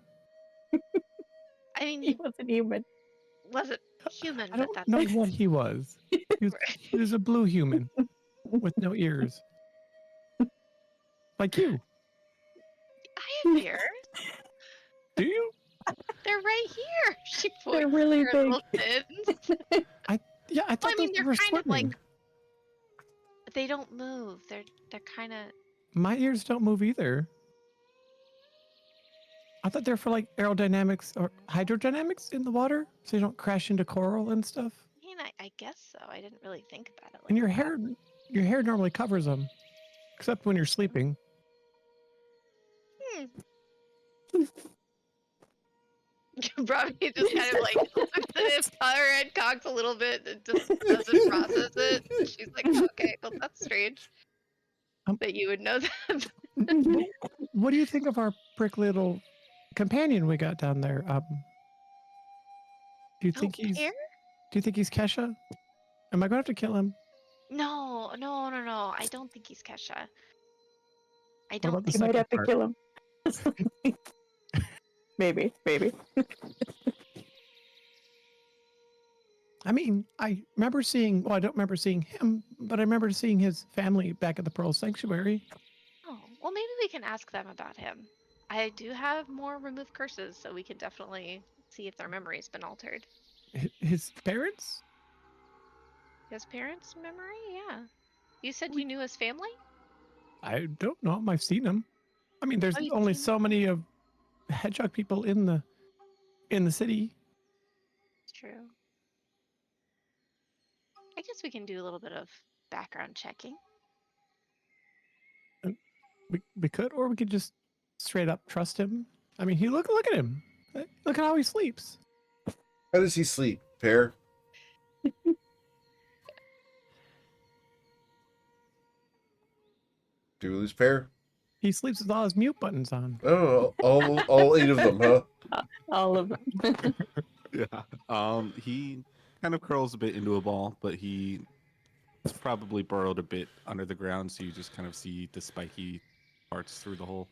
I mean, He he wasn't human. wasn't human, I but don't that's know what he was. He was a blue human with no ears. Like you. I have ears. Do you? They're right here. She They're points really to her big. little pins. Yeah, I thought Well, I mean, those they're were kind of swimming. like they don't move. They're kind of. My ears don't move either. I thought they're for like aerodynamics or hydrodynamics in the water, so you don't crash into coral and stuff. I mean, I guess so. I didn't really think about it like And that. your hair normally covers them, except when you're sleeping. Robbie just kind of like looks at it, her head cocks a little bit, and just doesn't process it. And she's like, "Okay, well, that's strange that you would know that." What do you think of our prickly little companion we got down there? Do you think he's? Pear? Do you think he's Kesha? Am I going to have to kill him? No. I don't think he's Kesha. I What don't about the You might second have to part? kill him. Maybe. I mean, I remember seeing. Well, I don't remember seeing him, but I remember seeing his family back at the Pearl Sanctuary. Oh, well, maybe we can ask them about him. I do have more remove curses, so we can definitely see if their memory's been altered. His parents? His parents' memory? Yeah. You said you knew his family? I don't know. I've seen him. I mean, there's Oh, you've only seen so many of hedgehog people in the city. It's true. I guess we can do a little bit of background checking. We could, or we could just straight up trust him. I mean, look at him. Look at how he sleeps. How does he sleep, Pear? Do we lose Pear? He sleeps with all his mute buttons on. Oh, all 8 of them, huh? All of them. Yeah. He kind of curls a bit into a ball, but he's probably burrowed a bit under the ground, so you just kind of see the spiky parts through the hole.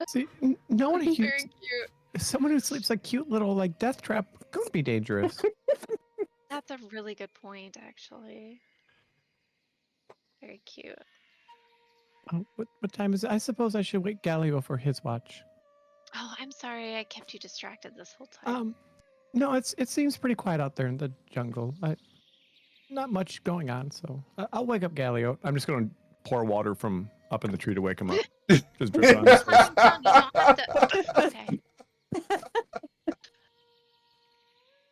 See, no one Very cute. cute. Someone who sleeps like cute little like death trap could be dangerous. That's a really good point, actually. Very cute. Oh, what time is it? I suppose I should wake Galileo for his watch. Oh, I'm sorry I kept you distracted this whole time. No, it seems pretty quiet out there in the jungle. Not much going on, so I'll wake up Galileo. I'm just going to pour water from up in the tree to wake him up. Just drip on his face. No, you don't have to. Okay.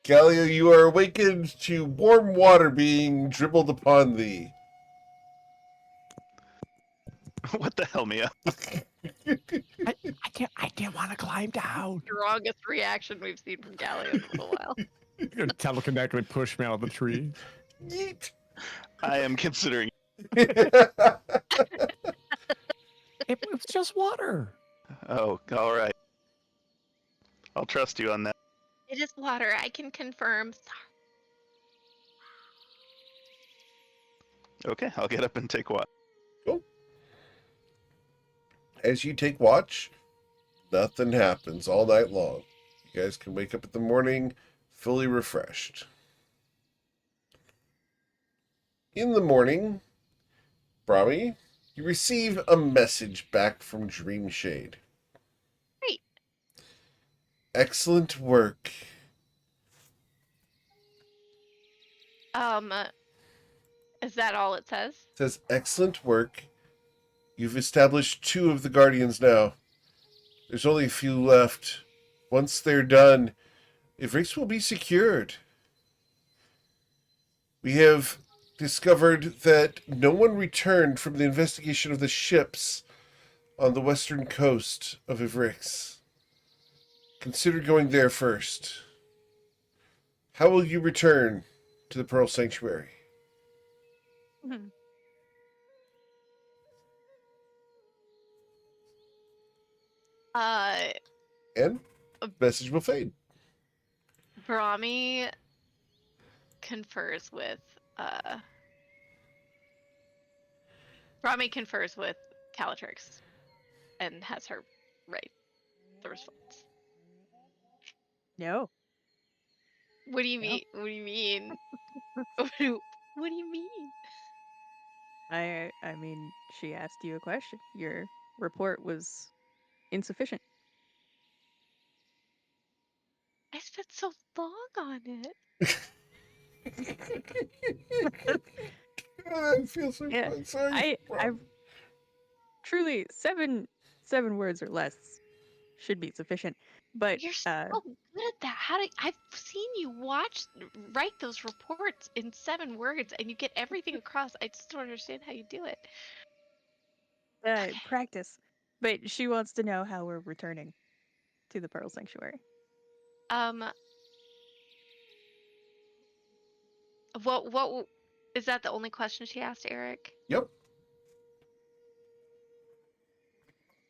Galileo, you are awakened to warm water being dribbled upon thee. What the hell, Mia? I can't want to climb down. Strongest reaction we've seen from Galileo in a little while. You're going to telekinetically push me out of the tree. Yeet. I am considering. It's just water. Oh, all right. I'll trust you on that. It is water. I can confirm. Okay, I'll get up and take what? As you take watch, nothing happens all night long. You guys can wake up in the morning fully refreshed. In the morning, Brahmi, you receive a message back from Dreamshade. Great. Excellent work. Is that all it says? It says, excellent work. You've established 2 of the Guardians now. There's only a few left. Once they're done, Ivrix will be secured. We have discovered that no one returned from the investigation of the ships on the western coast of Ivrix. Consider going there first. How will you return to the Pearl Sanctuary? Mhm. Uh, And message will fade. Brahmi confers with Calatrix and has her write the response. No. What do you No. mean? What do you mean? What do you mean? I mean, she asked you a question. Your report was insufficient. I spent so long on it. I feel so Yeah, bad. Sorry. I truly seven words or less should be sufficient. But You're so good at that. How do I've seen you write those reports in 7 words, and you get everything across. I just don't understand how you do it. practice. But she wants to know how we're returning to the Pearl Sanctuary. What is that? The only question she asked Eric? Yep.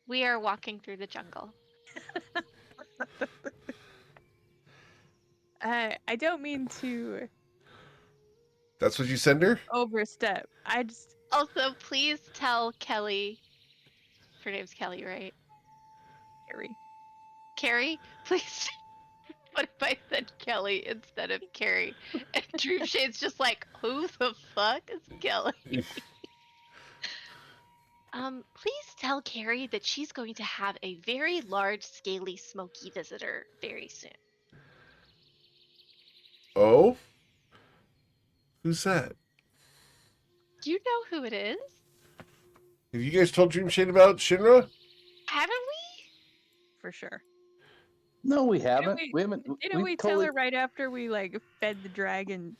We are walking through the jungle. I don't mean to That's what you send her? overstep. I just Also, please tell Kelly. Her name's Kelly, right? Carrie. Carrie, please. What if I said Kelly instead of Carrie? And Dreamshade's just like, who the fuck is Kelly? Please tell Carrie that she's going to have a very large, scaly, smoky visitor very soon. Oh? Who's that? Do you know who it is? Have you guys told Dream Shade about Shinra? Haven't we? For sure. No, we haven't. we- We haven't. Didn't we tell totally. her right after we like fed the dragon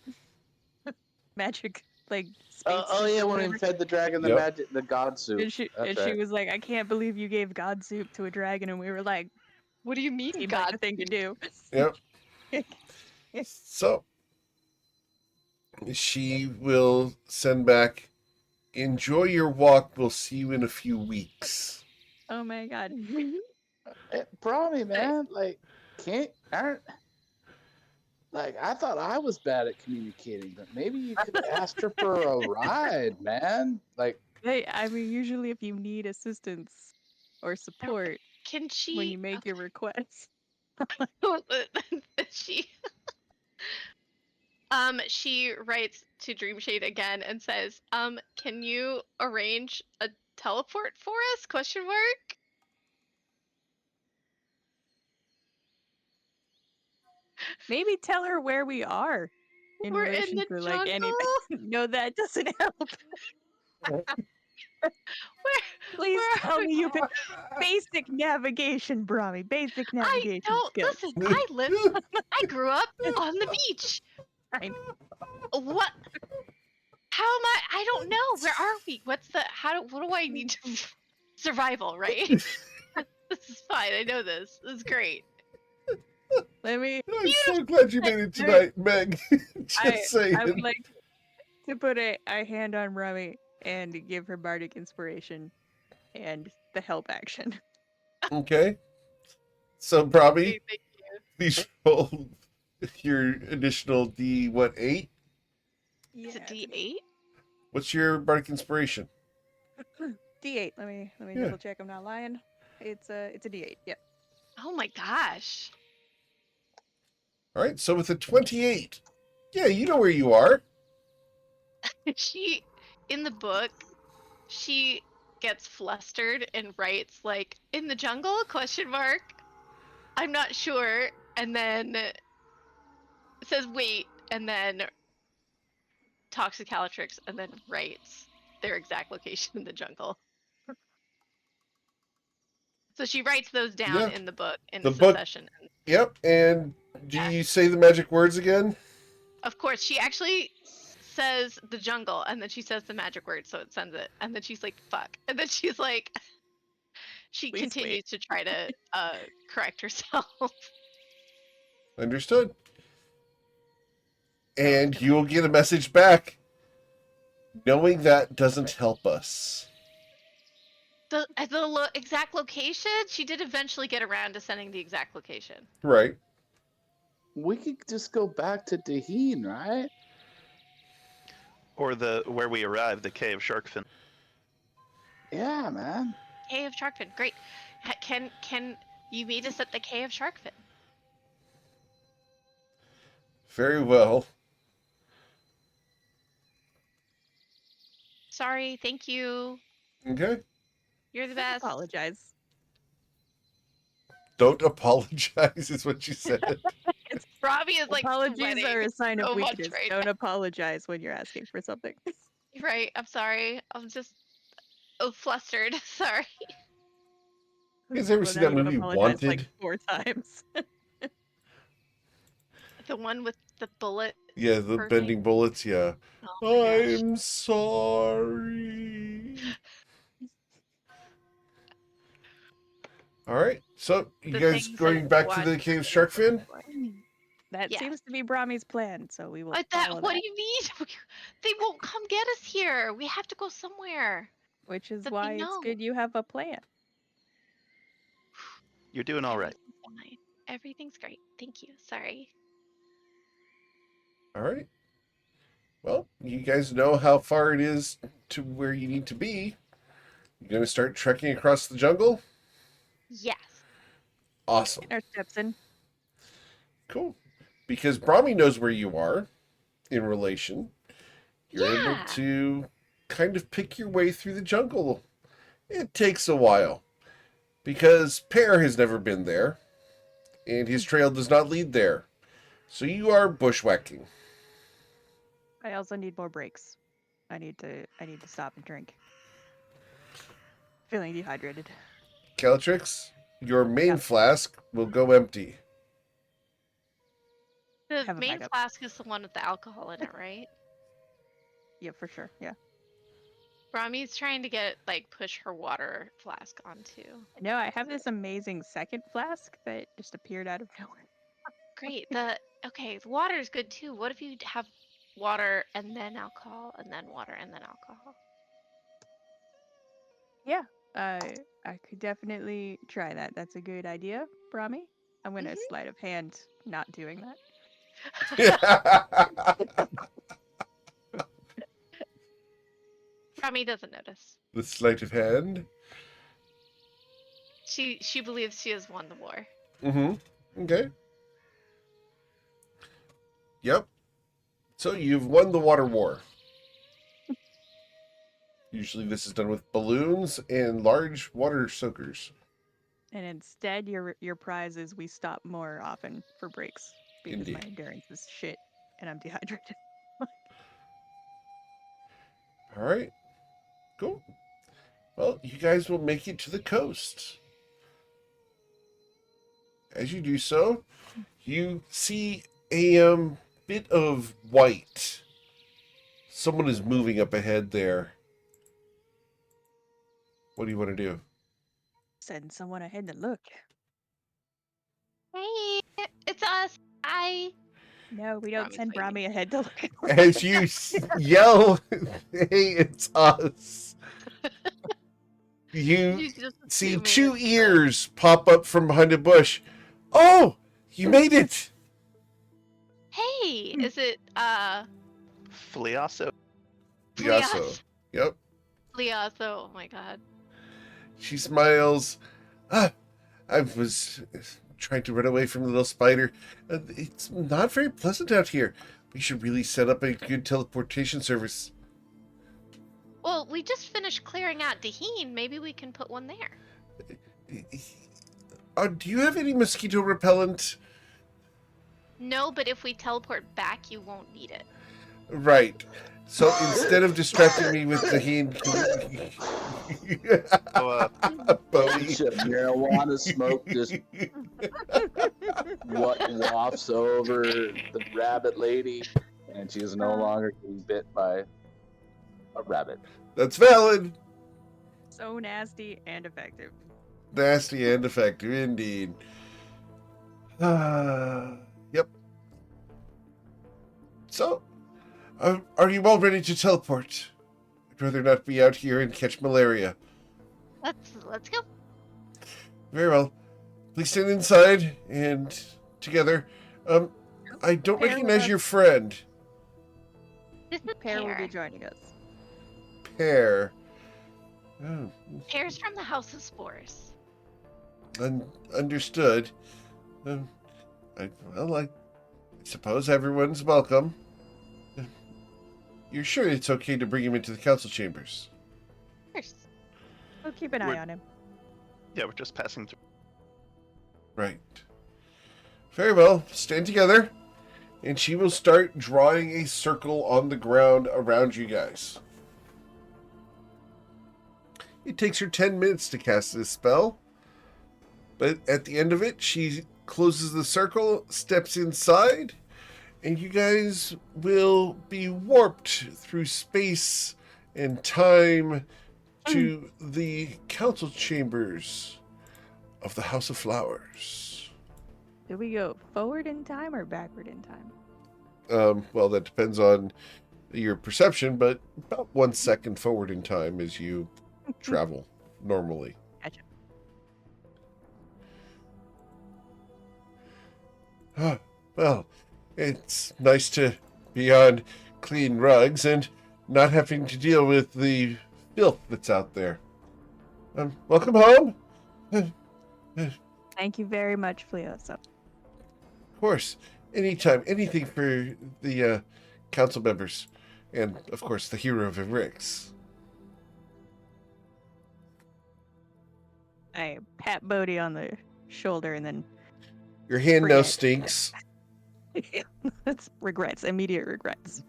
magic like space Oh soup yeah, or when we whatever? fed the dragon the Yep. magic, the god soup. And she That's and right. she was like, I can't believe you gave god soup to a dragon, and we were like, What do you mean, seemed like God? the thing to do. Yep. So, she will send back, enjoy your walk. We'll see you in a few weeks. Oh my god. Probably, man. Like, aren't like I thought I was bad at communicating, but maybe you could ask her for a ride, man. Like, Hey, I mean, usually if you need assistance or support Can she? when you make your request. she she writes to Dreamshade again and says, can you arrange a teleport for us? Question mark. Maybe tell her where we are in We're in relation the to like jungle. anything. No, that doesn't help. Please Where are tell we? me you can basic navigation, Brahmi. Basic I navigation don't skills. listen. I grew up on the beach. I What? How am I? I don't know. Where are we? What do I need to survival, right? This is fine. I know this. This is great. Let me. I'm so glad you made it tonight, Meg. Just saying. I would like to put a hand on Brahmi and give her bardic inspiration and the help action. Okay. So, probably, Okay, thank you. please roll your additional D, what, 8? Is it it's an D8? What's your bardic inspiration? D8. Let me Yeah. double check. I'm not lying. It's a D8. Yep. Oh my gosh. All right, so with a 28, yeah, you know where you are. She, in the book, she gets flustered and writes like, in the jungle, question mark. I'm not sure. And then says, wait, and then talks to Calatrix and then writes their exact location in the jungle. So she writes those down Yeah. in the book in The book- succession. Yep, and do you say the magic words again? Of course, she actually says the jungle, and then she says the magic word, so it sends it. And then she's like, "Fuck!" And then she's like, she Please continues to try to correct herself. Understood. And you will get a message back. Knowing that doesn't help us. The exact location? She did eventually get around to sending the exact location. Right. We could just go back to Daheen, right? Or where we arrived, the Cave Sharkfin. Yeah, man. Cave of Sharkfin, great. Can you meet us at the Cave of Sharkfin? Very well. Sorry, thank you. Okay. You're the best. Apologize. Don't apologize, is what you said. Robbie is like Apologies sweating are a sign so of much weakness. right Don't now. apologize when you're asking for something. You're right. I'm sorry. I'm just flustered. Sorry. You guys ever Well, see now that you've movie apologized, Wanted? like 4 times. The one with the bullet. Yeah, the person. bending bullets, yeah. Oh my gosh. I'm sorry. Alright, so you The guys things going that back to watch the cave the shark fin? That Yeah. seems to be Brahmi's plan, so we will What follow do that. you mean? They won't come get us here. We have to go somewhere. Which is that they why it's know. good you have a plan. You're doing all right. Everything's fine. Everything's great. Thank you. Sorry. Alright. Well, you guys know how far it is to where you need to be. You're going to start trekking across the jungle? Yes. Awesome. Get our steps in. Cool. Because Brahmi knows where you are in relation. You're able Yeah. to kind of pick your way through the jungle. It takes a while. Because Pear has never been there. And his trail does not lead there. So you are bushwhacking. I also need more breaks. I need to stop and drink. Feeling dehydrated. Calatrix, your main Yep. flask will go empty. The Have a main backup. flask is the one with the alcohol in it, right? Yeah, for sure. Yeah. Brahmi's trying to push her water flask onto. No, I have this amazing second flask that just appeared out of nowhere. Great. The water is good too. What if you have water and then alcohol and then water and then alcohol? Yeah. I could definitely try that. That's a good idea, Brahmi. I'm gonna sleight of hand not doing that. Brahmi doesn't notice. The sleight of hand. She believes she has won the war. Mm-hmm. Okay. Yep. So you've won the water war. Usually this is done with balloons and large water soakers. And instead, your prize is we stop more often for breaks because my Indeed. endurance is shit and I'm dehydrated. All right. Cool. Well, you guys will make it to the coast. As you do so, you see a bit of white. Someone is moving up ahead there. What do you want to do? Send someone ahead to look. Hey, it's us. Hi. No, we don't Brahmi's send waiting. Brahmi ahead to look. As you yell, hey, it's us. You She's just see assuming 2 it's ears pop up from behind a bush. Oh, you made it. Hey, is it Fliasso. Picasso. Yep. Liazo? Oh my god. She smiles. I was trying to run away from the little spider. It's not very pleasant out here. We should really set up a good teleportation service. Well, we just finished clearing out Daheen. Maybe we can put one there. Do you have any mosquito repellent? No, but if we teleport back, you won't need it. Right. So instead of distracting me with the hand, So, bonus. stench of marijuana smoke just what wafts over the rabbit lady, and she is no longer getting bit by a rabbit. That's valid. So nasty and effective. Nasty and effective, indeed. Yep. So, are you all ready to teleport? I'd rather not be out here and catch malaria. Let's go. Very well. Please stand inside and together. I don't Pear recognize with your us. friend. This is Pear will be Pear. joining us. Pear. Oh, Pear's from the House of Spores. understood. I suppose everyone's welcome. You're sure it's okay to bring him into the council chambers? Of course. We'll keep an eye We're- on him. Yeah, we're just passing through. Right. Very well. Stand together. And she will start drawing a circle on the ground around you guys. It takes her 10 minutes to cast this spell. But at the end of it, she closes the circle, steps inside, and you guys will be warped through space and time to the council chambers of the House of Flowers. Do we go forward in time or backward in time? Well, that depends on your perception, but about 1 second forward in time as you travel normally. Gotcha. Well, it's nice to be on clean rugs and not having to deal with the filth that's out there. Welcome home. Thank you very much, Flioso. Of course, anytime, anything for the council members, and of course the hero of Rix. I pat Bodhi on the shoulder and then Your hand now Forget. stinks. that's regrets, immediate regrets.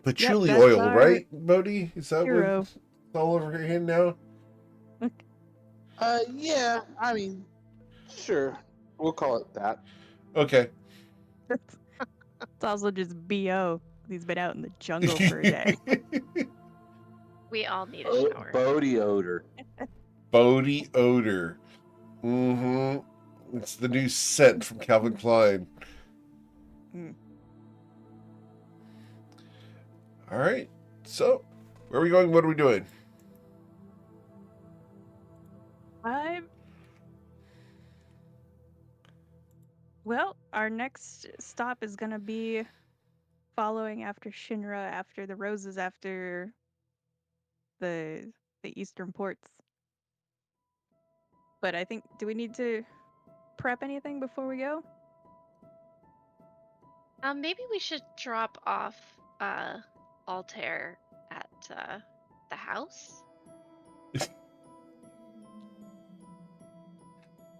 Patchouli that's oil, our right, Bodhi? Is that hero. what's all over your hand now? Yeah, I mean, sure, we'll call it that. Okay. It's also just BO. He's been out in the jungle for a day. We all need a Oh, shower. Bodhi odor. Bodhi odor. Mm-hmm. It's the new scent from Calvin Klein. Mm. All right. So, where are we going? What are we doing? Well, our next stop is gonna be following after Shinra, after the roses, after the eastern ports. But I think, do we need to prep anything before we go? Maybe we should drop off Altair at the house.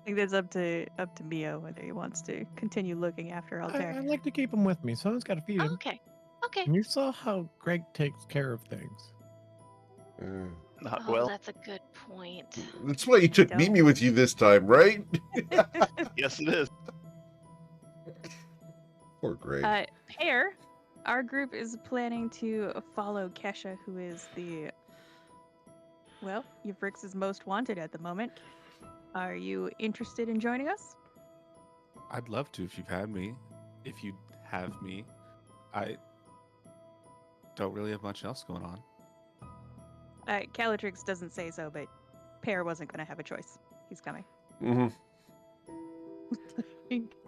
I think that's up to Mio whether he wants to continue looking after Altair. I'd like to keep him with me. Someone's got to feed him. Okay. Okay. And you saw how Greg takes care of things. Not Oh, well. that's a good point. That's why you took Don't. Mimi with you this time, right? Yes, it is. Poor Greg. Pear, our group is planning to follow Kesha, who is Euphryx's most wanted at the moment. Are you interested in joining us? I'd love to if you've had me. If you have me, I don't really have much else going on. Calatrix doesn't say so, but Pear wasn't going to have a choice. He's coming. Mm-hmm.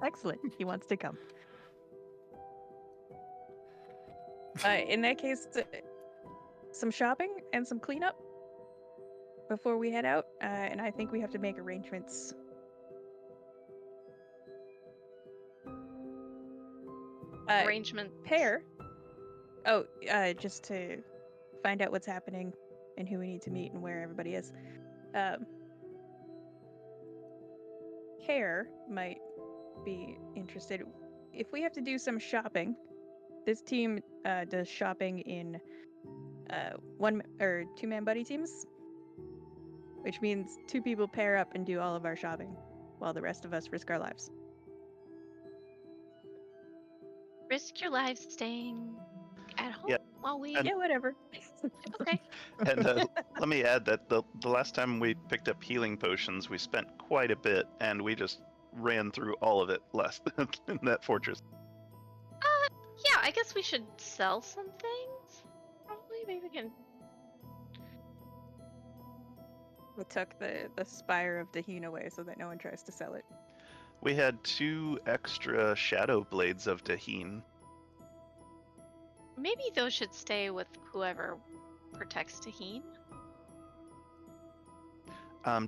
Excellent. He wants to come. In that case, some shopping and some cleanup before we head out. And I think we have to make arrangements. Arrangement. Pear. Oh, just to find out what's happening and who we need to meet and where everybody is. Pear might be interested. If we have to do some shopping, this team does shopping in one or two-man buddy teams. which means 2 people pair up and do all of our shopping, while the rest of us risk our lives. Risk your lives staying at home Yeah, while we. and- Yeah, whatever. Okay. And let me add that the last time we picked up healing potions, we spent quite a bit, and we just ran through all of it last in that fortress. Yeah, I guess we should sell some things. Probably, maybe we can. We took the Spire of Daheen away so that no one tries to sell it. We had 2 extra shadow blades of Daheen. Maybe those should stay with whoever protects Taheen.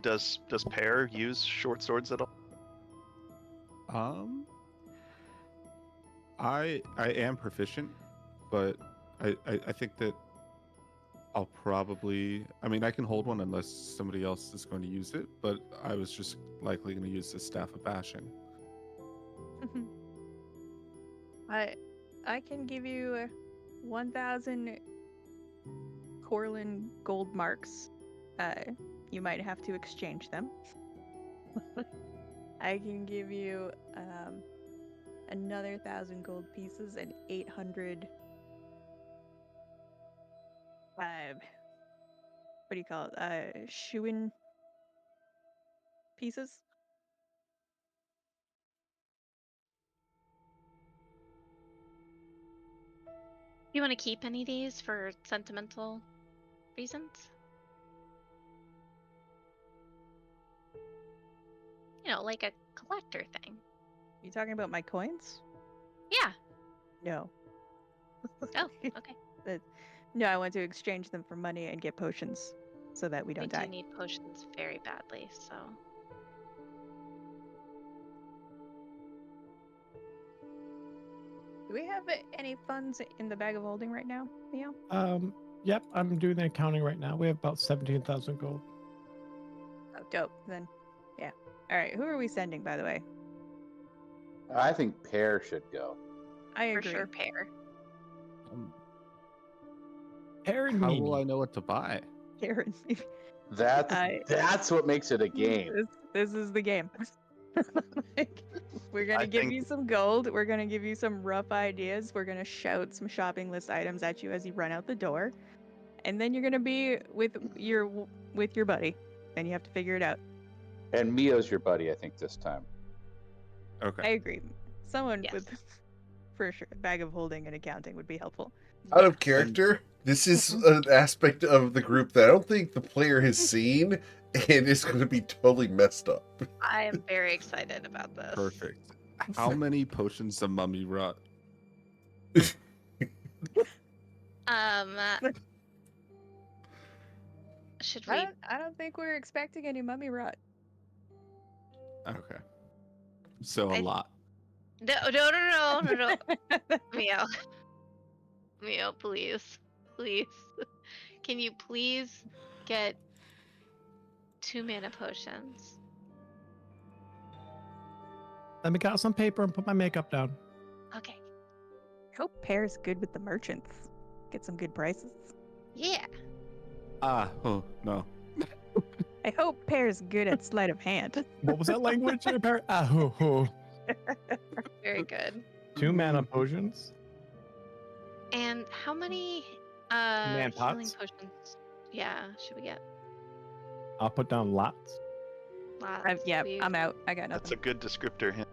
Does Pear use short swords at all? I am proficient, but I think that I'll probably. I mean, I can hold one unless somebody else is going to use it. But I was just likely going to use the staff of bashing. I can give you 1,000 Corlin gold marks. You might have to exchange them. I can give you another 1,000 gold pieces and 800. What do you call it? Shuin pieces. You want to keep any of these for sentimental reasons? You know, like a collector thing. You talking about my coins? Yeah. No. Oh, okay. No, I want to exchange them for money and get potions so that we don't We die. do need potions very badly, so. Do we have any funds in the bag of holding right now, Theo? Yep, I'm doing the accounting right now. We have about 17,000 gold. Oh, dope. Then, yeah. All right. Who are we sending, by the way? I think Pear should go. I For agree. sure, Pear. Aaron, How will I know what to buy? Karen. That's what makes it a game. This is the game. Like, we're gonna I give think- you some gold. We're gonna give you some rough ideas. We're gonna shout some shopping list items at you as you run out the door, and then you're gonna be with your buddy, and you have to figure it out. And Mio's your buddy, I think, this time. I Okay. agree. Someone Yes. with, for sure, a bag of holding and accounting would be helpful. Out of character, this is an aspect of the group that I don't think the player has seen, and it's going to be totally messed up. I am very excited about this. Perfect. How many potions of mummy rot? Should we? I don't think we're expecting any mummy rot. Okay. So a I- lot. No. Mio. Mio, please. Please. Can you please get 2 mana potions? Let me get some paper and put my makeup down. Okay. I hope Pear's good with the merchants. Get some good prices. Yeah. Oh, no. I hope Pear's good at sleight of hand. What was that language? Hoo, hoo. Very good. 2 mana potions. And how many Man healing pots? potions? Yeah, should we get? I'll put down lots. Lots. Yeah, We- I'm out. I got That's nothing. a good descriptor.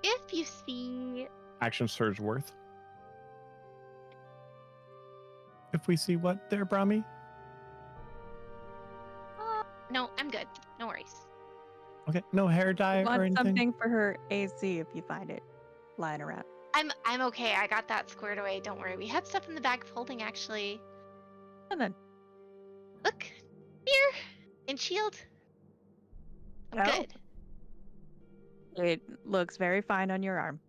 If you see, Action surge worth. If we see what there, Brahmi? no, I'm good. No worries. Okay, no hair dye or Want anything? something for her AC if you find it lying around. I'm okay. I got that squared away. Don't worry. We had stuff in the bag of holding actually. And then, Look here in shield. I'm Oh. good. it looks very fine on your arm.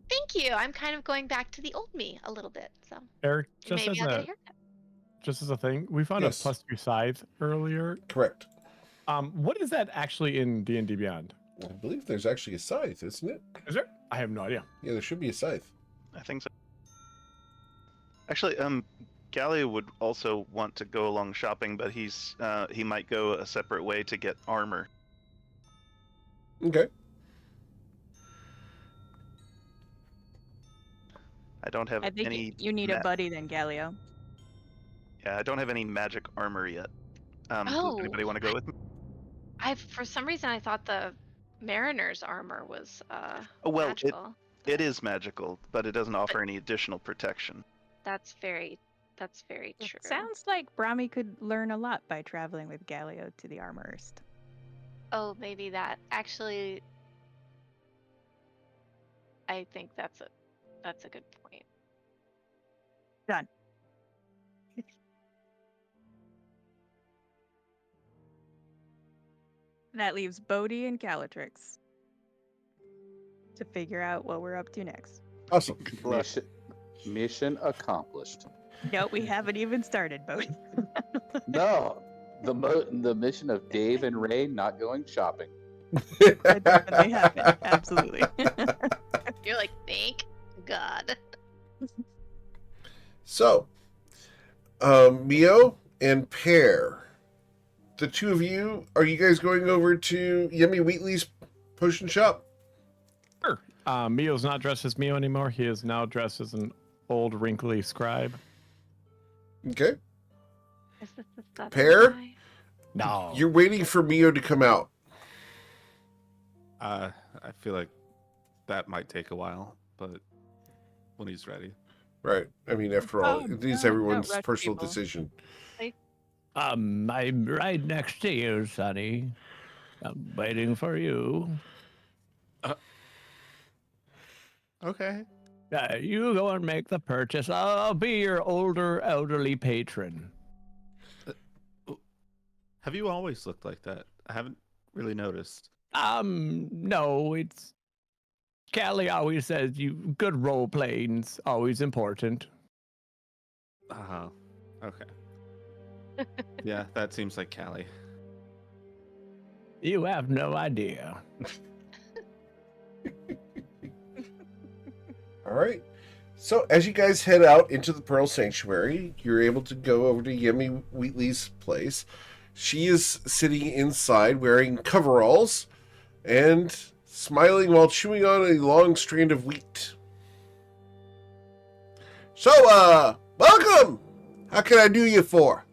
Thank you. I'm kind of going back to the old me a little bit. So Eric, just maybe as I'll get a a haircut. just as a thing, we found Yes. a +2 scythe earlier. Correct. What is that actually in D&D Beyond? I believe there's actually a scythe, isn't it? Is there? I have no idea. Yeah, there should be a scythe. I think so. Actually, Gallia would also want to go along shopping, but he might go a separate way to get armor. Okay. I don't have I think any. you need a buddy then, Galio. Yeah, I don't have any magic armor yet. Does Oh, anybody want to go with me? For some reason I thought the mariner's armor was Oh, well, magical. it is magical, but it doesn't offer any additional protection. That's very It true. sounds like Brahmi could learn a lot by traveling with Galio to the armorist. Oh, maybe that. Actually, I think that's a good point. Done. That leaves Bodhi and Calatrix to figure out what we're up to next. Awesome. Mission accomplished. No, we haven't even started, Bodhi. No, the mission of Dave and Ray not going shopping. That definitely happened. Absolutely. You're like, thank God. So, Mio and Pear, the two of you, are you guys going over to Yummy Wheatley's potion shop? Sure. Mio's not dressed as Mio anymore. He is now dressed as an old, wrinkly scribe. Okay. Is this the stuff? Pear? No. You're waiting for Mio to come out. I feel like that might take a while, but when he's ready. Right. I mean, after all, Oh, it is no, everyone's don't rush personal people. decision. I'm right next to you, Sonny. I'm waiting for you. Okay. You go and make the purchase. I'll be your older, elderly patron. Have you always looked like that? I haven't really noticed. No, it's... Callie always says good role playing's always important. Oh, okay. Yeah, that seems like Callie. You have no idea. All right. So, as you guys head out into the Pearl Sanctuary, you're able to go over to Yummy Wheatley's place. She is sitting inside wearing coveralls and smiling while chewing on a long strand of wheat. So, welcome! How can I do you for?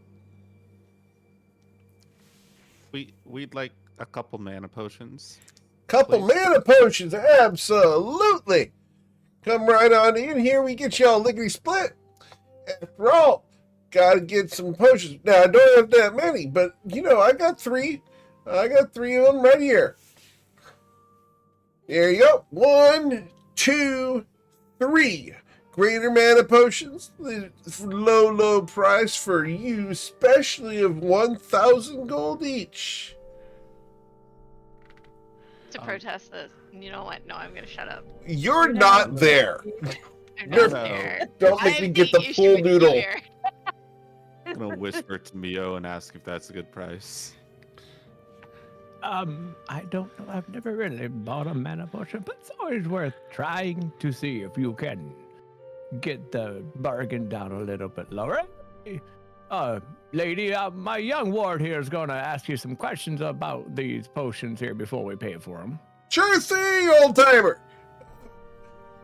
We'd like a couple mana potions. Couple Please. mana potions, absolutely! Come right on in here, we get y'all lickety split. After all, gotta get some potions. Now, I don't have that many, but, I got three. I got three of them right here. There you go. 1, 2, 3. Greater mana potions. Low price for you, especially of 1,000 gold each. To protest this. You know what? No, I'm gonna shut up. You're not there. I'm No, not there. Don't make I me get think the you full should be noodle. here. I'm gonna whisper to Mio and ask if that's a good price. I don't know. I've never really bought a mana potion, but it's always worth trying to see if you can get the bargain down a little bit lower. Lady, my young ward here is going to ask you some questions about these potions here before we pay for them. Sure thing, old timer.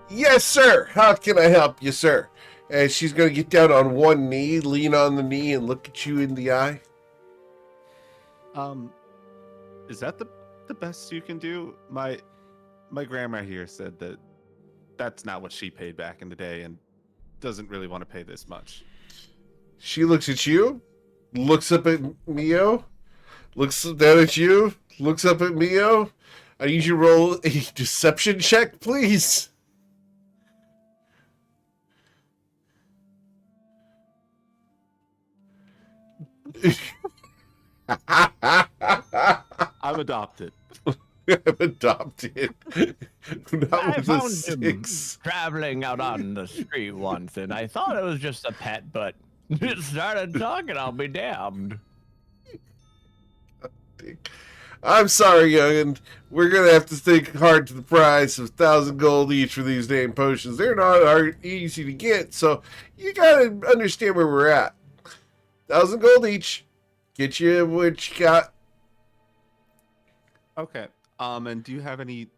Yes, sir. How can I help you, sir? And she's going to get down on one knee, lean on the knee, and look at you in the eye. Is that the best you can do? My grandma here said that that's not what she paid back in the day and doesn't really want to pay this much. She looks at you, looks up at Mio, looks down at you, looks up at Mio. I need you to roll a deception check, please. I'm adopted. I'm adopted. Not I with a found him 6. traveling out on the street once, and I thought it was just a pet, but it started talking. I'll be damned. I'm sorry, youngin. We're gonna have to think hard to the price of 1,000 gold each for these damn potions. They're not easy to get, so you gotta understand where we're at. 1,000 gold each. Get you what you got. Okay. And do you have anything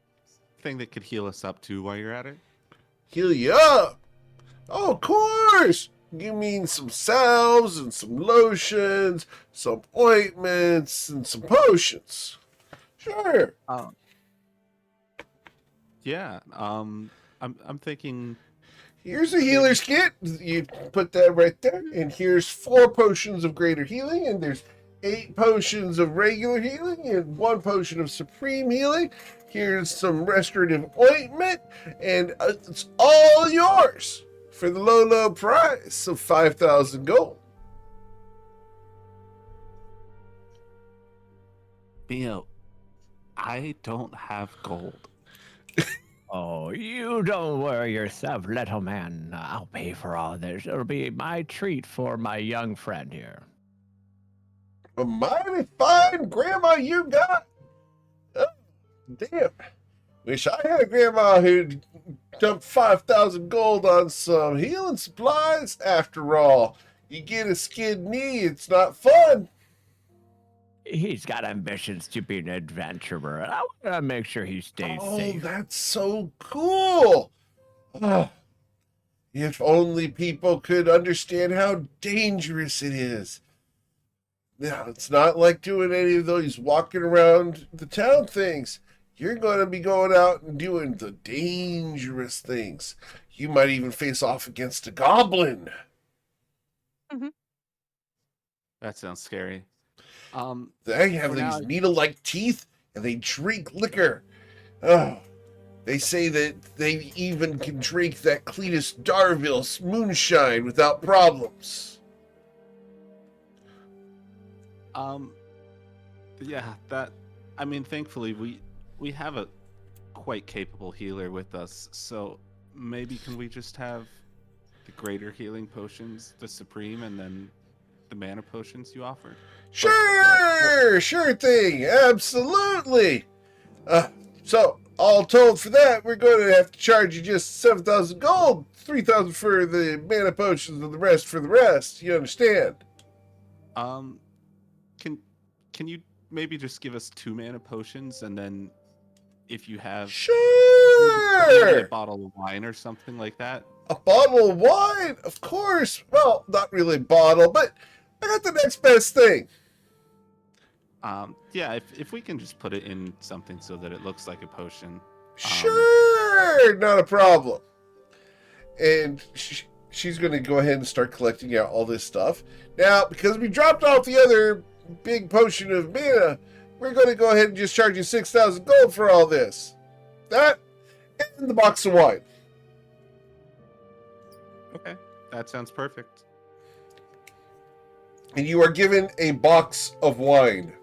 that could heal us up too while you're at it? Heal you up. Oh, of course. You mean some salves and some lotions, some ointments and some potions. Sure. Yeah. I'm thinking. Here's a healer's kit. You put that right there. And here's 4 potions of greater healing. And there's 8 potions of regular healing and 1 potion of supreme healing. Here's some restorative ointment. And it's all yours for the low, low price of 5,000 gold. Theo, I don't have gold. Oh, you don't worry yourself, little man. I'll pay for all this. It'll be my treat for my young friend here. A mighty fine grandma you got. Oh, damn. Wish I had a grandma who'd dump 5,000 gold on some healing supplies. After all, you get a skinned knee, it's not fun. He's got ambitions to be an adventurer, and I want to make sure he stays Oh, safe. that's so cool. Oh, if only people could understand how dangerous it is. Now, it's not like doing any of those walking around the town things. You're going to be going out and doing the dangerous things. You might even face off against a goblin. That sounds scary. They have For these now- needle-like teeth, and they drink liquor. Oh, they say that they even can drink that Cletus Darville's moonshine without problems. Yeah, thankfully we have a quite capable healer with us, so maybe can we just have the greater healing potions, the supreme, and then the mana potions you offered? Sure thing, absolutely. So, all told for that, we're going to have to charge you just 7,000 gold, 3,000 for the mana potions, and the rest for the rest. You understand? Can you maybe just give us 2 mana potions, and then if you have maybe Sure. a bottle of wine or something like that? A bottle of wine? Of course. Well, not really a bottle, but I got the next best thing. Yeah, if we can just put it in something so that it looks like a potion. Sure, not a problem. And she's going to go ahead and start collecting out all this stuff. Now, because we dropped off the other big potion of mana, we're going to go ahead and just charge you 6,000 gold for all this. That and the box of wine. Okay, that sounds perfect. And you are given a box of wine.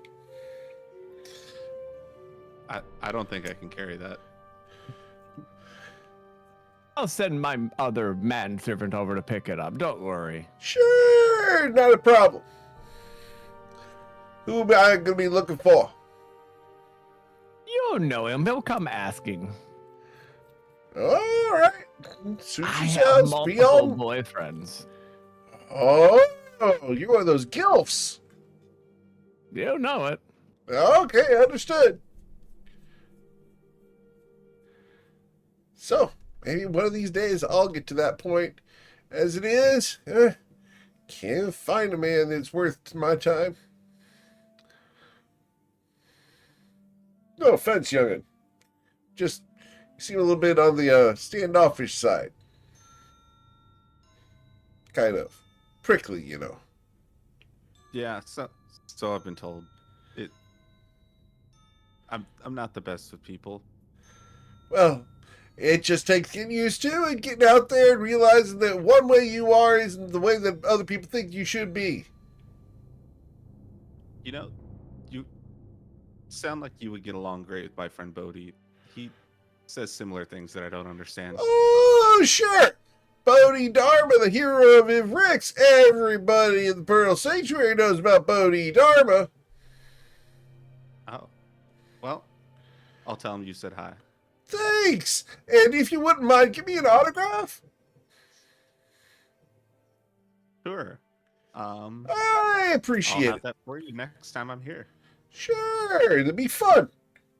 I don't think I can carry that. I'll send my other manservant over to pick it up. Don't worry. Sure, not a problem. Who am I going to be looking for? You know him. He'll come asking. All right. Suit I have yourselves. multiple Be on. boyfriends. Oh, you're one of those gilfs. You know it. Okay, understood. So, maybe one of these days I'll get to that point. As it is, can't find a man that's worth my time. No offense, young'un. Just, you seem a little bit on the standoffish side. Kind of. Prickly, you know. Yeah, so I've been told. I'm not the best with people. Well, it just takes getting used to and getting out there and realizing that one way you are isn't the way that other people think you should be. You know, you sound like you would get along great with my friend Bodhi. He says similar things that I don't understand. Oh, sure. Bodhi Dharma, the hero of Ivrix. Everybody in the Pearl Sanctuary knows about Bodhi Dharma. Oh, Well, I'll tell him you said hi. Thanks! And if you wouldn't mind, give me an autograph? Sure. I I'll appreciate have it. that for you next time I'm here. Sure, it'd be fun.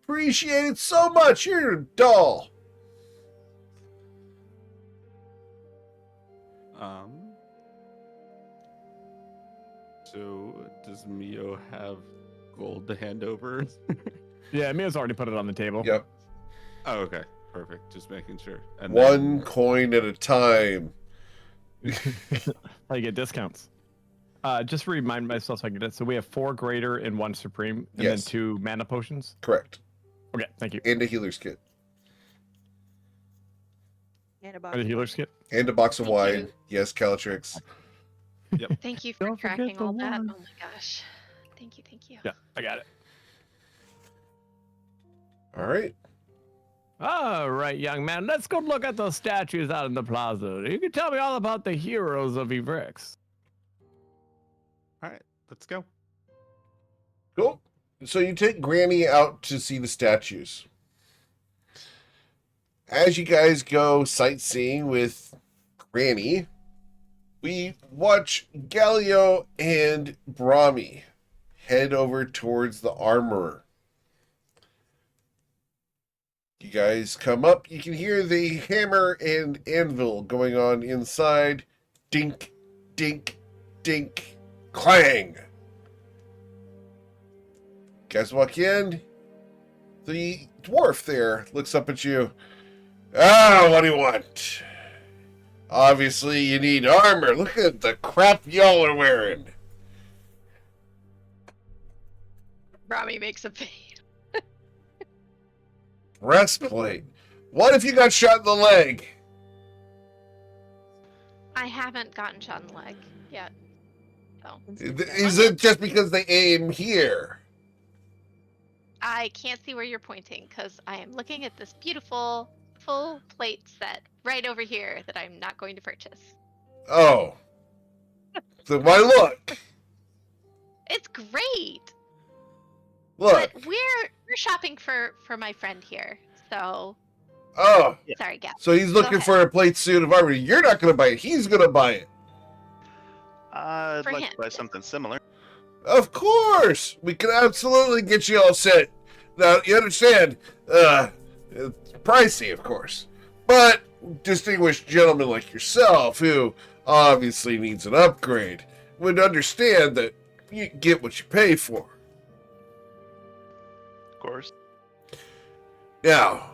Appreciate it so much. You're a doll. So does Mio have gold to hand over? Yeah, Mia's already put it on the table. Yep. Oh, okay. Perfect. Just making sure. And One coin at a time. I get discounts. Just remind myself so I get it. So we have 4 greater and 1 supreme, and Yes. then 2 mana potions. Correct. Okay, thank you. And a healer's kit. And a box And a of healer's kit. And a box of Thank wine. you. Yes, Calatrix. Thank you for Don't forget tracking the all that. one. Oh my gosh. Thank you, thank you. Yeah, I got it. All right. All right, young man, let's go look at those statues out in the plaza. You can tell me all about the heroes of Evrix. all right, let's go. Cool. So you take Granny out to see the statues. As you guys go sightseeing with Granny, we watch Galio and Brahmi head over towards the armorer. You guys come up. You can hear the hammer and anvil going on inside. Dink, dink, dink, clang. Guys walk in. The dwarf there looks up at you. Ah, what do you want? Obviously, you need armor. Look at the crap y'all are wearing. Rami makes a face. Breastplate. What if you got shot in the leg? I haven't gotten shot in the leg yet. So Is it just because they aim here? I can't see where you're pointing because I am looking at this beautiful full plate set right over here that I'm not going to purchase. Oh. Then why look? It's great. Look. But we're shopping for my friend here. So Oh. sorry, Gab. So he's looking ahead. for a plate suit of armor. You're not going to buy it. He's going to buy it. I'd For like him. to buy something similar. Of course. We can absolutely get you all set. Now, you understand, it's pricey, of course. But distinguished gentlemen like yourself, who obviously needs an upgrade, would understand that you get what you pay for. Of course. Now,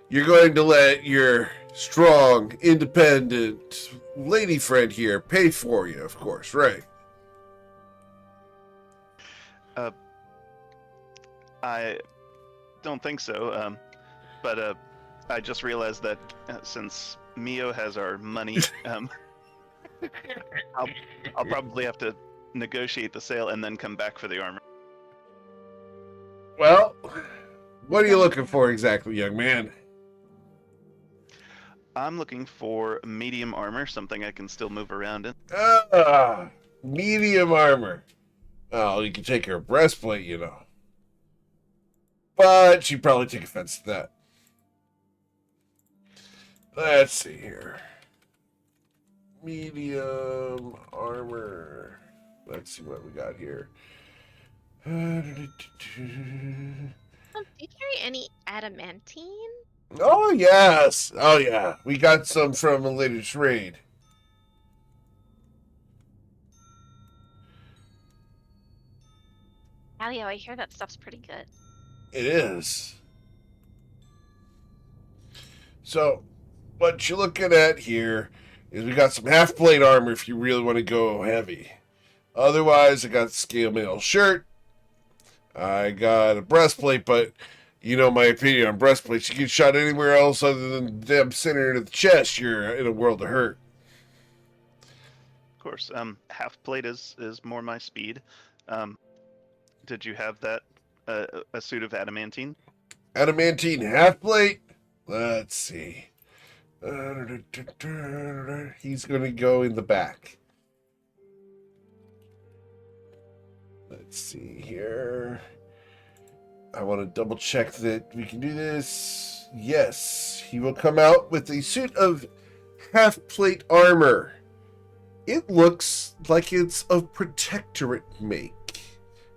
you're going to let your strong, independent lady friend here pay for you, of course, right? I don't think so. But I just realized that since Mio has our money, I'll probably have to negotiate the sale and then come back for the armor. Well, what are you looking for exactly, young man? I'm looking for medium armor, something I can still move around in. Medium armor. Oh, you can take her breastplate, you know. But she'd probably take offense to that. Let's see here. Medium armor. Let's see what we got here. Do you carry any adamantine? Oh, yes. Oh, yeah. We got some from a later trade. Alio, I hear that stuff's pretty good. It is. So, what you're looking at here is we got some half-plate armor if you really want to go heavy. Otherwise, I got a scale mail shirt. I got a breastplate, but you know my opinion on breastplates. You get shot anywhere else other than them center into the chest, you're in a world of hurt. Of course. Half plate is more my speed. Did you have that a suit of adamantine? Adamantine half-plate? Let's see. He's going to go in the back. Let's see here. I want to double check that we can do this. Yes, he will come out with a suit of half-plate armor. It looks like it's of protectorate make.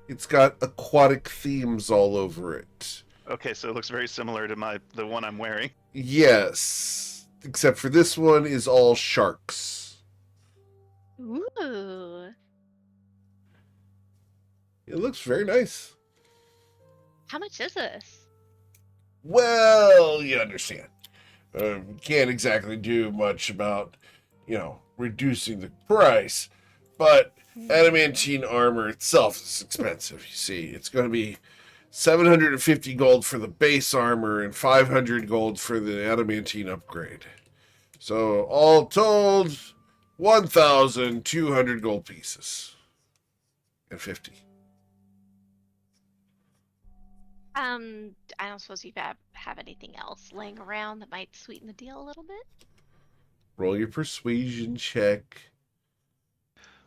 It's got aquatic themes all over it. Okay, so it looks very similar to the one I'm wearing. Yes, except for this one is all sharks. Ooh. It looks very nice. How much is this? Well, you understand. Can't exactly do much about, reducing the price. But adamantine armor itself is expensive, you see. It's going to be 750 gold for the base armor and 500 gold for the adamantine upgrade. So, all told, 1,200 gold pieces. And 50. I don't suppose you have anything else laying around that might sweeten the deal a little bit? Roll your persuasion check.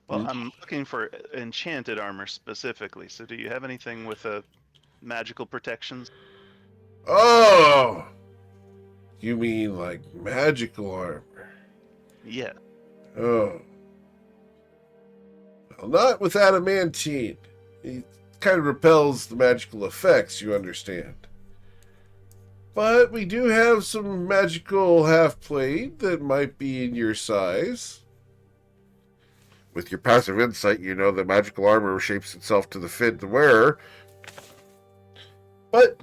Well, I'm looking for enchanted armor specifically. So do you have anything with magical protections? Oh! You mean like magical armor? Yeah. Oh. Well, not with adamantine. It kind of repels the magical effects, you understand. But we do have some magical half-plate that might be in your size. With your passive insight, you know that magical armor shapes itself to the fit of the wearer. But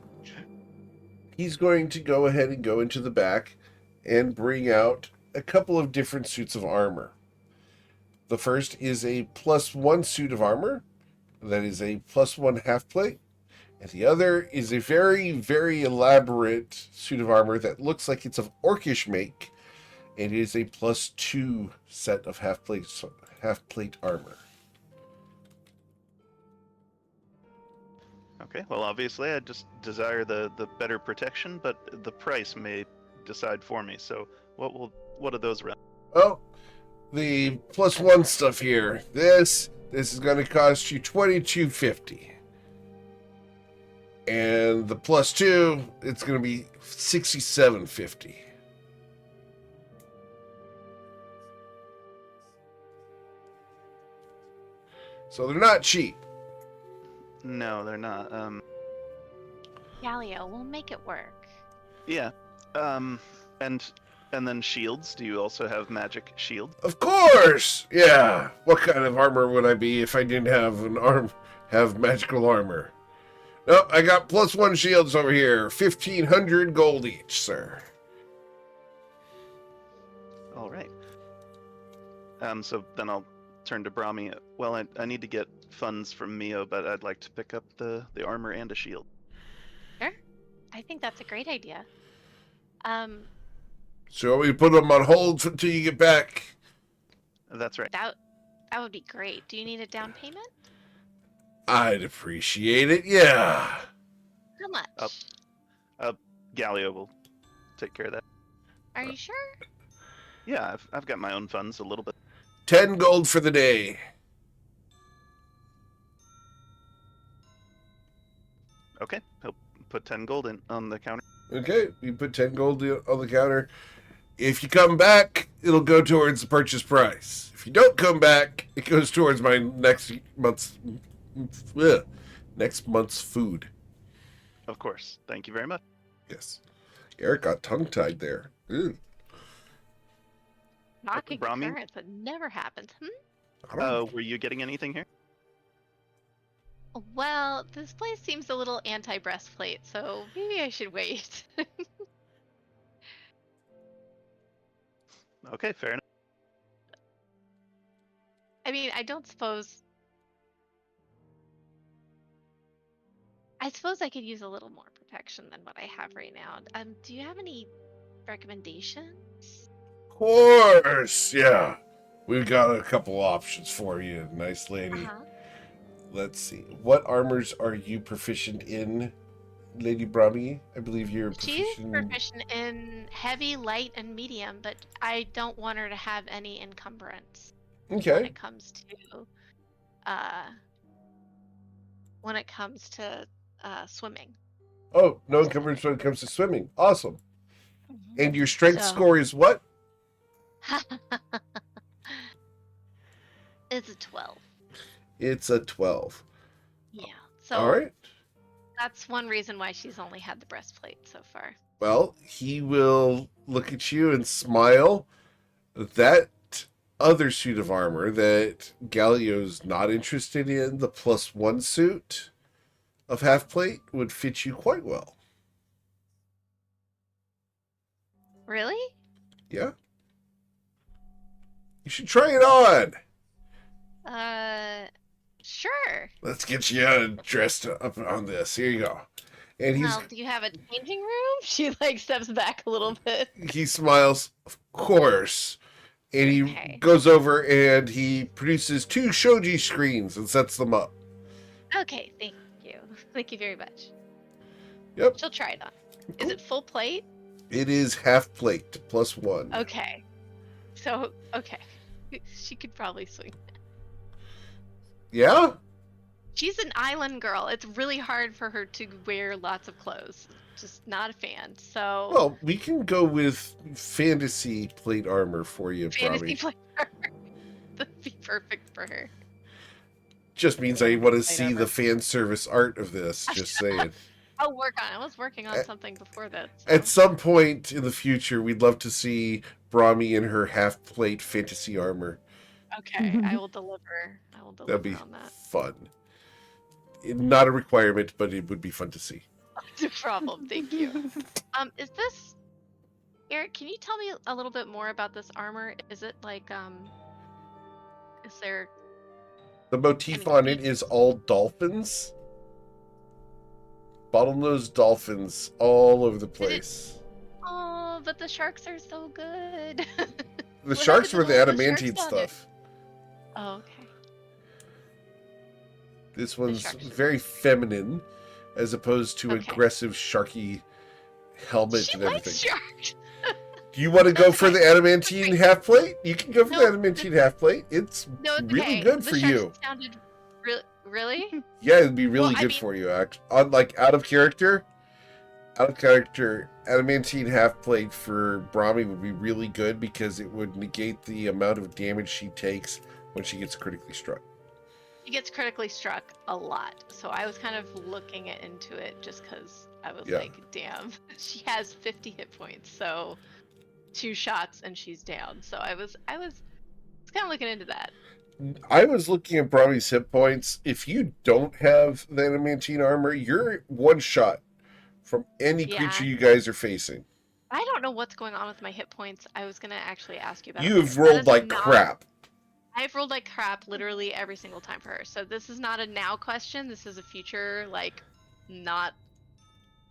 he's going to go ahead and go into the back and bring out a couple of different suits of armor. The first is a +1 suit of armor. That is a +1 half plate. And the other is a very, very elaborate suit of armor that looks like it's of orcish make. And it is a +2 set of half plate armor. Okay, well, obviously, I just desire the better protection, but the price may decide for me. So, what are those around? Oh, the +1 stuff here. This is going to cost you 2250. And the +2, it's going to be 6750. So they're not cheap. No, they're not. Galio, we'll make it work. Yeah. And then shields. Do you also have magic shield? Of course! Yeah. What kind of armor would I be if I didn't have magical armor? Nope, I got +1 shields over here. 1,500 gold each, sir. All right. So then I'll turn to Brahmi. Well, I need to get funds from Mio, but I'd like to pick up the armor and a shield. Sure. I think that's a great idea. So we put them on hold until you get back. That's right. That would be great. Do you need a down payment? I'd appreciate it, yeah. How much? Galio will take care of that. Are you sure? Yeah, I've got my own funds a little bit. 10 gold for the day. Okay, he'll put 10 gold on the counter. Okay, you put 10 gold on the counter. If you come back, it'll go towards the purchase price. If you don't come back, it goes towards my next month's food. Of course. Thank you very much. Yes. Eric got tongue-tied there. Ew. Knocking Brahmi? currents, that never happens. Were you getting anything here? Well, this place seems a little anti-breastplate, so maybe I should wait. Okay, fair enough. I mean, I suppose I could use a little more protection than what I have right now. Do you have any recommendations? Of course, yeah. We've got a couple options for you, nice lady. Uh-huh. Let's see. What armors are you proficient in, Lady Brahmi? I believe you're She's proficient. proficient in heavy, light, and medium, but I don't want her to have any encumbrance when Okay. it comes to swimming. Oh, no encumbrance when it comes to swimming. Awesome. And your strength So- score is what? It's a 12. It's a 12. Yeah. So All right. that's one reason why she's only had the breastplate so far. Well, he will look at you and smile. That other suit of armor that Galio's not interested in, the +1 suit of half plate, would fit you quite well. Really? Yeah. You should try it on. Sure. Let's get you dressed up on this. Here you go. And Well, do you have a changing room? She like steps back a little bit. he smiles, of course. And he Okay. goes over and he produces 2 shoji screens and sets them up. Okay, thank you. Thank you very much. Yep. She'll try it on. Cool. Is it full plate? It is half plate, +1. Okay. So, okay. She could probably swing. Yeah? She's an island girl. It's really hard for her to wear lots of clothes. Just not a fan. So Well, we can go with fantasy plate armor for you, fantasy probably. player. That'd be perfect for her. Just means I want to Plate see armor. the fan service art of this. Just saying. I'll work on it. I was working on At- something before that. At so- some point in the future, we'd love to see Brahmi in her half plate fantasy armor. Okay, I will deliver. I will deliver That'd be on that. fun. Not a requirement, but it would be fun to see. No problem. Thank you. Is this Eric? Can you tell me a little bit more about this armor? Is it like Is there? The motif I mean, on it is all dolphins. Bottlenose dolphins all over the place. Oh, but the sharks are so good. The What sharks happened were to the all the sharks adamantine on it? stuff. Oh, okay. This one's sharks are- very feminine, as opposed to Okay. aggressive sharky helmet She and likes everything. sharks. Do you want to go That's for the okay. adamantine half plate? You can go for the No, adamantine half plate. It's No, it's really okay. good The for sharks you. Sounded really? Yeah, it'd be really Well, I good mean- for you. On like out of character, adamantine half plate for Brahmi would be really good because it would negate the amount of damage she takes when she gets critically struck. She gets critically struck a lot, so I was kind of looking into it just because I was Yeah. like, damn, she has 50 hit points, so 2 shots and she's down. So I was kind of looking into that. I was looking at Brahmi's hit points. If you don't have the adamantine armor, you're one shot from any Yeah. creature you guys are facing. I don't know what's going on with my hit points. I was gonna actually ask you about. You it have later. That rolled is like not- crap. I've rolled like crap literally every single time for her. So this is not a now question. This is a future, like, not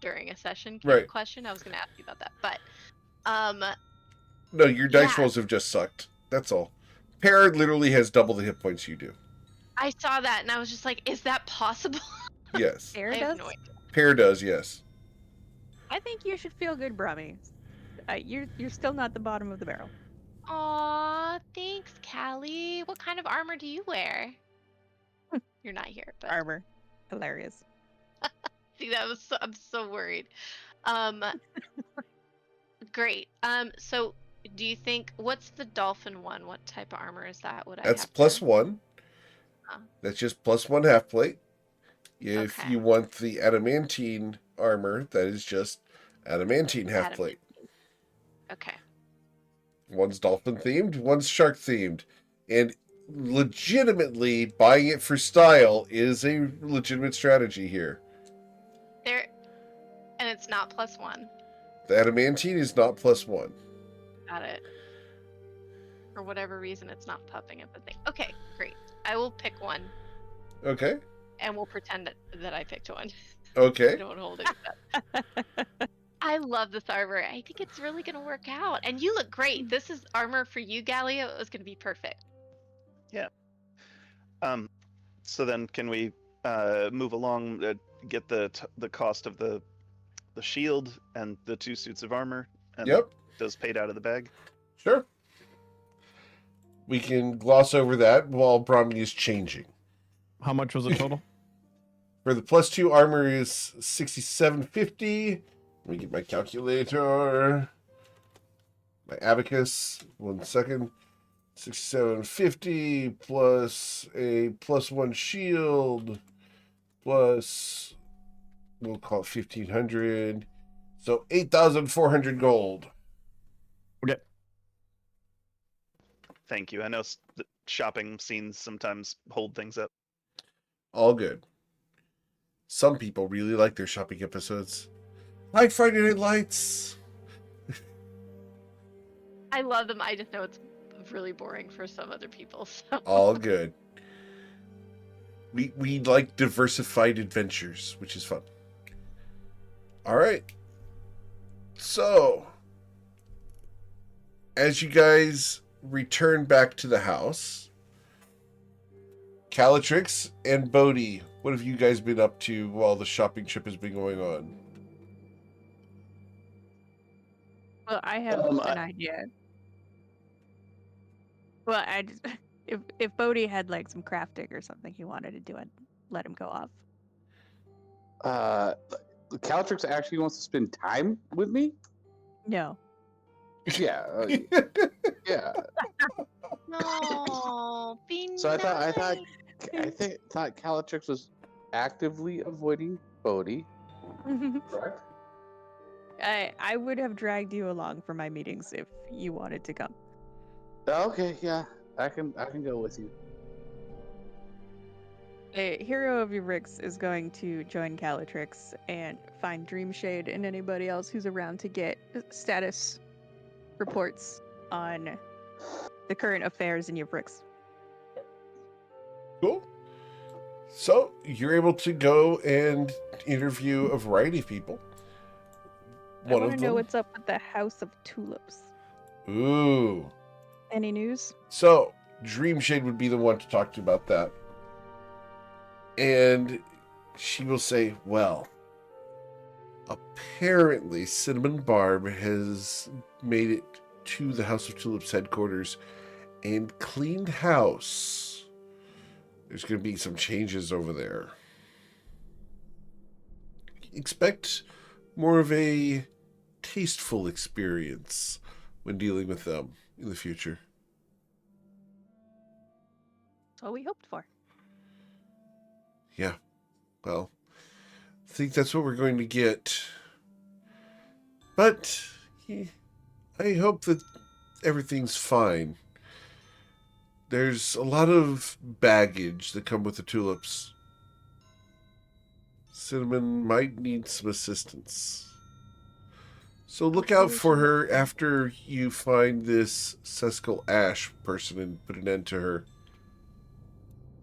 during a session kind of Right. question. I was gonna ask you about that, but No, your dice Yeah. rolls have just sucked. That's all. Parrot literally has double the hit points you do. I saw that and I was just like, is that possible? Yes. Air I have does? no idea. Pear does, yes. I think you should feel good, Brahmi. You're still not the bottom of the barrel. Aw, thanks, Callie. What kind of armor do you wear? You're not here, but Armor. Hilarious. see, I'm so worried. Great. So do you think what's the dolphin one? What type of armor is that? Would I That's have plus to... one. Oh. That's just +1 half plate. If Okay. you want the adamantine armor, that is just adamantine half plate. Okay. One's dolphin themed, one's shark themed. And legitimately buying it for style is a legitimate strategy here. There, and it's not +1. The adamantine is not +1. Got it. For whatever reason, it's not popping up a thing. Okay, great. I will pick one, Okay. and we'll pretend that I picked one. Okay. Don't hold it. I love this armor. I think it's really gonna work out. And you look great. This is armor for you, Gallia. It was gonna be perfect. So then, can we move along? Get the cost of the shield and the 2 suits of armor, and Yep. those paid out of the bag. Sure. We can gloss over that while Brahmi is changing. How much was it total? For the +2 armor is 6750. Let me get my calculator. My abacus. 1 second. 6750 plus a +1 shield plus, we'll call it 1500. So 8,400 gold. Okay. Thank you. I know the shopping scenes sometimes hold things up. All good. Some people really like their shopping episodes. Like Friday Night Lights. I love them. I just know it's really boring for some other people. So. All good. We like diversified adventures, which is fun. All right. So, as you guys return back to the house, Calatrix and Bodhi, what have you guys been up to while the shopping trip has been going on? Well, I have an idea. Well, I just, if Bodhi had like some crafting or something he wanted to do, I'd let him go off. Caltrix actually wants to spend time with me? No. Yeah. Yeah. No, be So I thought nice. Calatrix was actively avoiding Bodhi. Correct. I would have dragged you along for my meetings if you wanted to come. Okay, yeah. I can go with you. A hero of your Rix is going to join Calatrix and find Dreamshade and anybody else who's around to get status reports on the current affairs in your Rix. Cool. So, you're able to go and interview a variety of people. I want to know what's up with the House of Tulips. Ooh. Any news? So, Dreamshade would be the one to talk to about that. And she will say, well, apparently Cinnamon Barb has made it to the House of Tulips headquarters and cleaned house. There's going to be some changes over there. Expect more of a tasteful experience when dealing with them in the future. That's what we hoped for. Yeah. Well, I think that's what we're going to get. But I hope that everything's fine. There's a lot of baggage that come with the tulips. Cinnamon might need some assistance. So look out for her after you find this Sescal Ash person and put an end to her.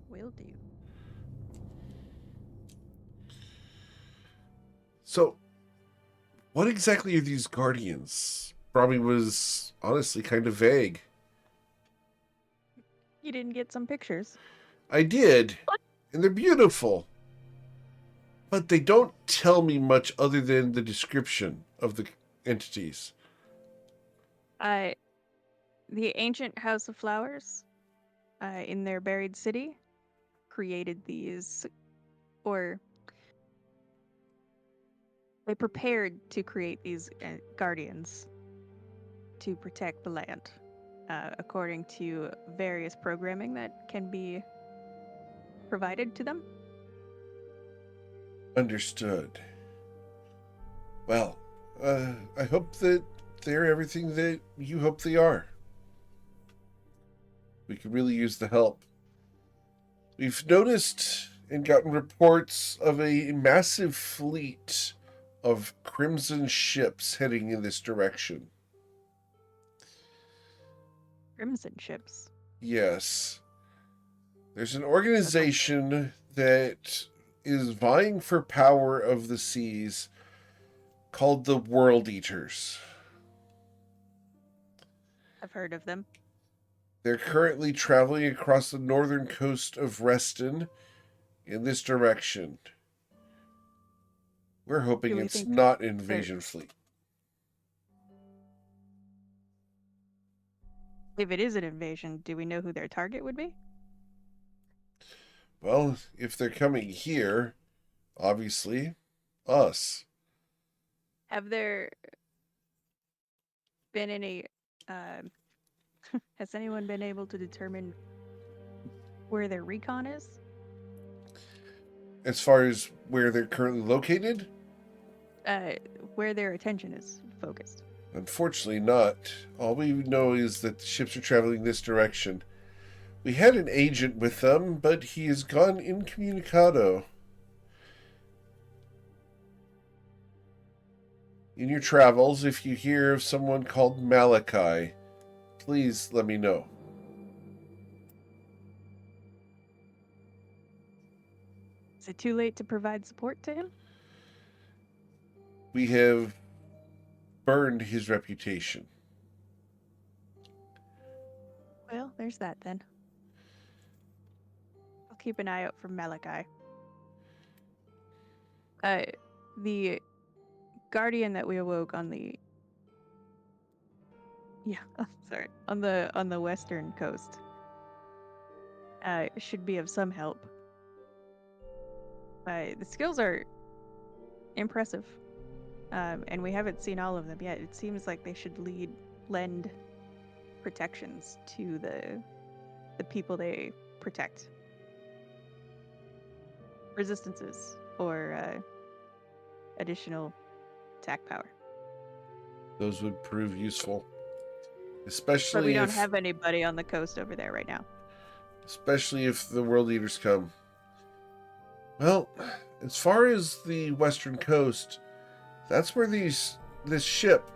Will do. So, what exactly are these guardians? Probably was honestly kind of vague. You didn't get some pictures. I did, and they're beautiful. But they don't tell me much other than the description of the entities. The ancient House of Flowers, in their buried city, created these, or they prepared to create these guardians to protect the land, according to various programming that can be provided to them. Understood. Well, I hope that they're everything that you hope they are. We could really use the help. We've noticed and gotten reports of a massive fleet of crimson ships heading in this direction. Crimson ships. Yes. There's an organization that is vying for power of the seas called the World Eaters. I've heard of them. They're currently traveling across the northern coast of Reston in this direction. We're hoping it's not an invasion fleet. If it is an invasion, do we know who their target would be? Well, if they're coming here, Obviously, us. Have there been any? Has anyone been able to determine where their recon is? As far as where they're currently located? Where their attention is focused. Unfortunately not. All we know is that the ships are traveling this direction. We had an agent with them, but he is gone incommunicado. In your travels, if you hear of someone called Malachi, please let me know. Is it too late to provide support to him? We have burned his reputation. Well, there's that then. I'll keep an eye out for Malachi. The guardian that we awoke on the on the western coast should be of some help. The skills are impressive, and we haven't seen all of them yet. It seems like they should lend protections to the people they protect. Resistances or additional attack power. Those would prove useful. But Especially we don't have anybody on the coast over there right now. Especially if the world eaters come. Well, as far as the western coast, that's where this ship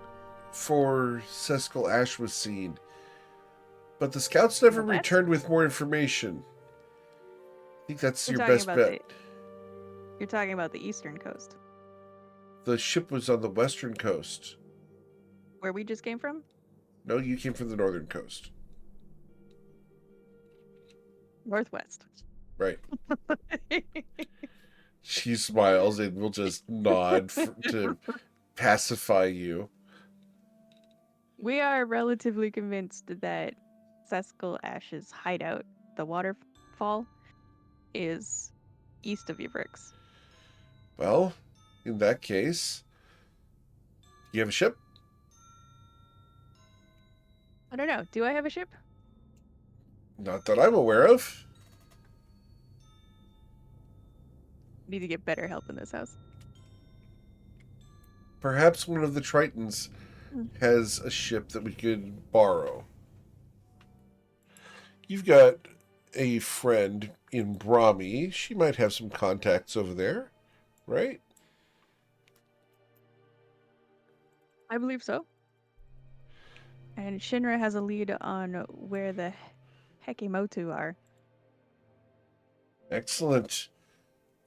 for Sescal Ash was seen. But the scouts never Well, returned with more information. I think that's You're your talking best about bet. You're talking about the eastern coast, The ship was on the western coast. where we just came from? No, you came from the northern coast. Northwest. Right. She smiles and will just nod to pacify you. We are relatively convinced that Sescal Ash's hideout, the waterfall, is east of your bricks. Well, in that case, you have a ship? I don't know. Do I have a ship? Not that I'm aware of. Need to get better help in this house. Perhaps one of the Tritons has a ship that we could borrow. You've got a friend in Brahmi. She might have some contacts over there, right? I believe so. And Shinra has a lead on where the Hekemotu are. Excellent.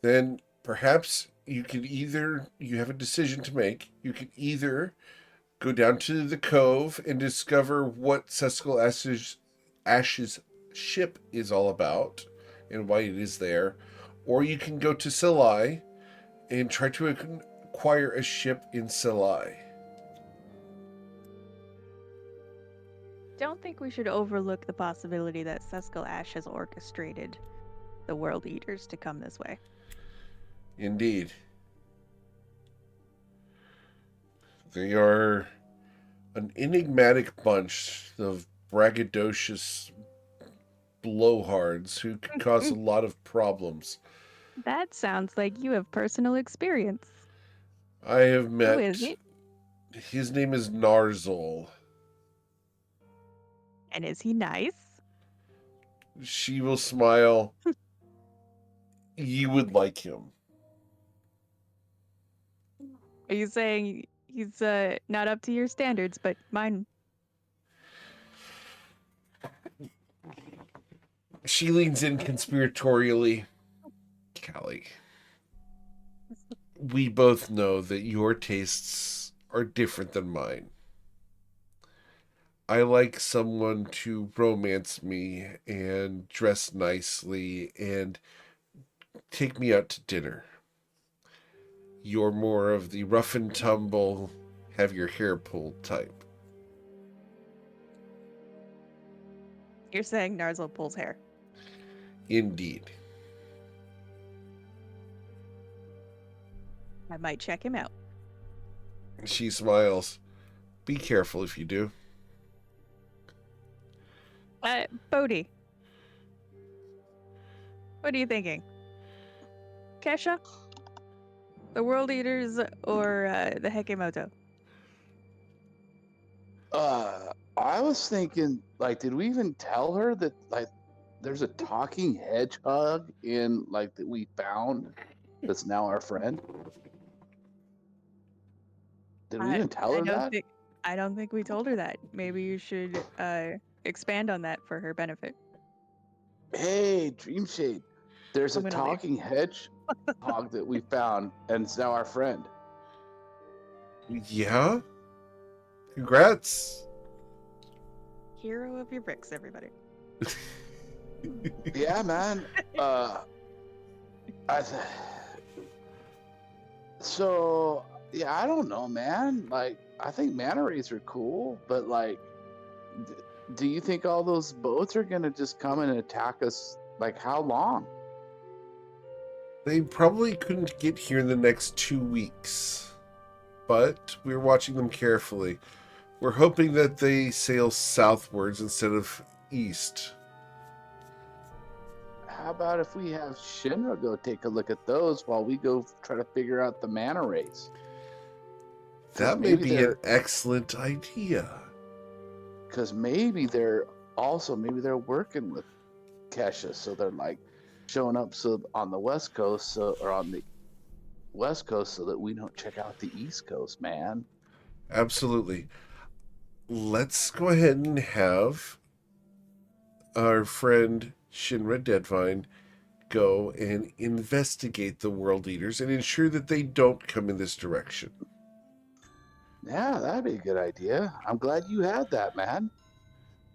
Then perhaps you have a decision to make. You can either go down to the cove and discover what Sescal Ash's ship is all about and why it is there, or you can go to Selai and try to acquire a ship in Selai. Don't think we should overlook the possibility that Sescal Ash has orchestrated the World Eaters to come this way. Indeed. They are an enigmatic bunch of braggadocious blowhards who can cause a lot of problems. That sounds like you have personal experience. I have met... Who is it? His name is Narzol. And is he nice? She will smile. You would like him. Are you saying he's not up to your standards, but mine? She leans in conspiratorially. Callie, we both know that your tastes are different than mine. I like someone to romance me and dress nicely and take me out to dinner. You're more of the rough and tumble, have your hair pulled type. You're saying Narzal pulls hair. Indeed. I might check him out. She smiles. Be careful if you do. Bodhi, what are you thinking? Kesha? The World Eaters or the Hekemoto? I was thinking, like, did we even tell her that, like, there's a talking hedgehog in, like, that we found that's now our friend? Did we even tell her that? I don't think we told her that. Maybe you should expand on that for her benefit. Hey, Dreamshade, there's a Liminally. talking hedgehog that we found, and it's now our friend. Yeah? Congrats. Hero of your bricks, everybody. Yeah, man. So yeah, I don't know, man. Like, I think manta rays are cool, but like, do you think all those boats are gonna just come and attack us? Like, how long? They probably couldn't get here in the next 2 weeks, but we're watching them carefully. We're hoping that they sail southwards instead of east. How about if we have Shinra go take a look at those while we go try to figure out the manta rays? That may be an excellent idea. Because maybe they're working with Kesha, so they're like showing up on the west coast, or on the west coast, so that we don't check out the east coast, man. Absolutely. Let's go ahead and have our friend Shinra Deadvine go and investigate the World Eaters and ensure that they don't come in this direction. Yeah, that'd be a good idea. I'm glad you had that, man.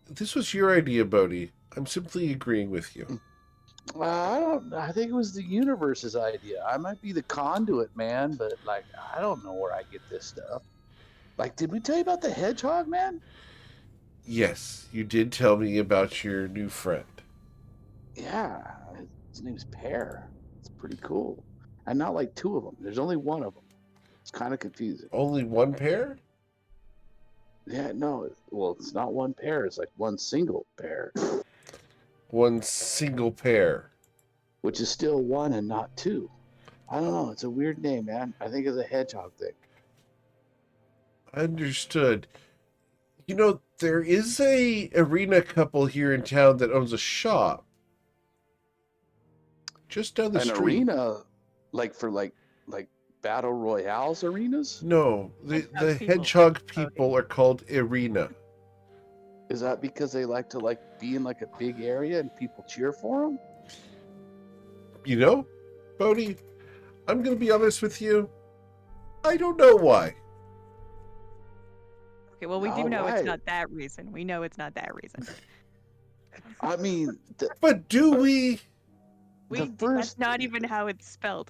This was your idea, Bodhi. I'm simply agreeing with you. I think it was the universe's idea. I might be the conduit, man, but like, I don't know where I get this stuff. Like, did we tell you about the hedgehog, man? Yes, you did tell me about your new friend. Yeah, his name's Pear. It's pretty cool. And not like two of them. There's only one of them. It's kind of confusing. Only one pair? Yeah, no. Well, it's not one pair. It's like one single pair. One single pair. Which is still one and not two. I don't know. It's a weird name, man. I think it's a hedgehog thing. Understood. You know, there is a arena couple here in town that owns a shop. Just down the street. An arena, like for like battle royales arenas? No, the hedgehog people are called arena. Is that because they like to be in like a big area and people cheer for them? You know, Bodhi, I'm going to be honest with you. I don't know why. Okay, well, we do know it's not that reason. We know it's not that reason. I mean... but do we? That's not even how it's spelled.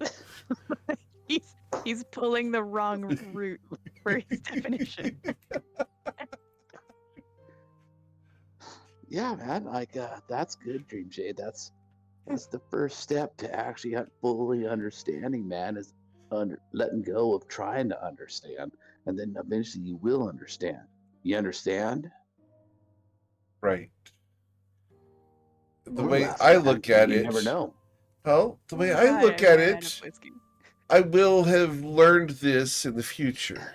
He's pulling the wrong route for his definition. Yeah, man, like, that's good, Dreamshade. That's the first step to actually fully understanding, man, is letting go of trying to understand, and then eventually you will understand. You understand? Right. The way I look at it... You never know. Well, the way I look at it, I will have learned this in the future.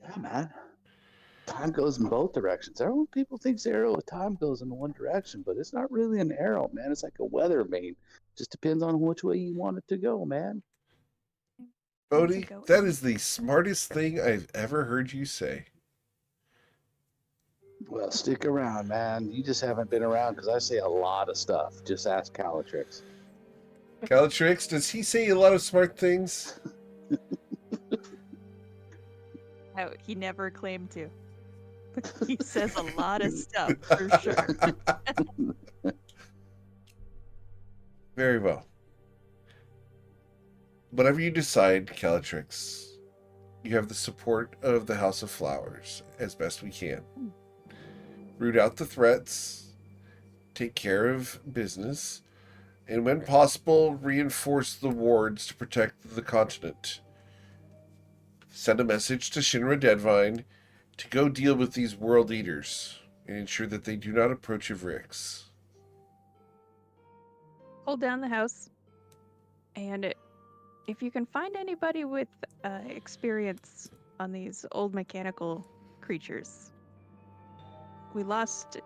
Yeah, man. Time goes in both directions. Everyone, people think the arrow of time goes in one direction, but it's not really an arrow, man. It's like a weather vane. Just depends on which way you want it to go, man. Bodhi, that is the smartest thing I've ever heard you say. Well, stick around, man. You just haven't been around because I say a lot of stuff. Just ask Calatrix. Calatrix, does he say a lot of smart things? No, he never claimed to. He says a lot of stuff, for sure. Very well. Whatever you decide, Calatrix, you have the support of the House of Flowers as best we can. Root out the threats, take care of business, and when possible, reinforce the wards to protect the continent. Send a message to Shinra Deadvine to go deal with these world eaters and ensure that they do not approach Ivrix. Hold down the house. And if you can find anybody with experience on these old mechanical creatures. We lost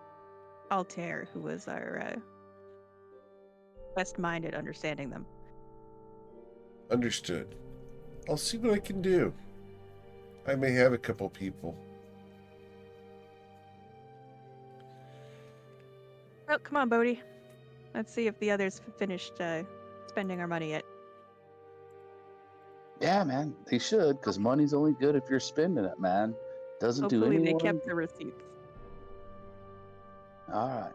Altair, who was our best mind at understanding them. Understood. I'll see what I can do. I may have a couple people. Oh, come on, Bodhi. Let's see if the others finished spending our money yet. Yeah, man, they should, because money's only good if you're spending it, man. Doesn't do Hopefully anyone. they kept the receipts. All right.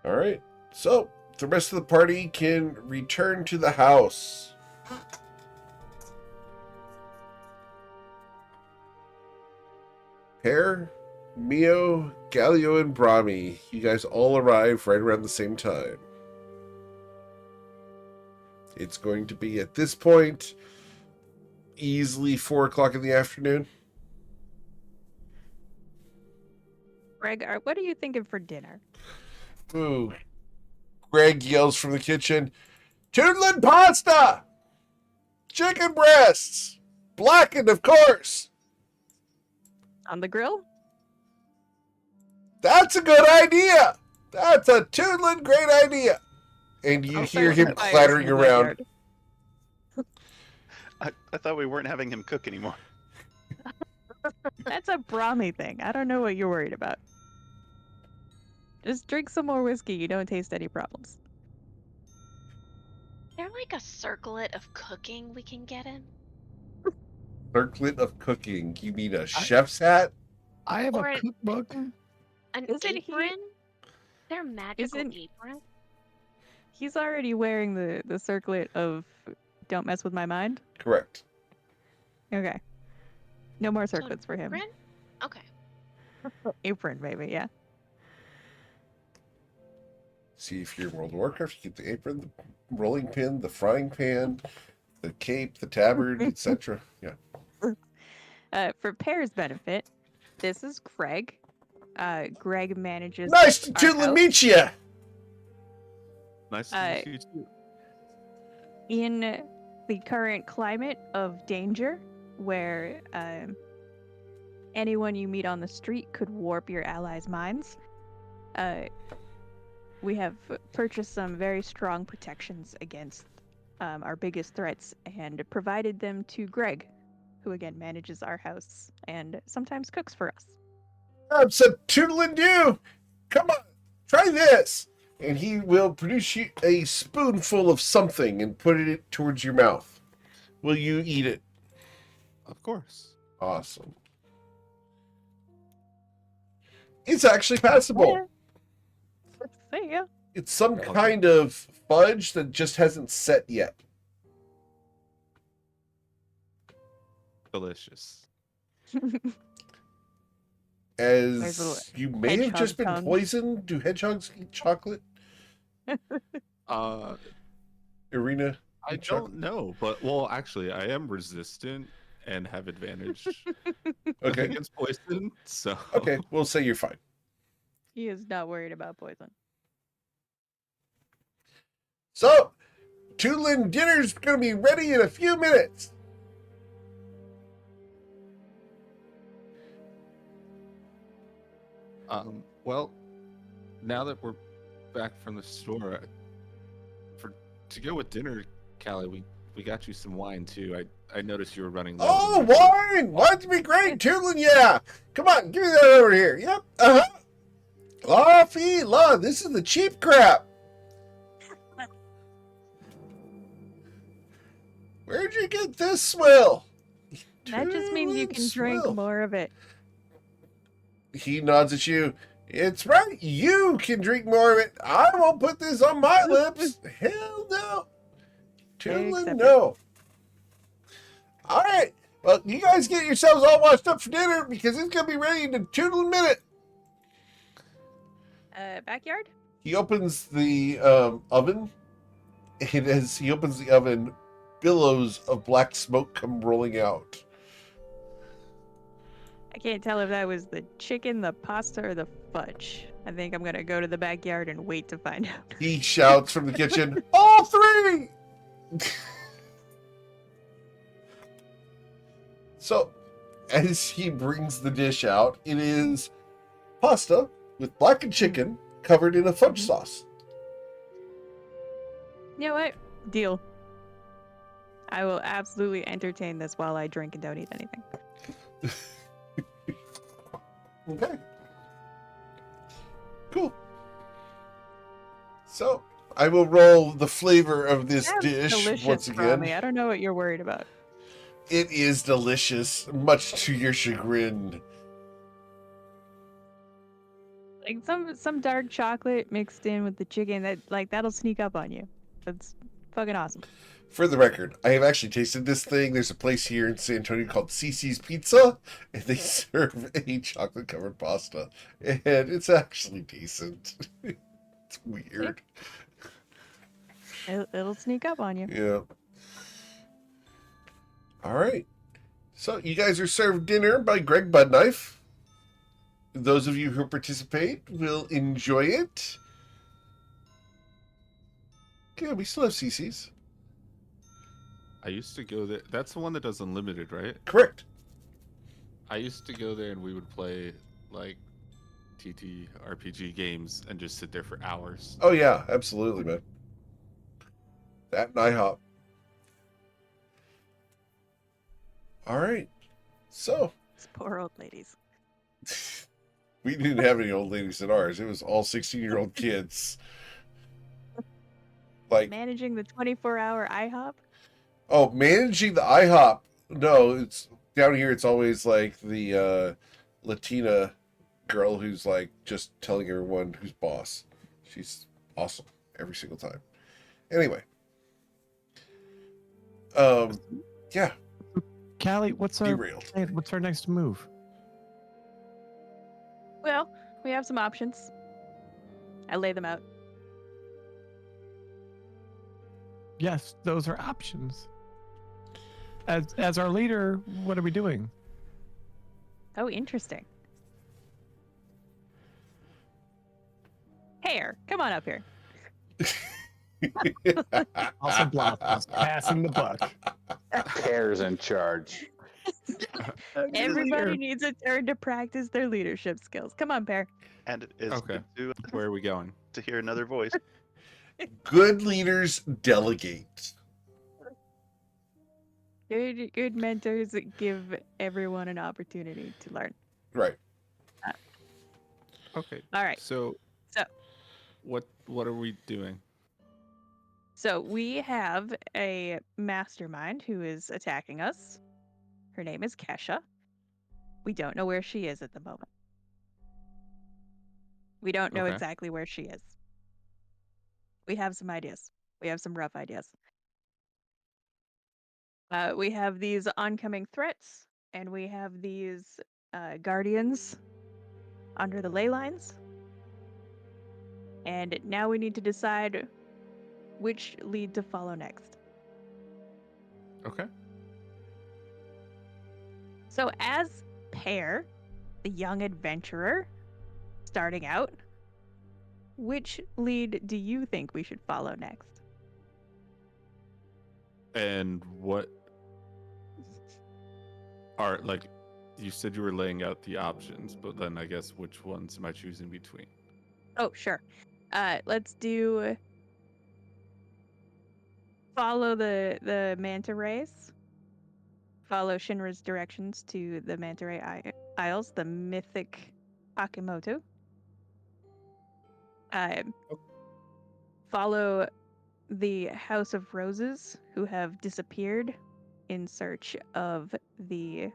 All right. So, the rest of the party can return to the house. Pear, Mio, Galio, and Brahmi, you guys all arrive right around the same time. It's going to be, at this point, easily 4 o'clock in the afternoon. Greg, what are you thinking for dinner? Ooh. Greg yells from the kitchen, "Toodlin' pasta! Chicken breasts! Blackened, of course! On the grill? That's a good idea! That's a toodlin' great idea!" And you I'll hear start him with the fires clattering in the around. backyard. I thought we weren't having him cook anymore. That's a Brahmi thing. I don't know what you're worried about. Just drink some more whiskey. You don't taste any problems. Is there like a circlet of cooking we can get him? Circlet of cooking. You mean a chef's hat? I have Or a an- cookbook. An Isn't he- apron? Their magical Isn't- apron? He's already wearing the circlet of "Don't mess with my mind." Correct. Okay. No more So circlets for him. apron? Okay. Apron, maybe, yeah. See, if you're in World of Warcraft, you get the apron, the rolling pin, the frying pan, the cape, the tabard, etc. Yeah. For Pear's benefit, this is Greg. Greg manages. Nice to our toodlin' house. meet ya! Nice to meet you too. In the current climate of danger, where anyone you meet on the street could warp your allies' minds, we have purchased some very strong protections against our biggest threats and provided them to Greg, who again manages our house and sometimes cooks for us. I'm some toodlin' do! Come on, try this! And he will produce you a spoonful of something and put it towards your mouth. Will you eat it? Of course. Awesome. It's actually passable. Yeah. Let's see, yeah. It's some kind of fudge that just hasn't set yet. Delicious. There's a little As you may have hedgehog just been tongue. poisoned. Do hedgehogs eat chocolate? Irina? I eat chocolate? don't know, but well, actually, I am resistant and have advantage Okay. against poison. So Okay, we'll say you're fine. He is not worried about poison. So, Toodlin' dinner's going to be ready in a few minutes. Well, now that we're back from the store, to go with dinner, Callie, we got you some wine too. I noticed you were running low. Oh, wine! Wine's be great, Toodlin', yeah! Come on, give me that over here. Yep, uh-huh. La fee la, this is the cheap crap. Where'd you get this swill? That just means you can drink Swill. more of it. He nods at you. It's right, you can drink more of it. I won't put this on my lips. Hell no. Toodlin', Accept it. no. All right. Well, you guys get yourselves all washed up for dinner because it's going to be ready in a toodlin' minute. Backyard? He opens the oven, and as he opens the oven, billows of black smoke come rolling out. I can't tell if that was the chicken, the pasta, or the fudge. I think I'm gonna go to the backyard and wait to find out. He shouts from the kitchen, "All three!" So, as he brings the dish out, it is pasta with blackened chicken covered in a fudge sauce. You know what? Deal. I will absolutely entertain this while I drink and don't eat anything. Okay. Cool. So, I will roll the flavor of this Sounds dish delicious, once again. Rami. I don't know what you're worried about. It is delicious, much to your chagrin. Like some dark chocolate mixed in with the chicken, that'll sneak up on you. That's fucking awesome. For the record, I have actually tasted this thing. There's a place here in San Antonio called Cece's Pizza, and they serve a chocolate-covered pasta, and it's actually decent. It's weird. It'll sneak up on you. Yeah. All right. So you guys are served dinner by Greg Budknife. Those of you who participate will enjoy it. Yeah, we still have CC's. I used to go there. That's the one that does unlimited, right? Correct. I used to go there and we would play like TT RPG games and just sit there for hours. Oh yeah, absolutely, man. That and IHOP. All right. So These poor old ladies. we didn't have any old ladies at ours. It was all 16-year-old kids. Like, Managing the 24-hour IHOP? oh, managing the IHOP. No, it's down here. It's always like the Latina girl who's like just telling everyone who's boss. She's awesome every single time. Anyway, yeah, Callie, what's our derailed. what's our next move? Well, we have some options. I lay them out. Yes, those are options. As our leader, what are we doing? Oh, interesting. Hair, come on up here. Also, Blossoms passing the buck. Pear's in charge. Everybody needs a turn to practice their leadership skills. Come on, Pear. And it is Okay. good Where are we going? to hear another voice. Good leaders delegate. Good mentors give everyone an opportunity to learn. Right. Okay. All right. So So what are we doing? So we have a mastermind who is attacking us. Her name is Kesha. We don't know where she is at the moment. We don't know Okay. exactly where she is. We have some ideas. We have some rough ideas. We have these oncoming threats, and we have these guardians under the ley lines. And now we need to decide which lead to follow next. Okay. So as Pear, the young adventurer, starting out, which lead do you think we should follow next? And what are like you said you were laying out the options, but then I guess which ones am I choosing between? Oh, sure. Let's do follow the manta rays. Follow Shinra's directions to the manta ray isles, the mythic Akimoto. Follow the House of Roses, who have disappeared in search of the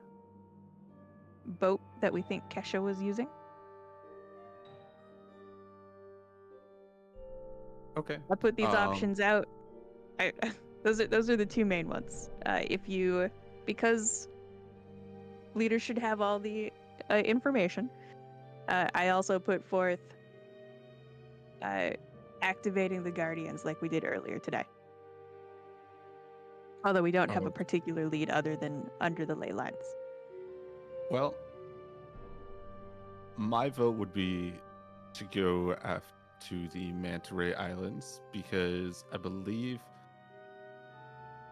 boat that we think Kesha was using. Okay. I put these options out. Those are the two main ones. Because leaders should have all the information. I also put forth activating the Guardians like we did earlier today. Although we don't have a particular lead other than under the ley lines. Well, my vote would be to go to the Manta Ray Islands because I believe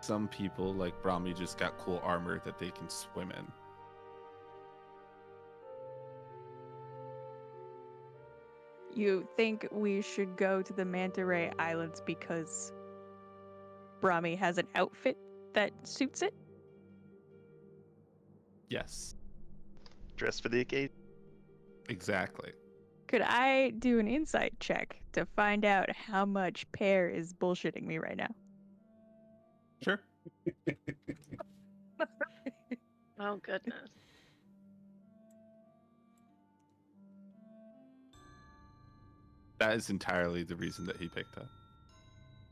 some people like Brahmi just got cool armor that they can swim in. You think we should go to the Manta Ray Islands because Brahmi has an outfit that suits it? Yes, Dress for the occasion. exactly. Could I do an insight check to find out how much Pear is bullshitting me right now? Sure. Oh goodness. That is entirely the reason that he picked that.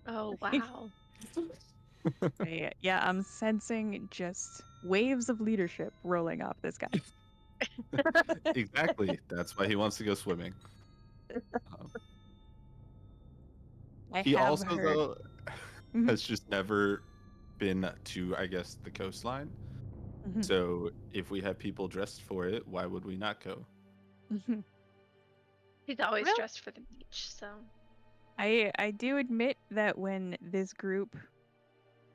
Oh wow. Yeah, I'm sensing just waves of leadership rolling off this guy. Exactly. That's why he wants to go swimming. I He have also, heard. though, Mhm. has just never been to, I guess, the coastline. Mhm. So if we have people dressed for it, why would we not go? Mhm. He's always Well- dressed for the beach, so. I do admit that when this group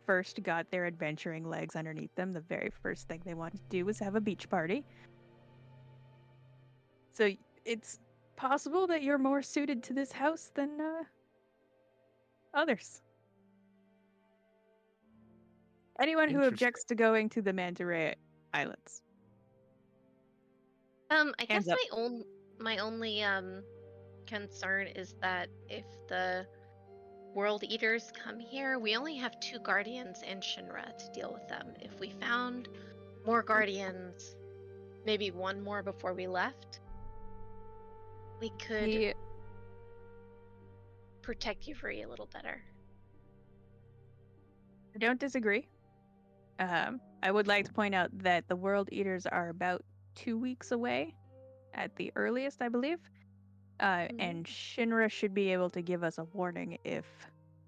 first got their adventuring legs underneath them, the very first thing they wanted to do was have a beach party. So it's possible that you're more suited to this house than others. Anyone who objects to going to the Manta Ray Islands. I Hands guess up. my only concern is that if the World Eaters come here, we only have 2 Guardians and Shinra to deal with them. If we found more Guardians, maybe one more before we left, we could protect Yuri a little better. I don't disagree. I would like to point out that the World Eaters are about 2 weeks away at the earliest, I believe. And Shinra should be able to give us a warning if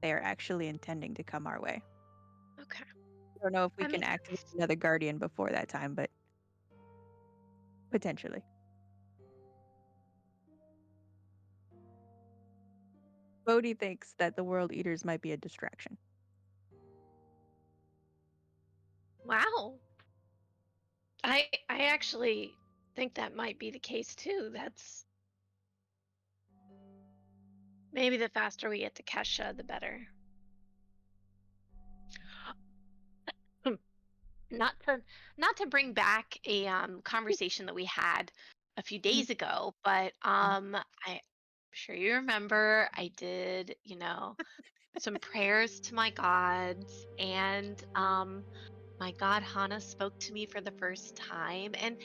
they are actually intending to come our way. Okay. I don't know if we That can makes activate sense. another Guardian before that time, but potentially. Bodhi thinks that the World Eaters might be a distraction. Wow. I actually think that might be the case too. That's maybe the faster we get to Kesha, the better. Not to bring back a conversation that we had a few days ago, but I'm sure you remember I did, some prayers to my gods, and my god Hana spoke to me for the first time, and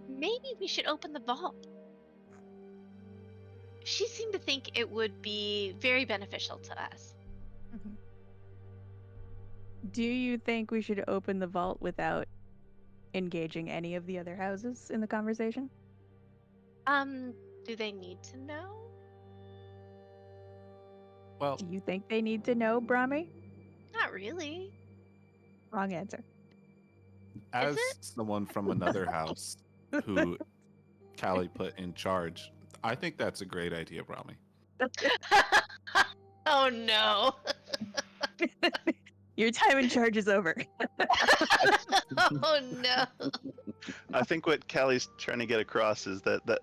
maybe we should open the vault. She seemed to think it would be very beneficial to us. Do you think we should open the vault without engaging any of the other houses in the conversation? Do they need to know? Well, Do you think they need to know, Brahmi? Not really. Wrong answer. as it? someone from another house who Callie put in charge, I think that's a great idea, Brahmi. Oh no. Your time in charge is over. Oh no. I think what Callie's trying to get across is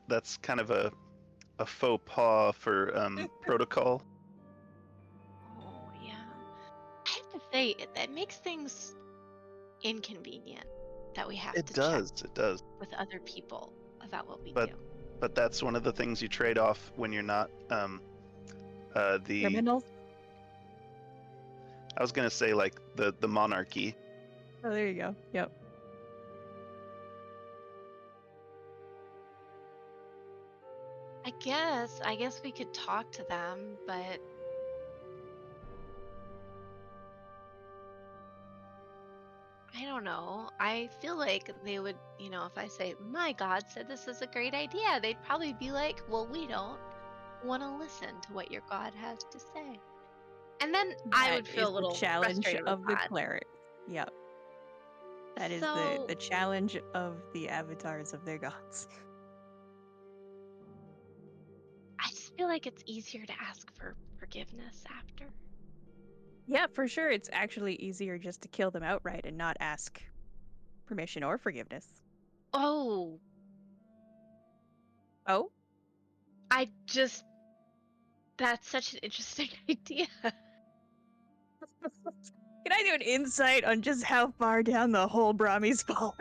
that's kind of a faux pas for protocol. Oh yeah. I have to say that makes things inconvenient that we have It to does. check It does. with other people about what we But do. but that's one of the things you trade off when you're not the. Criminals? I was gonna say like the monarchy. Oh, there you go. Yep. I guess we could talk to them, but I don't know. I feel like they would, if I say, my God said this is a great idea, they'd probably be like, well, we don't. want to listen to what your god has to say. And then I That would feel is a little the challenge frustrated of with the that. cleric. Yep. That is So- the challenge of the avatars of their gods. I just feel like it's easier to ask for forgiveness after. Yeah, for sure. It's actually easier just to kill them outright and not ask permission or forgiveness. Oh, Oh? that's such an interesting idea. Can I do an insight on just how far down the hole Brahmi's fallen?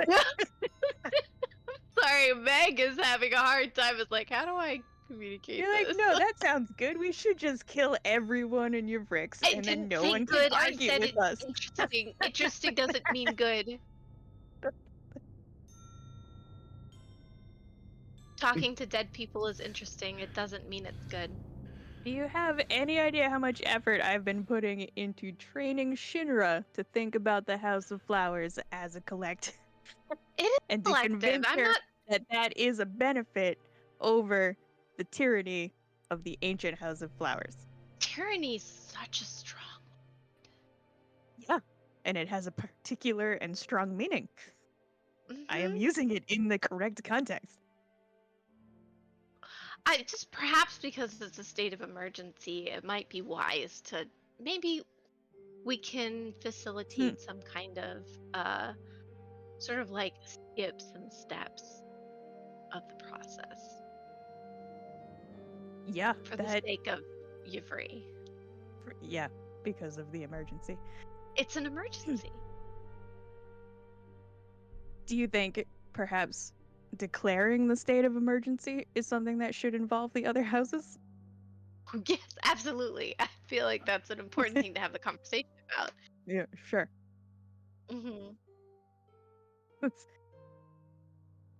Sorry, Meg is having a hard time. It's like, how do I communicate You're like, this? no, that sounds good. We should just kill everyone in your bricks, I and then didn't no say one good. can I argue said with it us. interesting. Interesting doesn't mean good. Talking to dead people is interesting. It doesn't mean it's good. Do you have any idea how much effort I've been putting into training Shinra to think about the House of Flowers as a collective? It is And to collective. convince I'm her not. that that is a benefit over the tyranny of the ancient House of Flowers. Tyranny is such a strong. Yeah, and it has a particular and strong meaning. I am Mhm. using it in the correct context. I just perhaps because it's a state of emergency, it might be wise to maybe we can facilitate some kind of sort of like skip some steps of the process Yeah, for the sake of Yivri. yeah, because of the emergency. It's an emergency. Do you think perhaps declaring the state of emergency is something that should involve the other houses? Yes, absolutely. I feel like that's an important thing to have the conversation about. Yeah, sure. Hmm.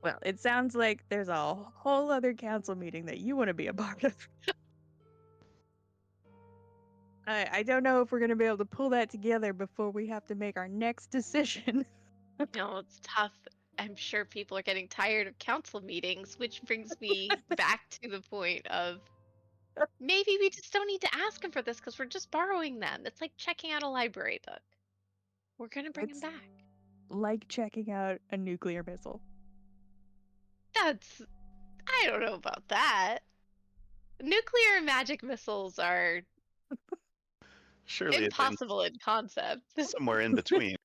Well, it sounds like there's a whole other council meeting that you want to be a part of. I don't know if we're going to be able to pull that together before we have to make our next decision. No, it's tough. I'm sure people are getting tired of council meetings, which brings me back to the point of maybe we just don't need to ask them for this because we're just borrowing them. It's like checking out a library book. We're going to bring them It's back. like checking out a nuclear missile. I don't know about that. Nuclear and magic missiles are Surely it's impossible in concept. somewhere in between.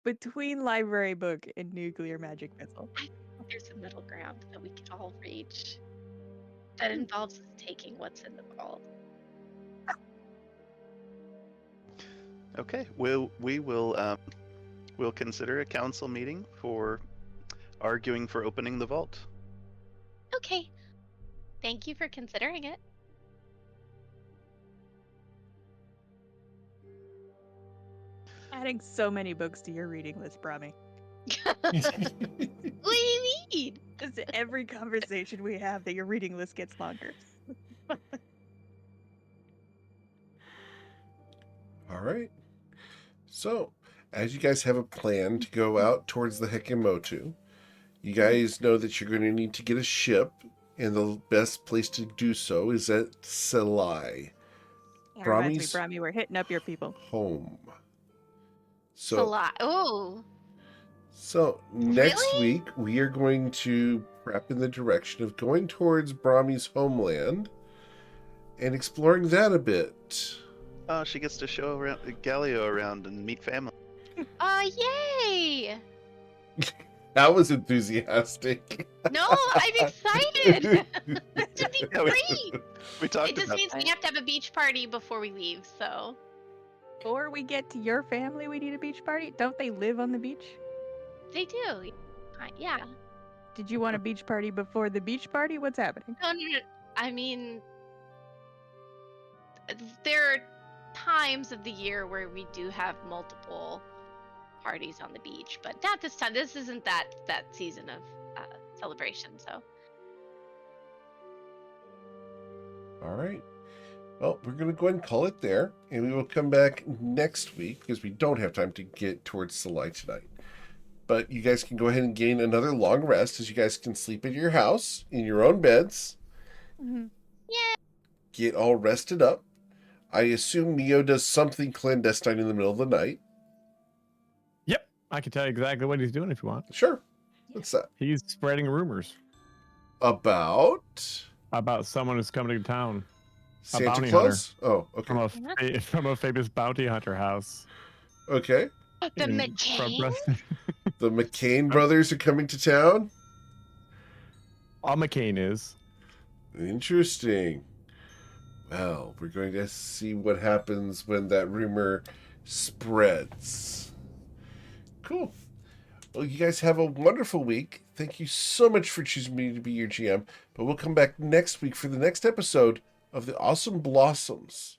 Between library book and nuclear magic missile. I think there's a middle ground that we can all reach that involves us taking what's in the vault. Okay, we'll consider a council meeting for arguing for opening the vault. Okay. Thank you for considering it. Adding so many books to your reading list, Brahmi. What do you mean? Just every conversation we have, that your reading list gets longer. All right. So, as you guys have a plan to go out towards the Hekimotu, you guys know that you're going to need to get a ship, and the best place to do so is at Selai, That reminds me, Brahmi's Brahmi, we're hitting up your people. home. It's a So, lot. Oh. next Really? week we are going to prep in the direction of going towards Brahmi's homeland and exploring that a bit. Oh, she gets to show around Galileo around and meet family. Yay! That was enthusiastic. No, I'm excited. This would be Yeah, great. We talked It just about means we have to have a beach party before we leave, so. Before we get to your family, we need a beach party. Don't they live on the beach? They do. Yeah. Did you want a beach party before the beach party? What's happening? No. I mean, there are times of the year where we do have multiple parties on the beach, but not this time. This isn't that season of celebration, so. All right. Well, we're going to go ahead and call it there, and we will come back next week because we don't have time to get towards Selai tonight. But you guys can go ahead and gain another long rest as you guys can sleep at your house in your own beds, Mhm. Get all rested up. I assume Neo does something clandestine in the middle of the night. Yep, I can tell you exactly what he's doing if you want. Sure. What's that? He's spreading rumors About about someone who's coming to town Santa bounty Claus? Oh, okay. from a famous bounty hunter house. Okay. The in- McCain? The McCain brothers are coming to town? All McCain is. Interesting. Well, we're going to see what happens when that rumor spreads. Cool. Well, you guys have a wonderful week. Thank you so much for choosing me to be your GM. But we'll come back next week for the next episode of The Awesome Blossoms.